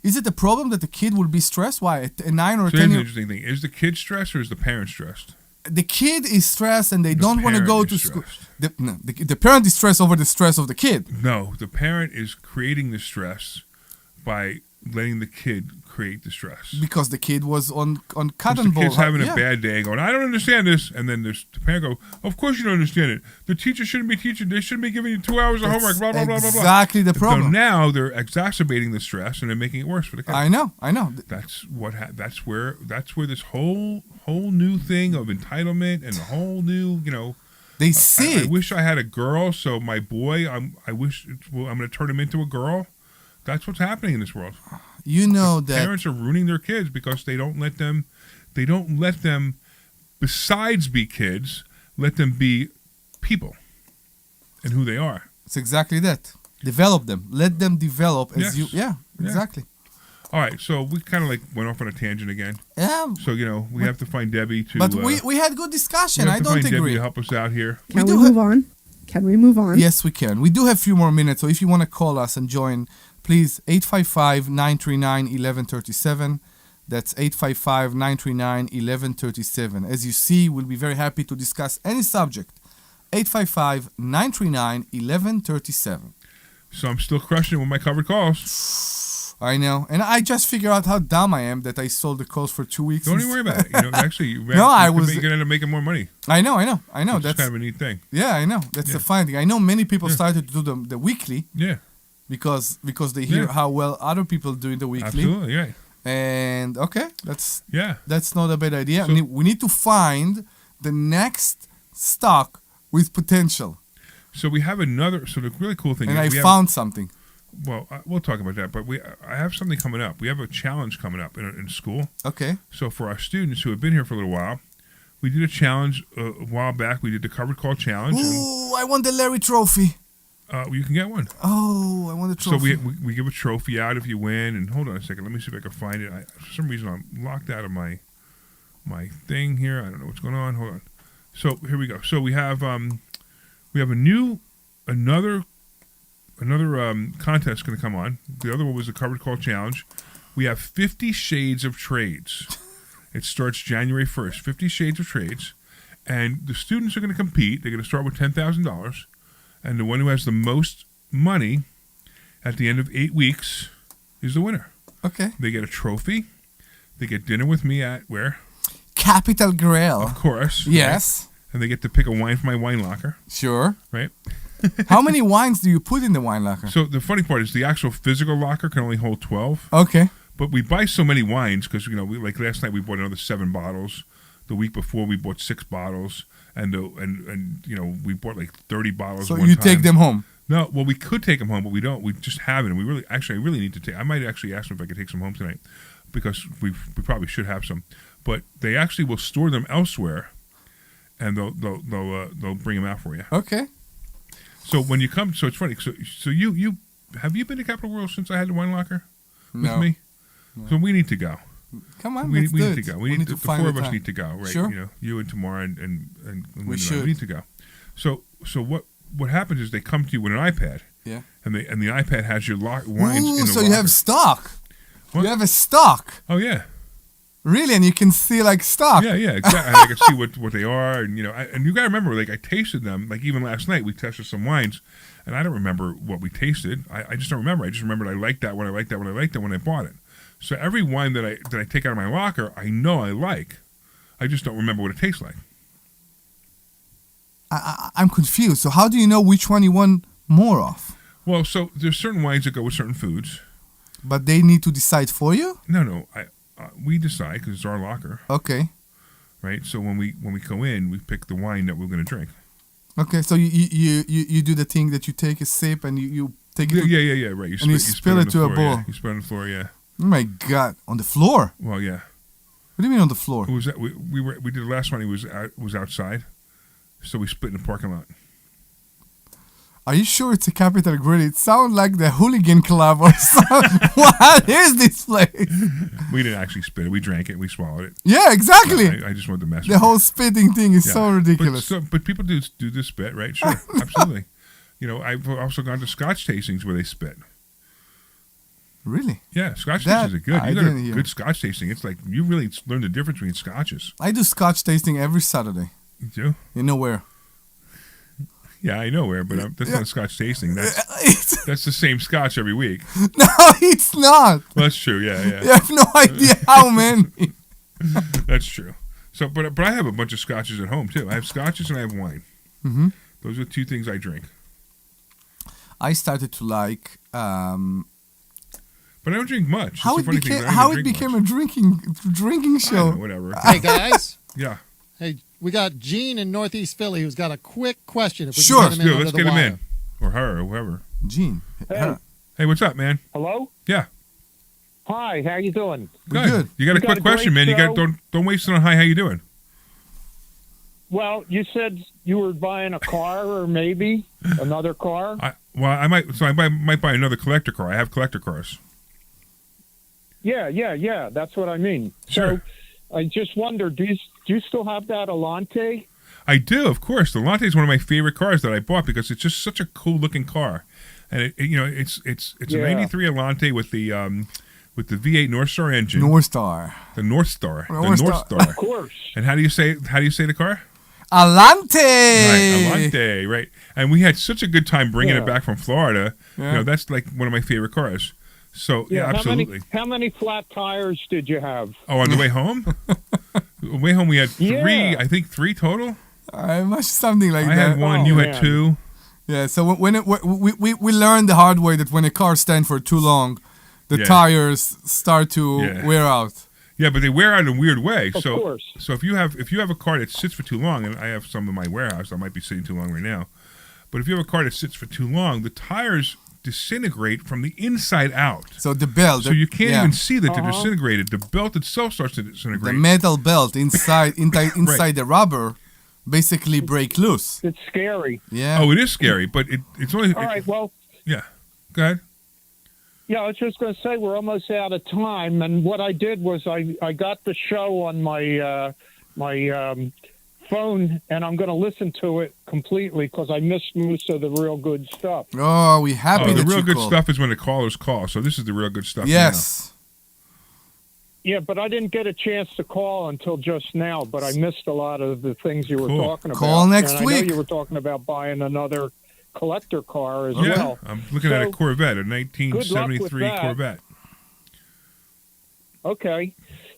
Is it a problem that the kid will be stressed? Why, a 9 or 10 So here's year... an interesting thing. Is the kid stressed or is the parent stressed? The kid is stressed and they don't want to go to school. Stressed. The parent is stressed over the stress of the kid. No, the parent is creating the stress by letting the kid create the stress. Because the kid was on cotton ball. The kid's having a bad day going, I don't understand this. And then the parent go, of course you don't understand it. The teacher shouldn't be teaching. They shouldn't be giving you 2 hours of homework, blah, blah, blah, blah, blah. Exactly the problem. So now they're exacerbating the stress and they're making it worse for the kid. I know. That's that's where this whole new thing of entitlement and the whole new, They see I wish I had a girl, so my boy, I'm going to turn him into a girl. That's what's happening in this world. You know that parents are ruining their kids because they don't let them, besides be kids, let them be people and who they are. It's exactly that. Develop them. Let them develop as Yes. you. Yeah, exactly. All right, so we kind of went off on a tangent again. Yeah. So we have to find Debbie to. But we had good discussion. I don't Debbie agree. to help us out here. Can we move on? Can we move on? Yes, we can. We do have a few more minutes, so if you want to call us and join, please 855-939-1137. That's 855-939-1137. As you see, we'll be very happy to discuss any subject. 855-939-1137. So I'm still crushing it with my covered calls. I know, and I just figure out how dumb I am that I sold the clothes for 2 weeks. Don't even worry about it. Actually, No, I was. You're gonna end up making more money. I know. That's That's kind of a neat thing. Yeah, I know. That's the fine thing. I know many people started to do the weekly. Yeah. Because they hear how well other people do the weekly. Absolutely, right. And that's not a bad idea. So, we need to find the next stock with potential. So we have another. So the really cool thing. And is I found something. Well, we'll talk about that. But I have something coming up. We have a challenge coming up in school. Okay. So for our students who have been here for a little while, we did a challenge a while back. We did the covered call challenge. Ooh, I won the Larry trophy. You can get one. Oh, I won the trophy. So we give a trophy out if you win. And hold on a second. Let me see if I can find it. For some reason, I'm locked out of my thing here. I don't know what's going on. Hold on. So here we go. So we have another contest going to come on. The other one was the covered call challenge. We have 50 Shades of Trades. It starts January 1st. 50 Shades of Trades, and the students are going to compete. They're going to start with $10,000, and the one who has the most money at the end of 8 weeks is the winner. Okay. They get a trophy. They get dinner with me at where? Capital Grill. Of course. Yes. Right? And they get to pick a wine from my wine locker. Sure. Right. How many wines do you put in the wine locker? So the funny part is the actual physical locker can only hold 12. Okay. But we buy so many wines because, like last night we bought another 7 bottles. The week before we bought 6 bottles. And we bought like 30 bottles. So you take them home? No, well, we could take them home, but we don't. We just haven't. And I really need to take. I might actually ask them if I could take some home tonight because we probably should have some. But they actually will store them elsewhere, and they'll bring them out for you. Okay. So when you come, so it's funny. So you have you been to Capital World since I had the wine locker with me? No. So we need to go. Come on, we let's need do to it. go. We need to the find 4 the of us time. need to go, right? Sure. You and Tamara and we Linda should. we need to go. So what happens is they come to you with an iPad. Yeah. And the iPad has your wines in the so locker. you have stock. What? You have a stock. Oh yeah. Really, and you can see like stock. Yeah, exactly. And I can see what they are, and and you got to remember, like I tasted them. Like even last night, we tested some wines, and I don't remember what we tasted. I just don't remember. I just remembered I liked that one. I liked that one. I liked that when I bought it. So every wine that I take out of my locker, I know I like. I just don't remember what it tastes like. I'm confused. So how do you know which one you want more of? Well, so there's certain wines that go with certain foods. But they need to decide for you? No. We decide because it's our locker. Okay. Right. So when we go in, we pick the wine that we're going to drink. Okay. So you do the thing that you take a sip and you take it. Yeah. Right. You spill it to a bowl. Yeah. You spit it on the floor. Yeah. Oh my God! On the floor? Well, yeah. What do you mean on the floor? It was that we did the last one. He was outside, so we split in the parking lot. Are you sure it's a Capital Grill? It sounds like the hooligan club or something. What is this place? We didn't actually spit it. We drank it. We swallowed it. Yeah, exactly. I just wanted to mess with the whole spitting thing is so ridiculous. But people do the spit, right? Sure, absolutely. I've also gone to Scotch tastings where they spit. Really? Yeah, Scotch tastings are good. I You got didn't a hear. good Scotch tasting. It's like you really learn the difference between Scotches. I do Scotch tasting every Saturday. You do? You know where? Yeah, I know where, but that's not Scotch tasting. That's the same Scotch every week. No, it's not. Well, that's true. Yeah. You have no idea how many. That's true. So, but I have a bunch of Scotches at home too. I have Scotches and I have wine. Mm-hmm. Those are the 2 things I drink. I started to like. But I don't drink much. How it became a drinking show. Whatever. Hey guys. Yeah. Hey, we got Gene in Northeast Philly who's got a quick question. If we Sure. can get him in Let's under get the him wire. in, or her, or whoever. Gene. Hey, what's up, man? Hello? Yeah. Hi, how you doing? Good. You got a quick question, man. You got don't waste it on hi. How you doing? Well, you said you were buying a car or maybe another car. I might buy another collector car. I have collector cars. Yeah. That's what I mean. Sure. So I just wondered, do you still have that Alante? I do, of course. The Alante is one of my favorite cars that I bought because it's just such a cool looking car, and it's an '83 Alante with the V8 North Star engine. North Star. The North Star. Of course. And how do you say the car? Alante. Right, Alante. Right. And we had such a good time bringing it back from Florida. Yeah. That's like one of my favorite cars. So yeah, absolutely. How many flat tires did you have? Oh, on the way home? Way home we had three. Yeah. I think 3 total. Something like I that. had 1. You had 2. Yeah. So we learned the hard way that when a car stands for too long, the Yeah. tires start to wear out. Yeah, but they wear out in a weird way. Of course. So if you have a car that sits for too long, and I have some in my warehouse, I might be sitting too long right now. But if you have a car that sits for too long, the tires disintegrate from the inside out. So the belt. So you can't even see that they're Uh-huh. disintegrated. The belt itself starts to disintegrate. The metal belt inside the rubber basically break loose. It's scary. Yeah. Oh, it is scary, but it's only. All right. Well, Yeah. Go ahead. yeah, I was just going to say we're almost out of time, and what I did was I got the show on my phone, and I'm going to listen to it completely because I missed most of the real good stuff. Oh, we happy the that real you good called. stuff is when the callers call. So this is the real good stuff. Yes. Yeah, but I didn't get a chance to call until just now, but I missed a lot of the things you were Cool. talking about. Call next and I week. know you were talking about buying another collector car as Yeah, well. I'm looking at a So, Corvette, a good luck with 1973 that. Corvette. Okay,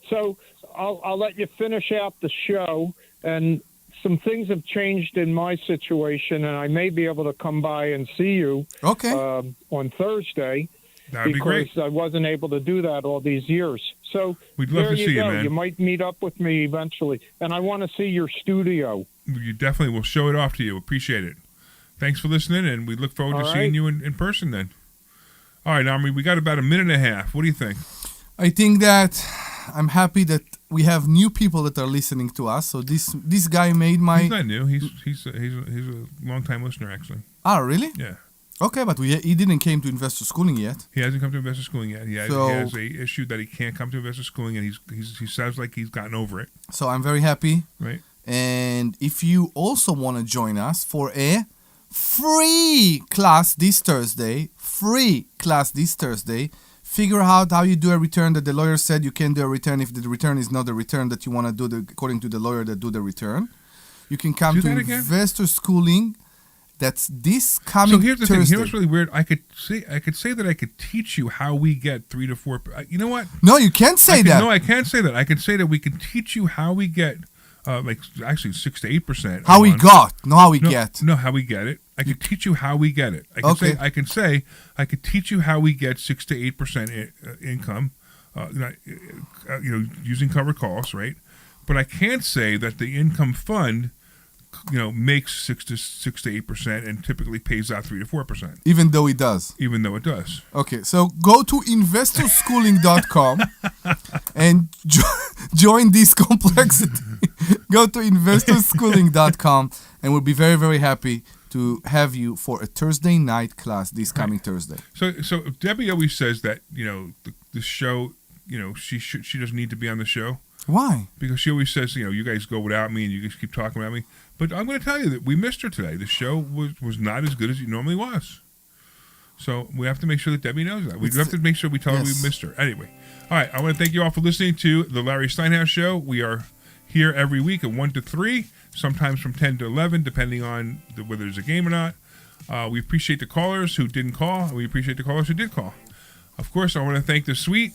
so I'll let you finish out the show, and some things have changed in my situation, and I may be able to come by and see you on Thursday. That'd be great. Because I wasn't able to do that all these years. So We'd love there to you see you, go. man. You might meet up with me eventually, and I want to see your studio. You definitely will show it off to you. Appreciate it. Thanks for listening, and we look forward to All seeing right. you in person then. All right, Omri, we got about a minute and a half. What do you think? I think that I'm happy that we have new people that are listening to us. So this guy made my. He's not new. He's a long time listener actually. Ah, really? Yeah. Okay, but he didn't came to investor schooling yet. He hasn't come to investor schooling yet. He has a issue that he can't come to investor schooling, and he sounds like he's gotten over it. So I'm very happy. Right. And if you also want to join us for a free class this Thursday, figure out how you do a return that the lawyer said you can do a return if the return is not the return that you want to do according to the lawyer that do the return. You can come Do to that again? investor schooling. That's this coming So here's the Thursday. thing. Here's what's really weird. I could say that I could teach you how we get 3 to 4. You know what? No, you can't say that. No, I can't say that. I can say that we can teach you how we get, actually 6 to 8%. How we got, not how we No, get. No, how we get it. I can teach you how we get it. I can say I could teach you how we get 6 to 8% income, using covered calls, right? But I can't say that the income fund, makes 6 to 8% and typically pays out 3 to 4%. Even though it does. Even though it does. Okay, so go to investorschooling.com and join this complexity. Go to investorschooling.com and we'll be very, very happy to have you for a Thursday night class this coming Thursday. So Debbie always says that the show, she doesn't need to be on the show. Why? Because she always says, you guys go without me and you guys keep talking about me. But I'm going to tell you that we missed her today. The show was not as good as it normally was. So we have to make sure that Debbie knows that. We have to make sure we tell her we missed her. Anyway, all right. I want to thank you all for listening to the Larry Steinhouse Show. We are here every week at 1 to 3, sometimes from 10 to 11, depending on whether there's a game or not. We appreciate the callers who didn't call, and we appreciate the callers who did call. Of course, I want to thank the sweet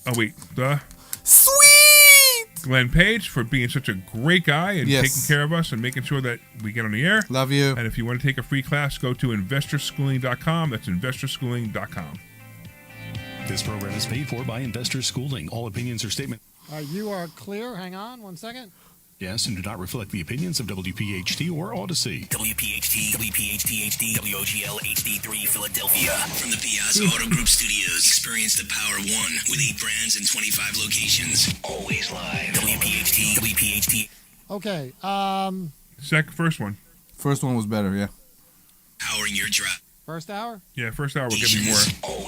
Glenn Page for being such a great guy and taking care of us and making sure that we get on the air. Love you. And if you want to take a free class, go to investorschooling.com. That's investorschooling.com. This program is paid for by Investor Schooling. All opinions or statements. You are clear. Hang on 1 second. Yes, and do not reflect the opinions of WPHT or Odyssey. WPHT, WPHT-HD, WOGL HD3 Philadelphia. From the Piazza Auto Group Studios, experience the power of one with 8 brands and 25 locations. Always live. WPHT, WPHT. Okay. First one. First one was better, yeah. Powering your drive. First hour? Yeah, first hour will give me more.